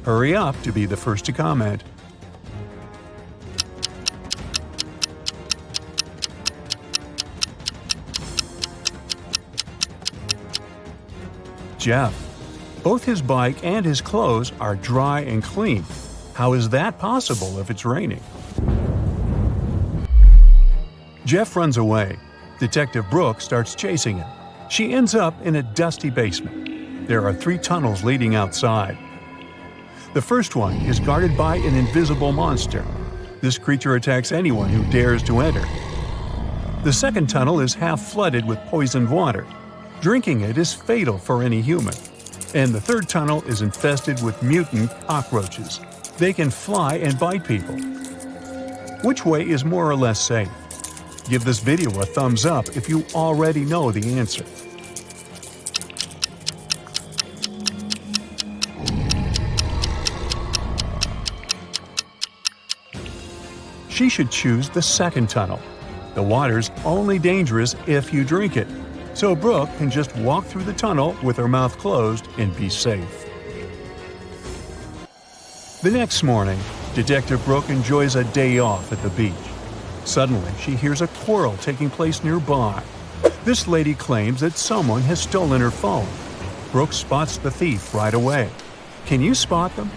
Hurry up to be the first to comment. Jeff. Both his bike and his clothes are dry and clean. How is that possible if it's raining? Jeff runs away. Detective Brooke starts chasing him. She ends up in a dusty basement. There are 3 tunnels leading outside. The first one is guarded by an invisible monster. This creature attacks anyone who dares to enter. The second tunnel is half flooded with poisoned water. Drinking it is fatal for any human. And the third tunnel is infested with mutant cockroaches. They can fly and bite people. Which way is more or less safe? Give this video a thumbs up if you already know the answer. She should choose the second tunnel. The water's only dangerous if you drink it, so Brooke can just walk through the tunnel with her mouth closed and be safe. The next morning, Detective Brooke enjoys a day off at the beach. Suddenly, she hears a quarrel taking place nearby. This lady claims that someone has stolen her phone. Brooke spots the thief right away. Can you spot them?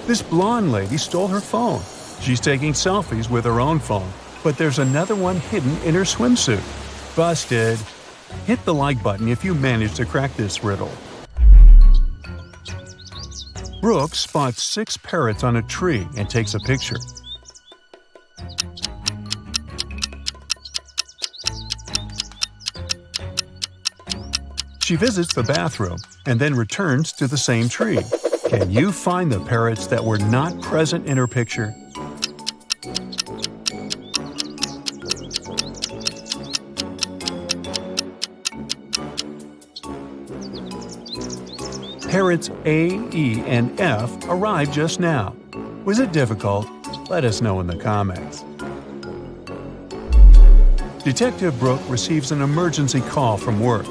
This blonde lady stole her phone. She's taking selfies with her own phone, but there's another one hidden in her swimsuit. Busted! Hit the like button if you managed to crack this riddle. Brooke spots 6 parrots on a tree and takes a picture. She visits the bathroom and then returns to the same tree. Can you find the parrots that were not present in her picture? Parrots A, E, and F arrived just now. Was it difficult? Let us know in the comments. Detective Brooke receives an emergency call from work.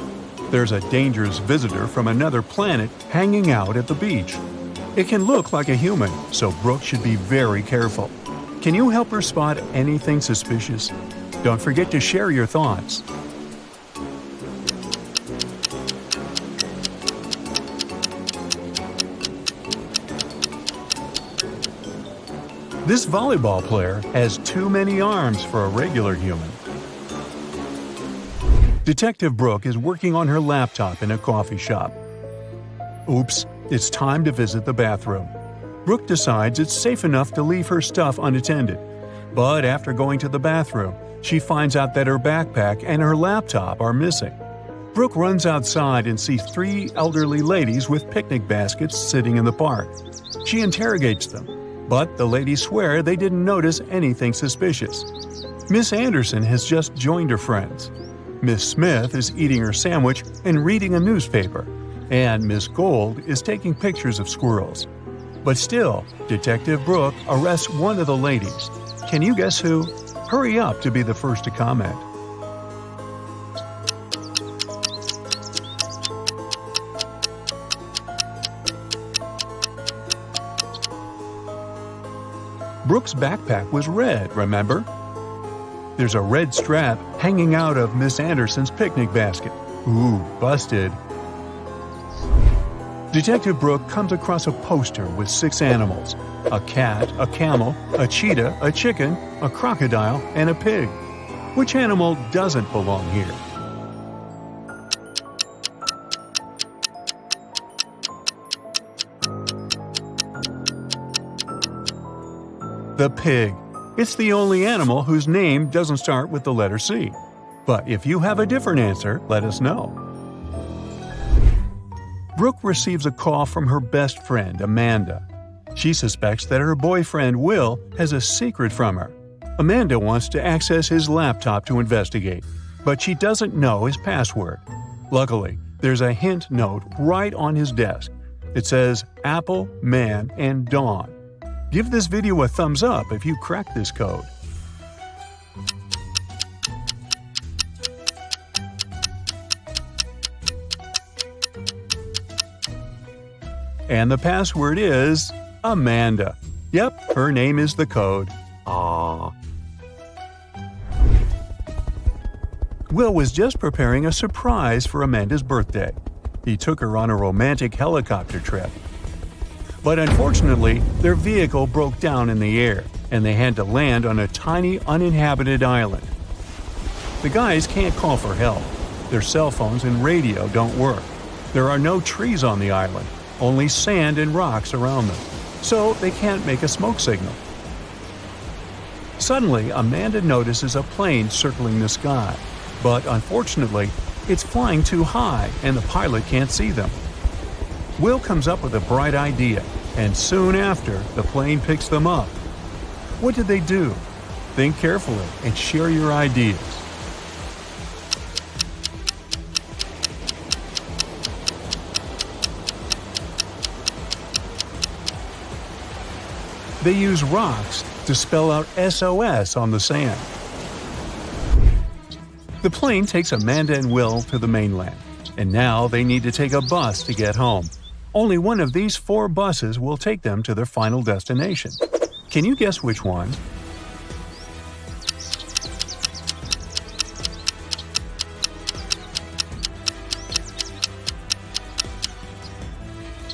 There's a dangerous visitor from another planet hanging out at the beach. It can look like a human, so Brooke should be very careful. Can you help her spot anything suspicious? Don't forget to share your thoughts. This volleyball player has too many arms for a regular human. Detective Brooke is working on her laptop in a coffee shop. Oops, it's time to visit the bathroom. Brooke decides it's safe enough to leave her stuff unattended. But after going to the bathroom, she finds out that her backpack and her laptop are missing. Brooke runs outside and sees 3 elderly ladies with picnic baskets sitting in the park. She interrogates them, but the ladies swear they didn't notice anything suspicious. Miss Anderson has just joined her friends. Miss Smith is eating her sandwich and reading a newspaper, and Miss Gold is taking pictures of squirrels. But still, Detective Brooke arrests one of the ladies. Can you guess who? Hurry up to be the first to comment. Brooke's backpack was red, remember? There's a red strap hanging out of Miss Anderson's picnic basket. Ooh, busted. Detective Brooke comes across a poster with 6 animals: a cat, a camel, a cheetah, a chicken, a crocodile, and a pig. Which animal doesn't belong here? The pig. It's the only animal whose name doesn't start with the letter C. But if you have a different answer, let us know. Brooke receives a call from her best friend, Amanda. She suspects that her boyfriend, Will, has a secret from her. Amanda wants to access his laptop to investigate, but she doesn't know his password. Luckily, there's a hint note right on his desk. It says Apple, Man, and Dawn. Give this video a thumbs up if you crack this code. And the password is Amanda. Yep, her name is the code. Aww. Will was just preparing a surprise for Amanda's birthday. He took her on a romantic helicopter trip. But unfortunately, their vehicle broke down in the air, and they had to land on a tiny uninhabited island. The guys can't call for help. Their cell phones and radio don't work. There are no trees on the island, only sand and rocks around them, so they can't make a smoke signal. Suddenly, Amanda notices a plane circling the sky, but unfortunately, it's flying too high and the pilot can't see them. Will comes up with a bright idea, and soon after, the plane picks them up. What did they do? Think carefully and share your ideas. They use rocks to spell out SOS on the sand. The plane takes Amanda and Will to the mainland, and now they need to take a bus to get home. Only one of these 4 buses will take them to their final destination. Can you guess which one?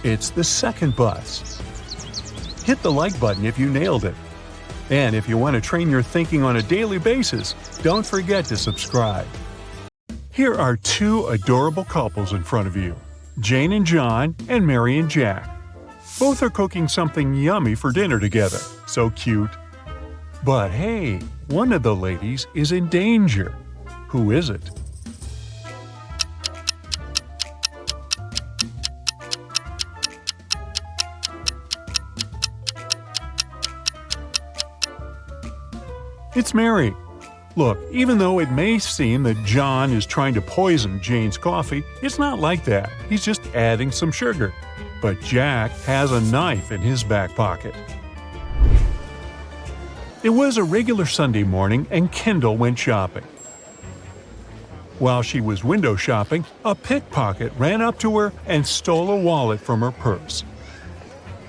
It's the second bus. Hit the like button if you nailed it. And if you want to train your thinking on a daily basis, don't forget to subscribe. Here are 2 adorable couples in front of you, Jane and John and Mary and Jack. Both are cooking something yummy for dinner together. So cute. But hey, one of the ladies is in danger. Who is it? It's Mary. Look, even though it may seem that John is trying to poison Jane's coffee, it's not like that. He's just adding some sugar. But Jack has a knife in his back pocket. It was a regular Sunday morning and Kendall went shopping. While she was window shopping, a pickpocket ran up to her and stole a wallet from her purse.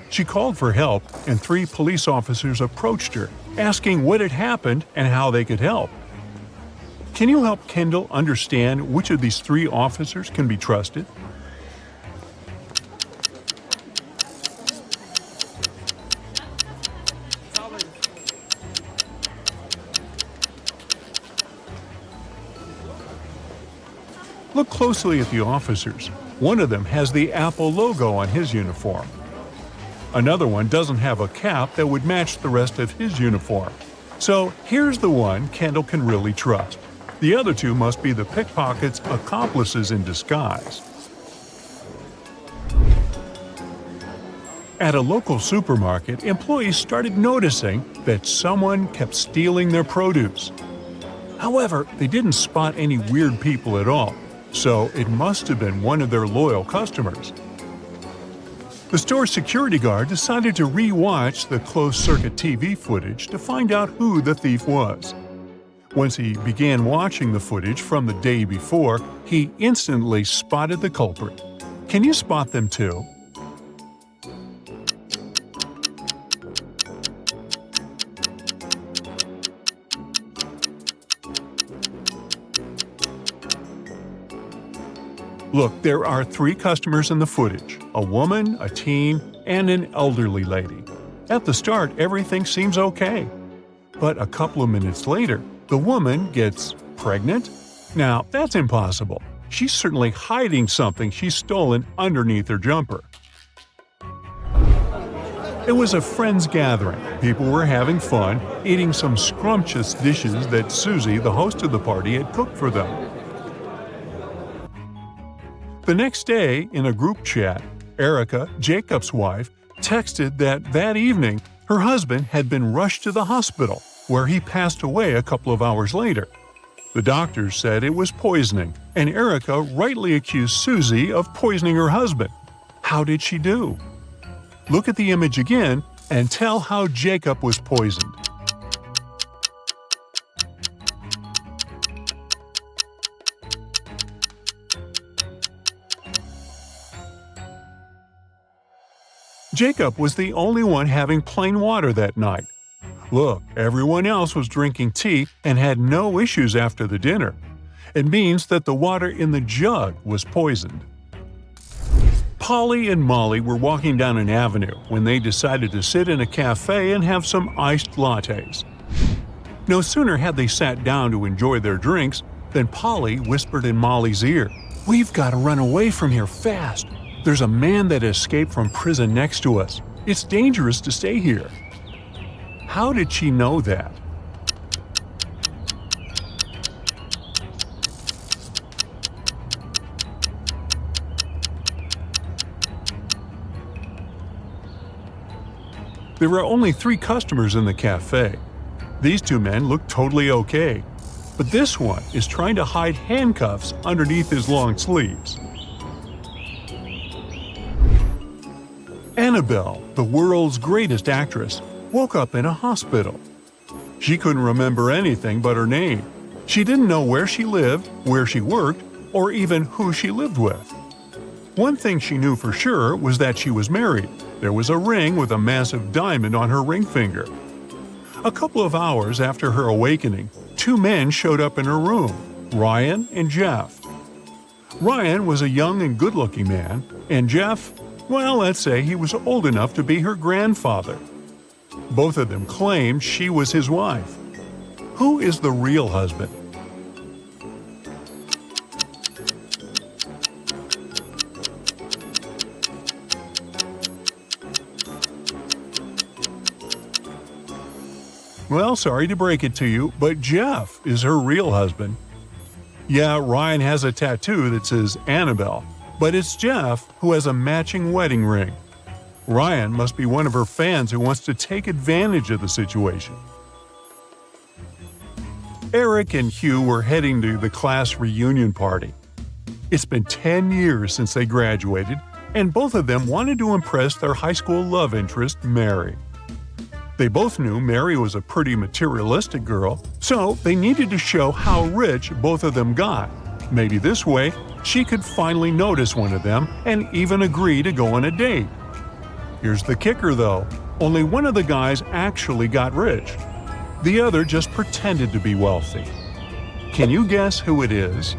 She called for help, and 3 police officers approached her, asking what had happened and how they could help. Can you help Kendall understand which of these 3 officers can be trusted? Look closely at the officers. One of them has the Apple logo on his uniform. Another one doesn't have a cap that would match the rest of his uniform. So here's the one Kendall can really trust. The other 2 must be the pickpocket's accomplices in disguise. At a local supermarket, employees started noticing that someone kept stealing their produce. However, they didn't spot any weird people at all, so it must have been one of their loyal customers. The store's security guard decided to re-watch the closed-circuit TV footage to find out who the thief was. Once he began watching the footage from the day before, he instantly spotted the culprit. Can you spot them too? Look, there are 3 customers in the footage, a woman, a teen, and an elderly lady. At the start, everything seems okay. But a couple of minutes later, the woman gets pregnant? Now, that's impossible. She's certainly hiding something she's stolen underneath her jumper. It was a friends gathering. People were having fun, eating some scrumptious dishes that Susie, the host of the party, had cooked for them. The next day, in a group chat, Erica, Jacob's wife, texted that evening her husband had been rushed to the hospital, where he passed away a couple of hours later. The doctors said it was poisoning, and Erica rightly accused Susie of poisoning her husband. How did she do? Look at the image again and tell how Jacob was poisoned. Jacob was the only one having plain water that night. Look, everyone else was drinking tea and had no issues after the dinner. It means that the water in the jug was poisoned. Polly and Molly were walking down an avenue when they decided to sit in a cafe and have some iced lattes. No sooner had they sat down to enjoy their drinks than Polly whispered in Molly's ear, "We've got to run away from here fast. There's a man that escaped from prison next to us. It's dangerous to stay here." How did she know that? There were only 3 customers in the cafe. These 2 men looked totally okay, but this one is trying to hide handcuffs underneath his long sleeves. Annabelle, the world's greatest actress, woke up in a hospital. She couldn't remember anything but her name. She didn't know where she lived, where she worked, or even who she lived with. One thing she knew for sure was that she was married. There was a ring with a massive diamond on her ring finger. A couple of hours after her awakening, 2 men showed up in her room, Ryan and Jeff. Ryan was a young and good-looking man, and Jeff, well, let's say he was old enough to be her grandfather. Both of them claimed she was his wife. Who is the real husband? Well, sorry to break it to you, but Jeff is her real husband. Yeah, Ryan has a tattoo that says Annabelle, but it's Jeff who has a matching wedding ring. Ryan must be one of her fans who wants to take advantage of the situation. Eric and Hugh were heading to the class reunion party. It's been 10 years since they graduated, and both of them wanted to impress their high school love interest, Mary. They both knew Mary was a pretty materialistic girl, so they needed to show how rich both of them got. Maybe this way, she could finally notice one of them and even agree to go on a date. Here's the kicker though, only one of the guys actually got rich. The other just pretended to be wealthy. Can you guess who it is?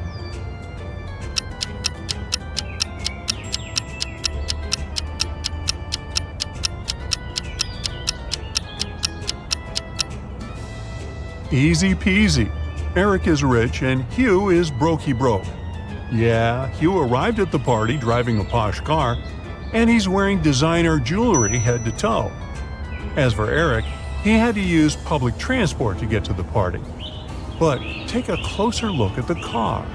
Easy peasy. Eric is rich and Hugh is brokey broke. Yeah, Hugh arrived at the party driving a posh car, and he's wearing designer jewelry head to toe. As for Eric, he had to use public transport to get to the party. But take a closer look at the car.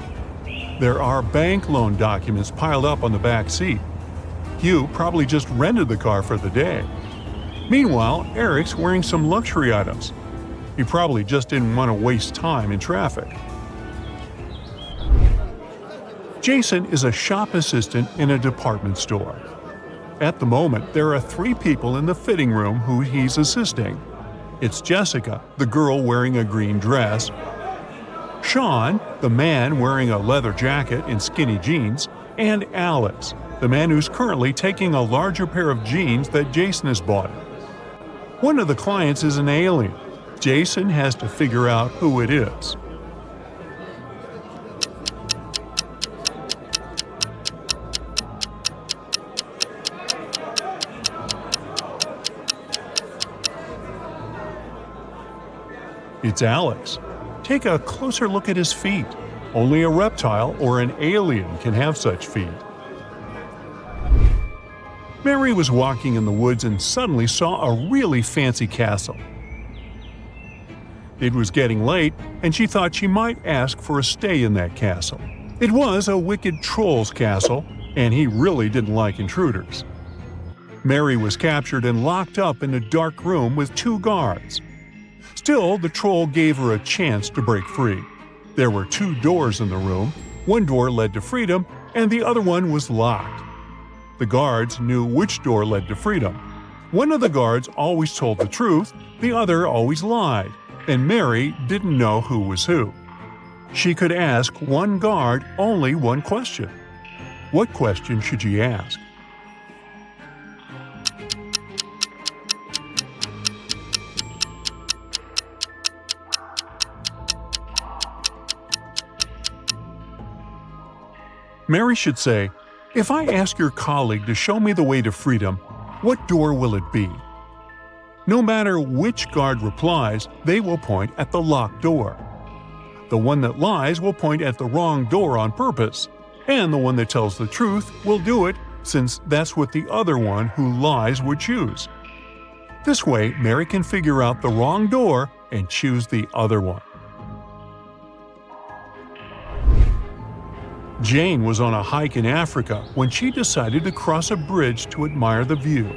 There are bank loan documents piled up on the back seat. Hugh probably just rented the car for the day. Meanwhile, Eric's wearing some luxury items. He probably just didn't want to waste time in traffic. Jason is a shop assistant in a department store. At the moment, there are 3 people in the fitting room who he's assisting. It's Jessica, the girl wearing a green dress, Sean, the man wearing a leather jacket and skinny jeans, and Alex, the man who's currently taking a larger pair of jeans that Jason has bought. One of the clients is an alien. Jason has to figure out who it is. It's Alex. Take a closer look at his feet. Only a reptile or an alien can have such feet. Mary was walking in the woods and suddenly saw a really fancy castle. It was getting late, and she thought she might ask for a stay in that castle. It was a wicked troll's castle, and he really didn't like intruders. Mary was captured and locked up in a dark room with 2 guards. Still, the troll gave her a chance to break free. There were 2 doors in the room. One door led to freedom, and the other one was locked. The guards knew which door led to freedom. One of the guards always told the truth, the other always lied, and Mary didn't know who was who. She could ask one guard only one question. What question should she ask? Mary should say, "If I ask your colleague to show me the way to freedom, what door will it be?" No matter which guard replies, they will point at the locked door. The one that lies will point at the wrong door on purpose, and the one that tells the truth will do it since that's what the other one who lies would choose. This way, Mary can figure out the wrong door and choose the other one. Jane was on a hike in Africa when she decided to cross a bridge to admire the view.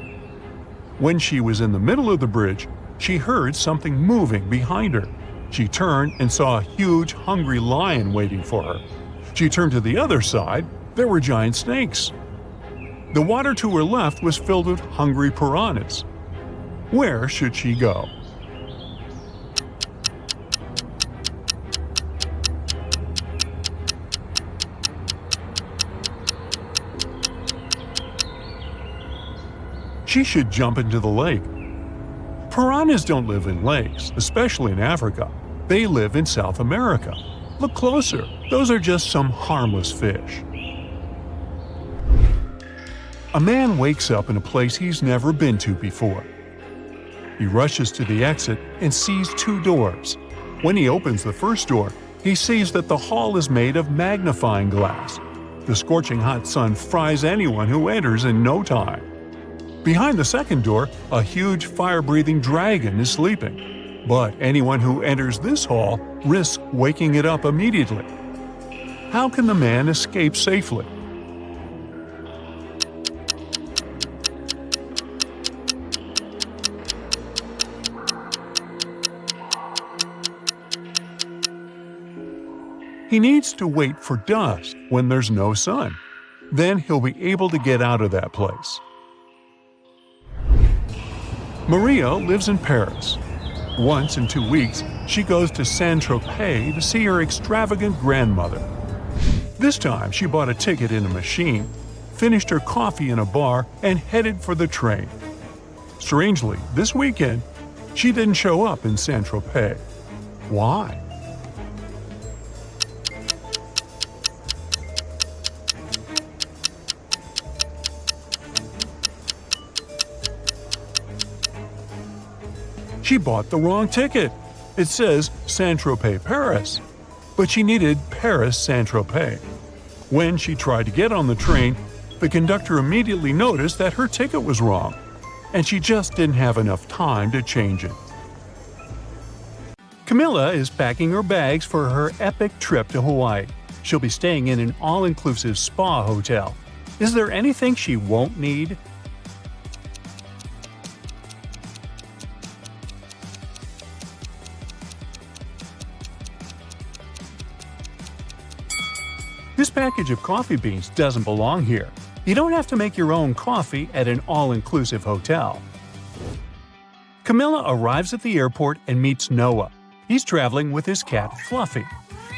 When she was in the middle of the bridge, she heard something moving behind her. She turned and saw a huge, hungry lion waiting for her. She turned to the other side. There were giant snakes. The water to her left was filled with hungry piranhas. Where should she go? She should jump into the lake. Piranhas don't live in lakes, especially in Africa. They live in South America. Look closer. Those are just some harmless fish. A man wakes up in a place he's never been to before. He rushes to the exit and sees two doors. When he opens the first door, he sees that the hall is made of magnifying glass. The scorching hot sun fries anyone who enters in no time. Behind the second door, a huge fire-breathing dragon is sleeping. But anyone who enters this hall risks waking it up immediately. How can the man escape safely? He needs to wait for dusk when there's no sun. Then he'll be able to get out of that place. Maria lives in Paris. Once in 2 weeks, she goes to Saint-Tropez to see her extravagant grandmother. This time, she bought a ticket in a machine, finished her coffee in a bar, and headed for the train. Strangely, this weekend, she didn't show up in Saint-Tropez. Why? She bought the wrong ticket. It says Saint-Tropez, Paris. But she needed Paris, Saint-Tropez. When she tried to get on the train, the conductor immediately noticed that her ticket was wrong, and she just didn't have enough time to change it. Camilla is packing her bags for her epic trip to Hawaii. She'll be staying in an all-inclusive spa hotel. Is there anything she won't need? This package of coffee beans doesn't belong here. You don't have to make your own coffee at an all-inclusive hotel. Camilla arrives at the airport and meets Noah. He's traveling with his cat, Fluffy.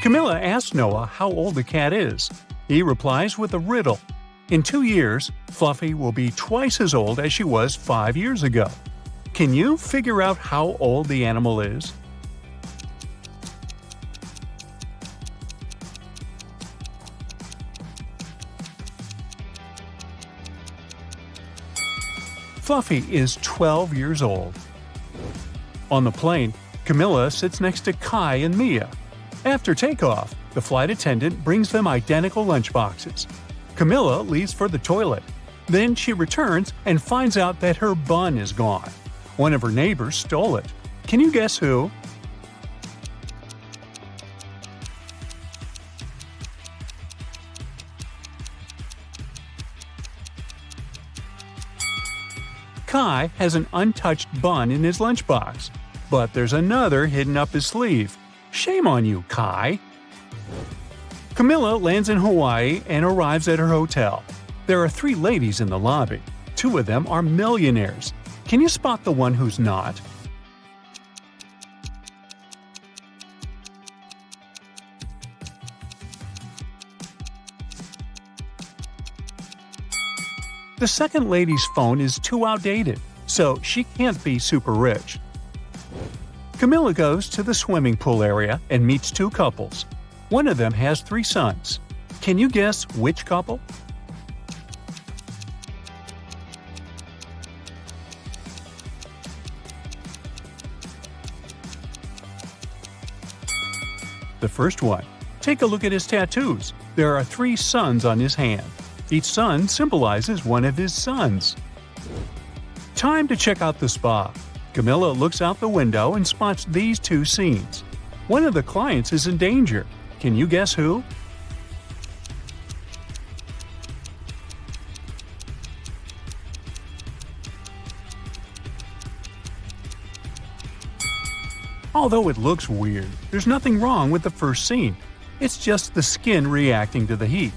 Camilla asks Noah how old the cat is. He replies with a riddle. In 2 years, Fluffy will be twice as old as she was 5 years ago. Can you figure out how old the animal is? Fluffy is 12 years old. On the plane, Camilla sits next to Kai and Mia. After takeoff, the flight attendant brings them identical lunchboxes. Camilla leaves for the toilet. Then she returns and finds out that her bun is gone. One of her neighbors stole it. Can you guess who? Kai has an untouched bun in his lunchbox, but there's another hidden up his sleeve. Shame on you, Kai! Camilla lands in Hawaii and arrives at her hotel. There are 3 ladies in the lobby. 2 of them are millionaires. Can you spot the one who's not? The second lady's phone is too outdated, so she can't be super rich. Camilla goes to the swimming pool area and meets 2 couples. One of them has 3 sons. Can you guess which couple? The first one. Take a look at his tattoos. There are 3 suns on his hand. Each sun symbolizes one of his sons. Time to check out the spa. Camilla looks out the window and spots these 2 scenes. One of the clients is in danger. Can you guess who? Although it looks weird, there's nothing wrong with the first scene. It's just the skin reacting to the heat.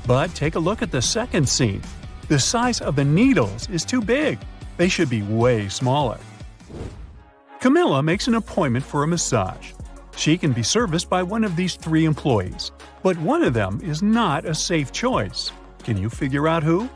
But take a look at the second scene. The size of the needles is too big. They should be way smaller. Camilla makes an appointment for a massage. She can be serviced by one of these 3 employees, but one of them is not a safe choice. Can you figure out who?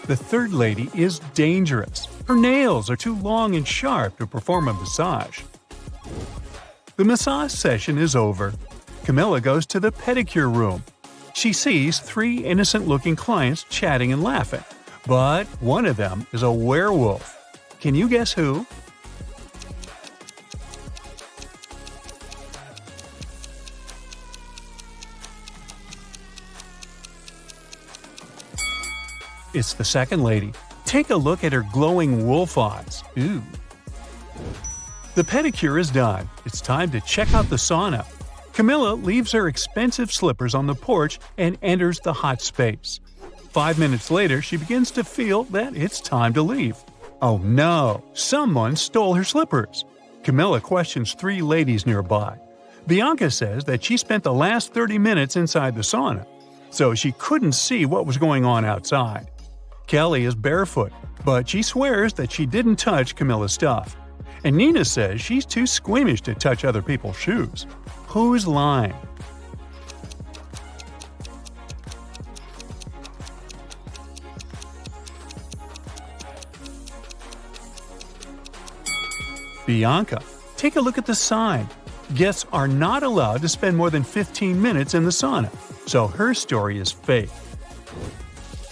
The third lady is dangerous. Her nails are too long and sharp to perform a massage. The massage session is over. Camilla goes to the pedicure room. She sees 3 innocent-looking clients chatting and laughing, but one of them is a werewolf. Can you guess who? It's the second lady. Take a look at her glowing wolf eyes. Ooh. The pedicure is done. It's time to check out the sauna. Camilla leaves her expensive slippers on the porch and enters the hot space. 5 minutes later, she begins to feel that it's time to leave. Oh no! Someone stole her slippers. Camilla questions 3 ladies nearby. Bianca says that she spent the last 30 minutes inside the sauna, so she couldn't see what was going on outside. Kelly is barefoot, but she swears that she didn't touch Camilla's stuff. And Nina says she's too squeamish to touch other people's shoes. Who's lying? Bianca. Take a look at the sign. Guests are not allowed to spend more than 15 minutes in the sauna, so her story is fake.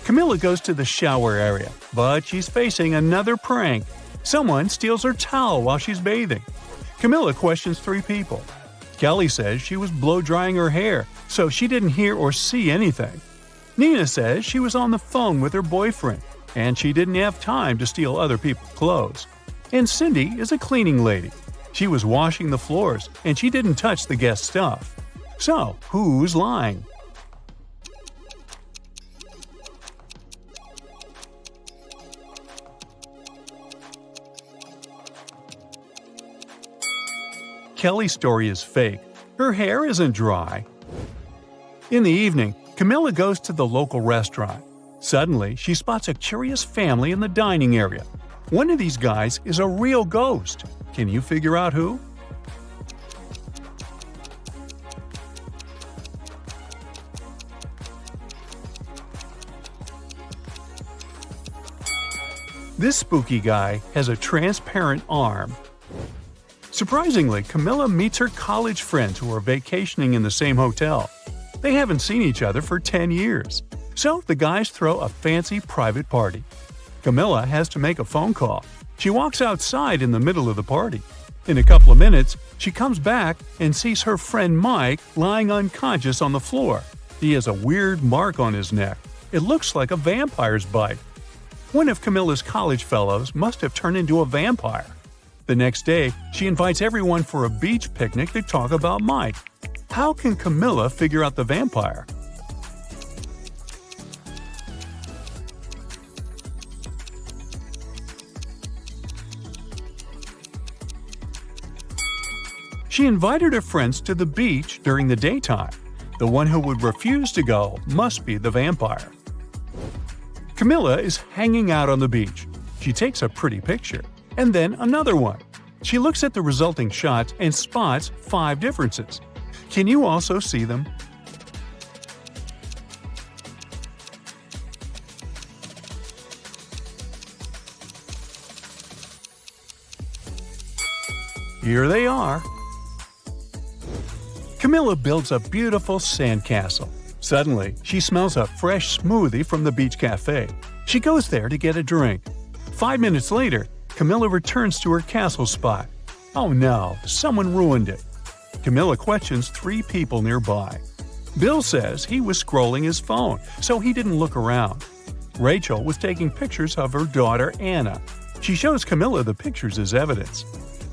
Camilla goes to the shower area, but she's facing another prank. Someone steals her towel while she's bathing. Camilla questions 3 people. Kelly says she was blow-drying her hair, so she didn't hear or see anything. Nina says she was on the phone with her boyfriend, and she didn't have time to steal other people's clothes. And Cindy is a cleaning lady. She was washing the floors, and she didn't touch the guest stuff. So, who's lying? Kelly's story is fake. Her hair isn't dry. In the evening, Camilla goes to the local restaurant. Suddenly, she spots a curious family in the dining area. One of these guys is a real ghost. Can you figure out who? This spooky guy has a transparent arm. Surprisingly, Camilla meets her college friends who are vacationing in the same hotel. They haven't seen each other for 10 years. So the guys throw a fancy private party. Camilla has to make a phone call. She walks outside in the middle of the party. In a couple of minutes, she comes back and sees her friend Mike lying unconscious on the floor. He has a weird mark on his neck. It looks like a vampire's bite. One of Camilla's college fellows must have turned into a vampire. The next day, she invites everyone for a beach picnic to talk about Mike. How can Camilla figure out the vampire? She invited her friends to the beach during the daytime. The one who would refuse to go must be the vampire. Camilla is hanging out on the beach. She takes a pretty picture, and then another one. She looks at the resulting shots and spots 5 differences. Can you also see them? Here they are. Camilla builds a beautiful sandcastle. Suddenly, she smells a fresh smoothie from the beach cafe. She goes there to get a drink. 5 minutes later, Camilla returns to her castle spot. Oh no, someone ruined it. Camilla questions 3 people nearby. Bill says he was scrolling his phone, so he didn't look around. Rachel was taking pictures of her daughter Anna. She shows Camilla the pictures as evidence.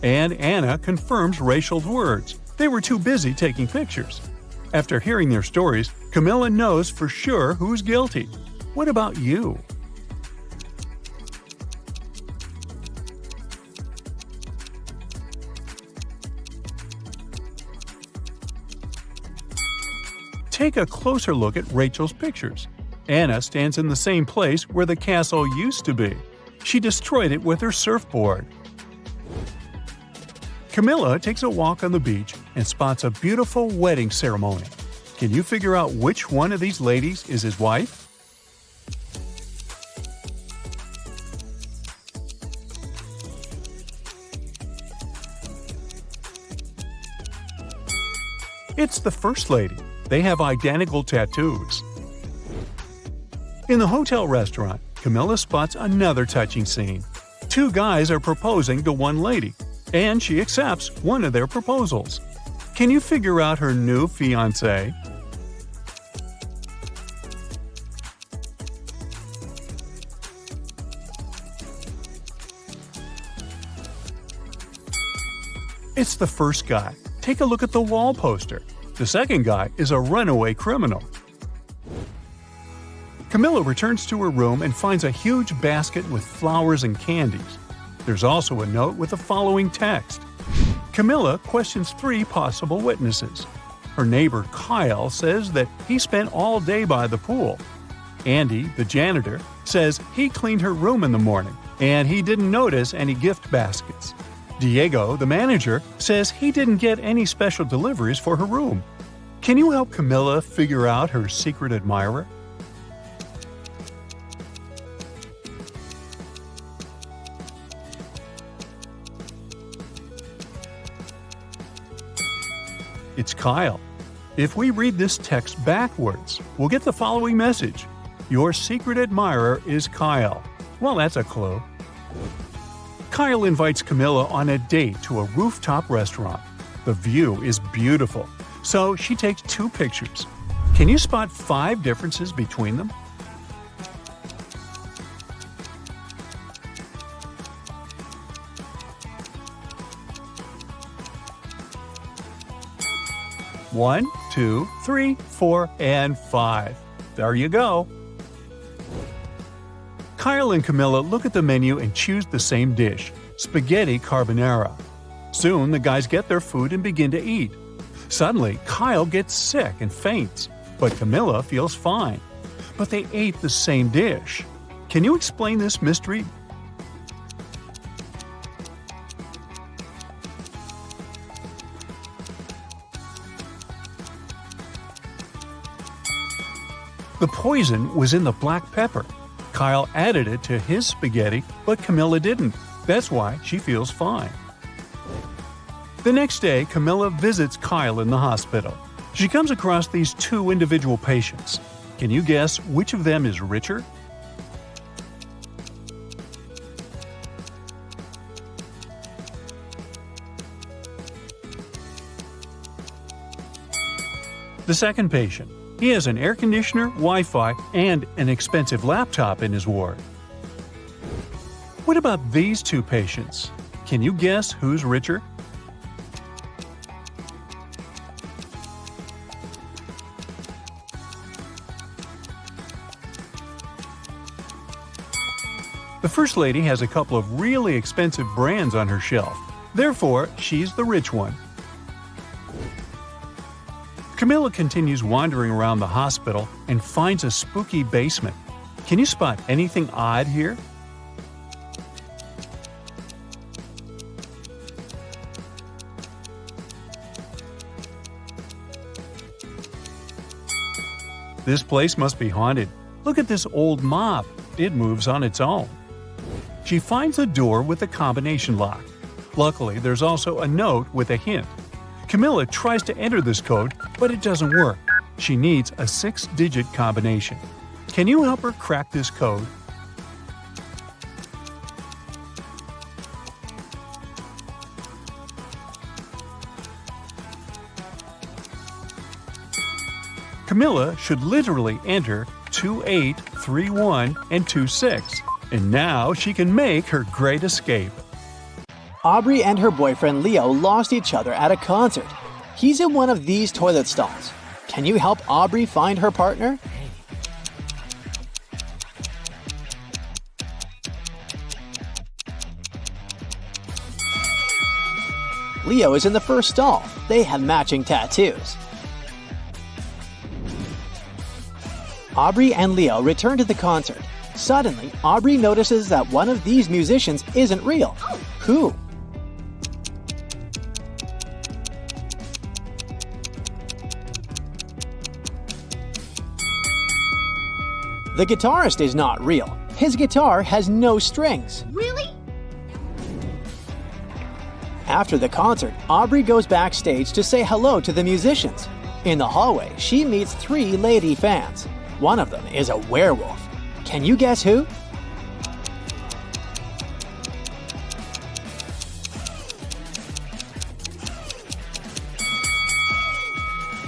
And Anna confirms Rachel's words. They were too busy taking pictures. After hearing their stories, Camilla knows for sure who's guilty. What about you? Take a closer look at Rachel's pictures. Anna stands in the same place where the castle used to be. She destroyed it with her surfboard. Camilla takes a walk on the beach and spots a beautiful wedding ceremony. Can you figure out which one of these ladies is his wife? It's the first lady. They have identical tattoos. In the hotel restaurant, Camilla spots another touching scene. 2 guys are proposing to one lady, and she accepts one of their proposals. Can you figure out her new fiancé? It's the first guy. Take a look at the wall poster. The second guy is a runaway criminal. Camilla returns to her room and finds a huge basket with flowers and candies. There's also a note with the following text. Camilla questions 3 possible witnesses. Her neighbor Kyle says that he spent all day by the pool. Andy, the janitor, says he cleaned her room in the morning and he didn't notice any gift baskets. Diego, the manager, says he didn't get any special deliveries for her room. Can you help Camilla figure out her secret admirer? It's Kyle. If we read this text backwards, we'll get the following message. Your secret admirer is Kyle. Well, that's a clue. Kyle invites Camilla on a date to a rooftop restaurant. The view is beautiful, so she takes 2 pictures. Can you spot 5 differences between them? One, 2, 3, 4, and 5. There you go. Kyle and Camilla look at the menu and choose the same dish, spaghetti carbonara. Soon the guys get their food and begin to eat. Suddenly, Kyle gets sick and faints, but Camilla feels fine. But they ate the same dish. Can you explain this mystery? The poison was in the black pepper. Kyle added it to his spaghetti, but Camilla didn't. That's why she feels fine. The next day, Camilla visits Kyle in the hospital. She comes across these 2 individual patients. Can you guess which of them is richer? The second patient. He has an air conditioner, Wi-Fi, and an expensive laptop in his ward. What about these 2 patients? Can you guess who's richer? The first lady has a couple of really expensive brands on her shelf. Therefore, she's the rich one. Camilla continues wandering around the hospital and finds a spooky basement. Can you spot anything odd here? This place must be haunted. Look at this old mop. It moves on its own. She finds a door with a combination lock. Luckily, there's also a note with a hint. Camilla tries to enter this code, but it doesn't work. She needs a 6-digit combination. Can you help her crack this code? Camilla should literally enter 2831 and 26, and now she can make her great escape. Aubrey and her boyfriend Leo lost each other at a concert. He's in one of these toilet stalls. Can you help Aubrey find her partner? Leo is in the first stall. They have matching tattoos. Aubrey and Leo return to the concert. Suddenly, Aubrey notices that one of these musicians isn't real. Who? The guitarist is not real. His guitar has no strings. Really? After the concert, Aubrey goes backstage to say hello to the musicians. In the hallway, she meets 3 lady fans. One of them is a werewolf. Can you guess who?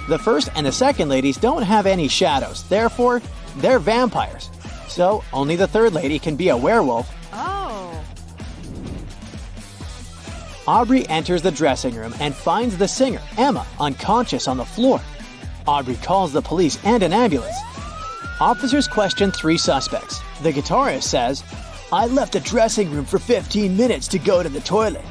The first and the second ladies don't have any shadows, therefore, they're vampires. So, only the third lady can be a werewolf. Oh. Aubrey enters the dressing room and finds the singer, Emma, unconscious on the floor. Aubrey calls the police and an ambulance. Officers question 3 suspects. The guitarist says, "I left the dressing room for 15 minutes to go to the toilet."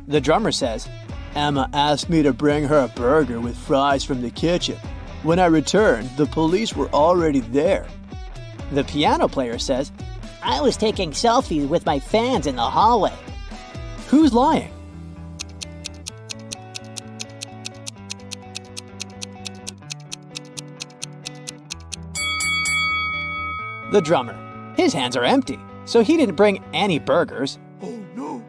The drummer says, "Emma asked me to bring her a burger with fries from the kitchen. When I returned, the police were already there." The piano player says, "I was taking selfies with my fans in the hallway." Who's lying? The drummer. His hands are empty, so he didn't bring any burgers. Oh no.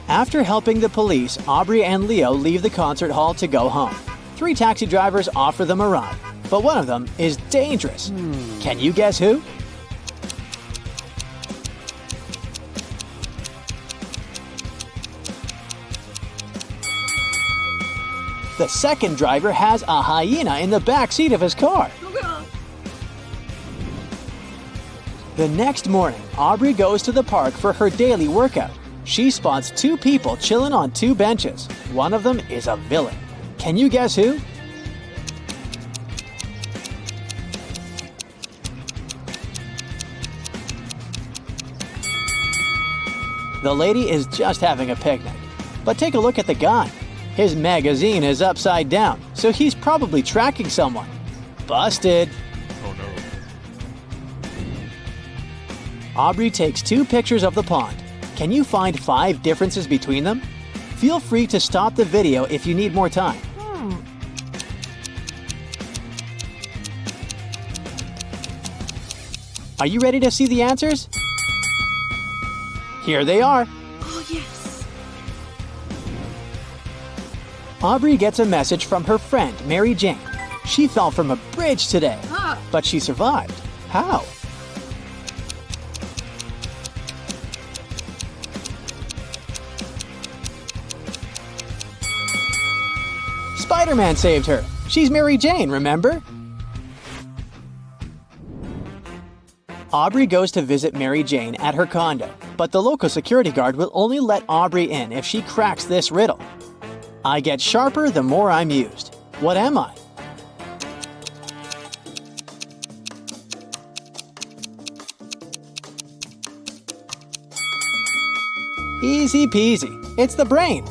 After helping the police, Aubrey and Leo leave the concert hall to go home. 3 taxi drivers offer them a ride, but one of them is dangerous. Can you guess who? The second driver has a hyena in the back seat of his car. The next morning, Aubrey goes to the park for her daily workout. She spots 2 people chilling on 2 benches. One of them is a villain. Can you guess who? The lady is just having a picnic. But take a look at the guy. His magazine is upside down, so he's probably tracking someone. Busted! Aubrey takes 2 pictures of the pond. Can you find 5 differences between them? Feel free to stop the video if you need more time. Are you ready to see the answers? Here they are. Oh, yes. Aubrey gets a message from her friend, Mary Jane. She fell from a bridge today, Ah. but she survived. How? Spider-Man saved her. She's Mary Jane, remember? Aubrey goes to visit Mary Jane at her condo, but the local security guard will only let Aubrey in if she cracks this riddle. I get sharper the more I'm used. What am I? Easy peasy. It's the brain.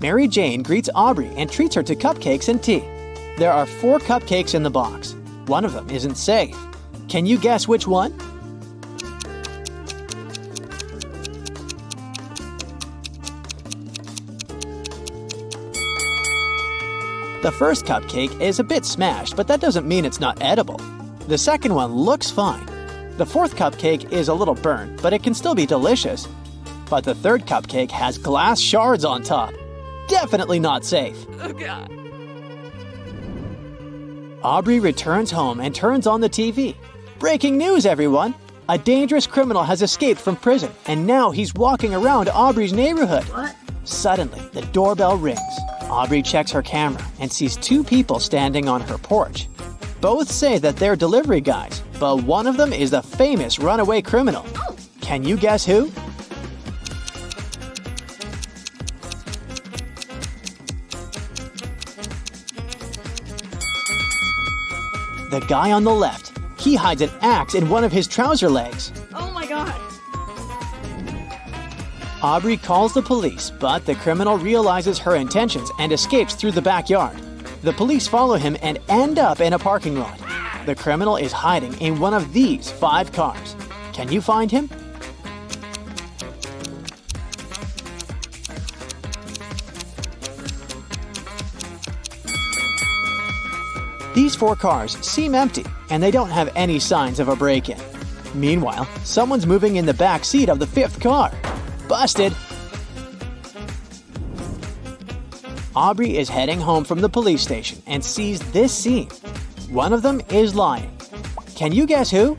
Mary Jane greets Aubrey and treats her to cupcakes and tea. There are 4 cupcakes in the box. One of them isn't safe. Can you guess which one? The first cupcake is a bit smashed, but that doesn't mean it's not edible. The second one looks fine. The fourth cupcake is a little burnt, but it can still be delicious. But the third cupcake has glass shards on top. Definitely not safe. Oh, God. Aubrey returns home and turns on the TV. Breaking news, everyone! A dangerous criminal has escaped from prison, and now he's walking around Aubrey's neighborhood. What? Suddenly, the doorbell rings. Aubrey checks her camera and sees two people standing on her porch. Both say that they're delivery guys, but one of them is the famous runaway criminal. Can you guess who? The guy on the left. He hides an axe in one of his trouser legs. Oh, my God. Aubrey calls the police, but the criminal realizes her intentions and escapes through the backyard. The police follow him and end up in a parking lot. The criminal is hiding in one of these 5 cars. Can you find him? These 4 cars seem empty, and they don't have any signs of a break-in. Meanwhile, someone's moving in the back seat of the 5th car. Busted! Aubrey is heading home from the police station and sees this scene. One of them is lying. Can you guess who?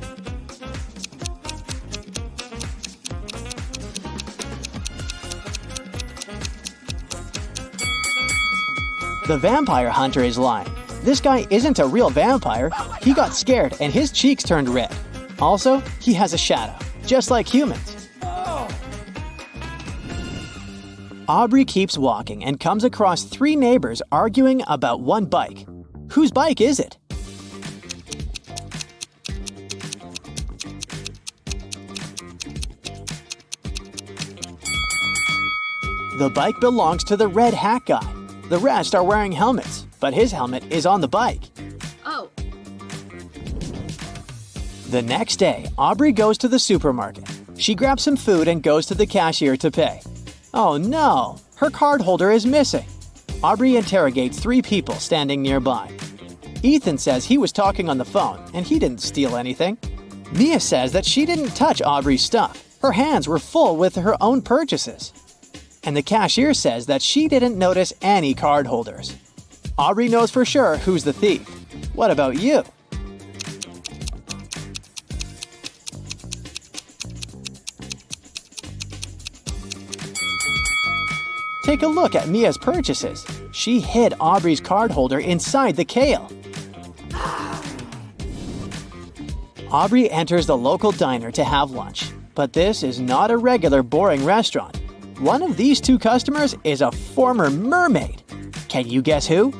The vampire hunter is lying. This guy isn't a real vampire. He got scared and his cheeks turned red. Also, he has a shadow, just like humans. Aubrey keeps walking and comes across 3 neighbors arguing about one bike. Whose bike is it? The bike belongs to the red hat guy. The rest are wearing helmets, but his helmet is on the bike. Oh. The next day, Aubrey goes to the supermarket. She grabs some food and goes to the cashier to pay. Oh no, her card holder is missing. Aubrey interrogates 3 people standing nearby. Ethan says he was talking on the phone and he didn't steal anything. Mia says that she didn't touch Aubrey's stuff. Her hands were full with her own purchases. And the cashier says that she didn't notice any card holders. Aubrey knows for sure who's the thief. What about you? Take a look at Mia's purchases. She hid Aubrey's card holder inside the kale. Aubrey enters the local diner to have lunch, but this is not a regular boring restaurant. One of these 2 customers is a former mermaid. Can you guess who?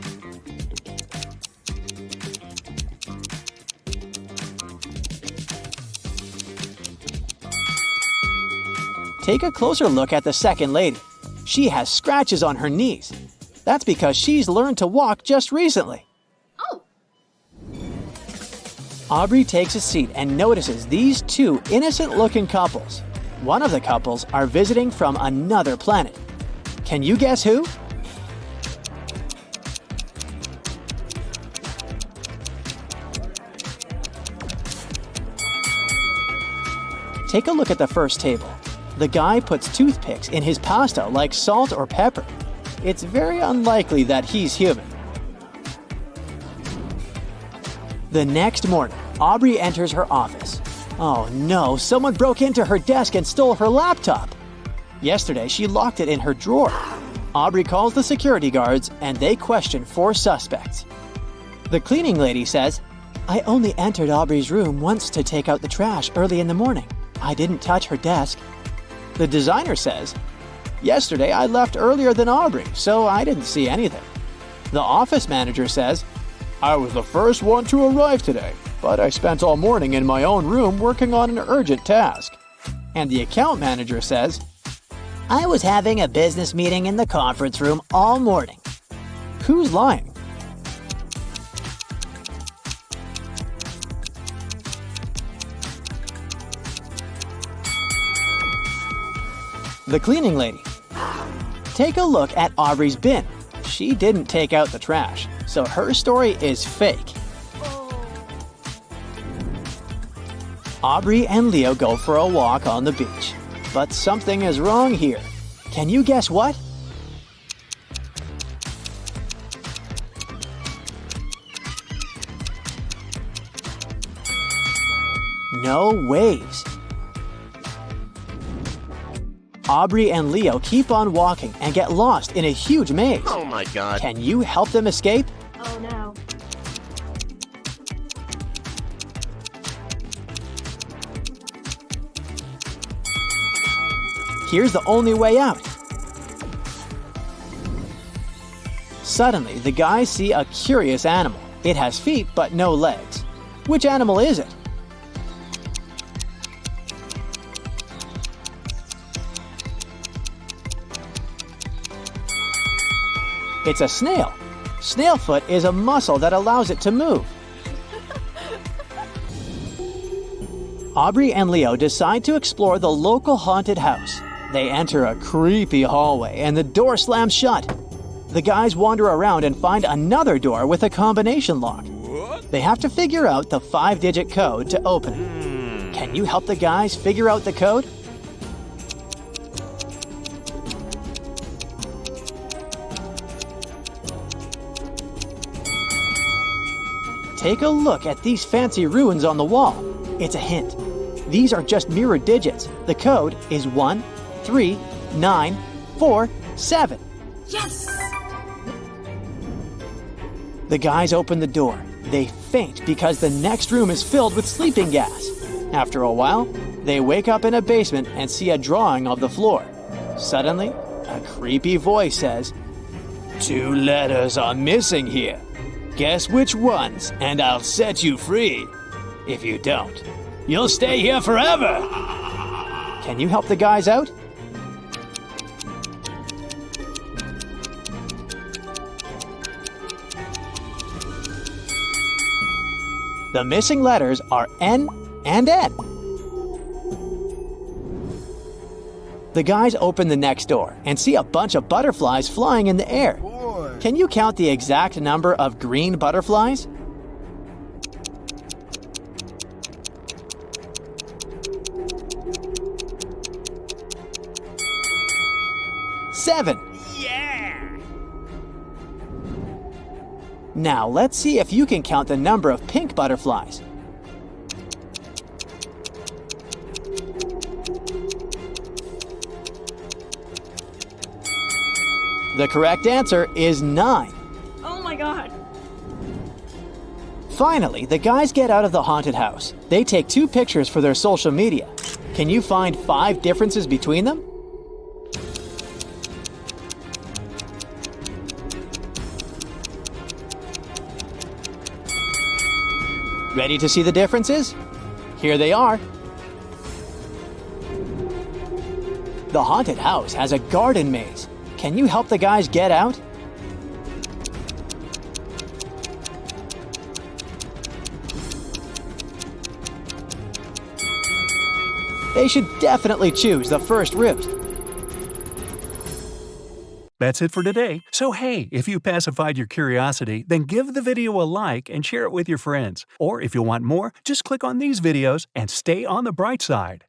Take a closer look at the second lady. She has scratches on her knees. That's because she's learned to walk just recently. Oh. Aubrey takes a seat and notices these 2 innocent-looking couples. One of the couples are visiting from another planet. Can you guess who? Take a look at the first table. The guy puts toothpicks in his pasta like salt or pepper. It's very unlikely that he's human. The next morning, Aubrey enters her office. Oh no, someone broke into her desk and stole her laptop. Yesterday, she locked it in her drawer. Aubrey calls the security guards and they question 4 suspects. The cleaning lady says, "I only entered Aubrey's room once to take out the trash early in the morning. I didn't touch her desk." The designer says, "Yesterday I left earlier than Aubrey, so I didn't see anything." The office manager says, "I was the first one to arrive today, but I spent all morning in my own room working on an urgent task." And the account manager says, "I was having a business meeting in the conference room all morning." Who's lying? The cleaning lady. Take a look at Aubrey's bin. She didn't take out the trash, so her story is fake. Aubrey and Leo go for a walk on the beach. But something is wrong here. Can you guess what? No waves. Aubrey and Leo keep on walking and get lost in a huge maze. Oh my god. Can you help them escape? Oh no. Here's the only way out. Suddenly, the guys see a curious animal. It has feet but no legs. Which animal is it? It's a snail. Snail foot is a muscle that allows it to move. Aubrey and Leo decide to explore the local haunted house. They enter a creepy hallway and the door slams shut. The guys wander around and find another door with a combination lock. They have to figure out the 5-digit code to open it. Can you help the guys figure out the code? Take a look at these fancy runes on the wall. It's a hint. These are just mirrored digits. The code is 1, 3, 9, 4, 7. Yes! The guys open the door. They faint because the next room is filled with sleeping gas. After a while, they wake up in a basement and see a drawing of the floor. Suddenly, a creepy voice says, "2 letters are missing here. Guess which ones, and I'll set you free. If you don't, you'll stay here forever." Can you help the guys out? The missing letters are N and N. The guys open the next door and see a bunch of butterflies flying in the air. Can you count the exact number of green butterflies? Seven. Yeah! Now let's see if you can count the number of pink butterflies. The correct answer is 9. Oh my god. Finally, the guys get out of the haunted house. They take 2 pictures for their social media. Can you find 5 differences between them? Ready to see the differences? Here they are. The haunted house has a garden maze. Can you help the guys get out? They should definitely choose the first route. That's it for today. So hey, if you pacified your curiosity, then give the video a like and share it with your friends. Or if you want more, just click on these videos and stay on the bright side.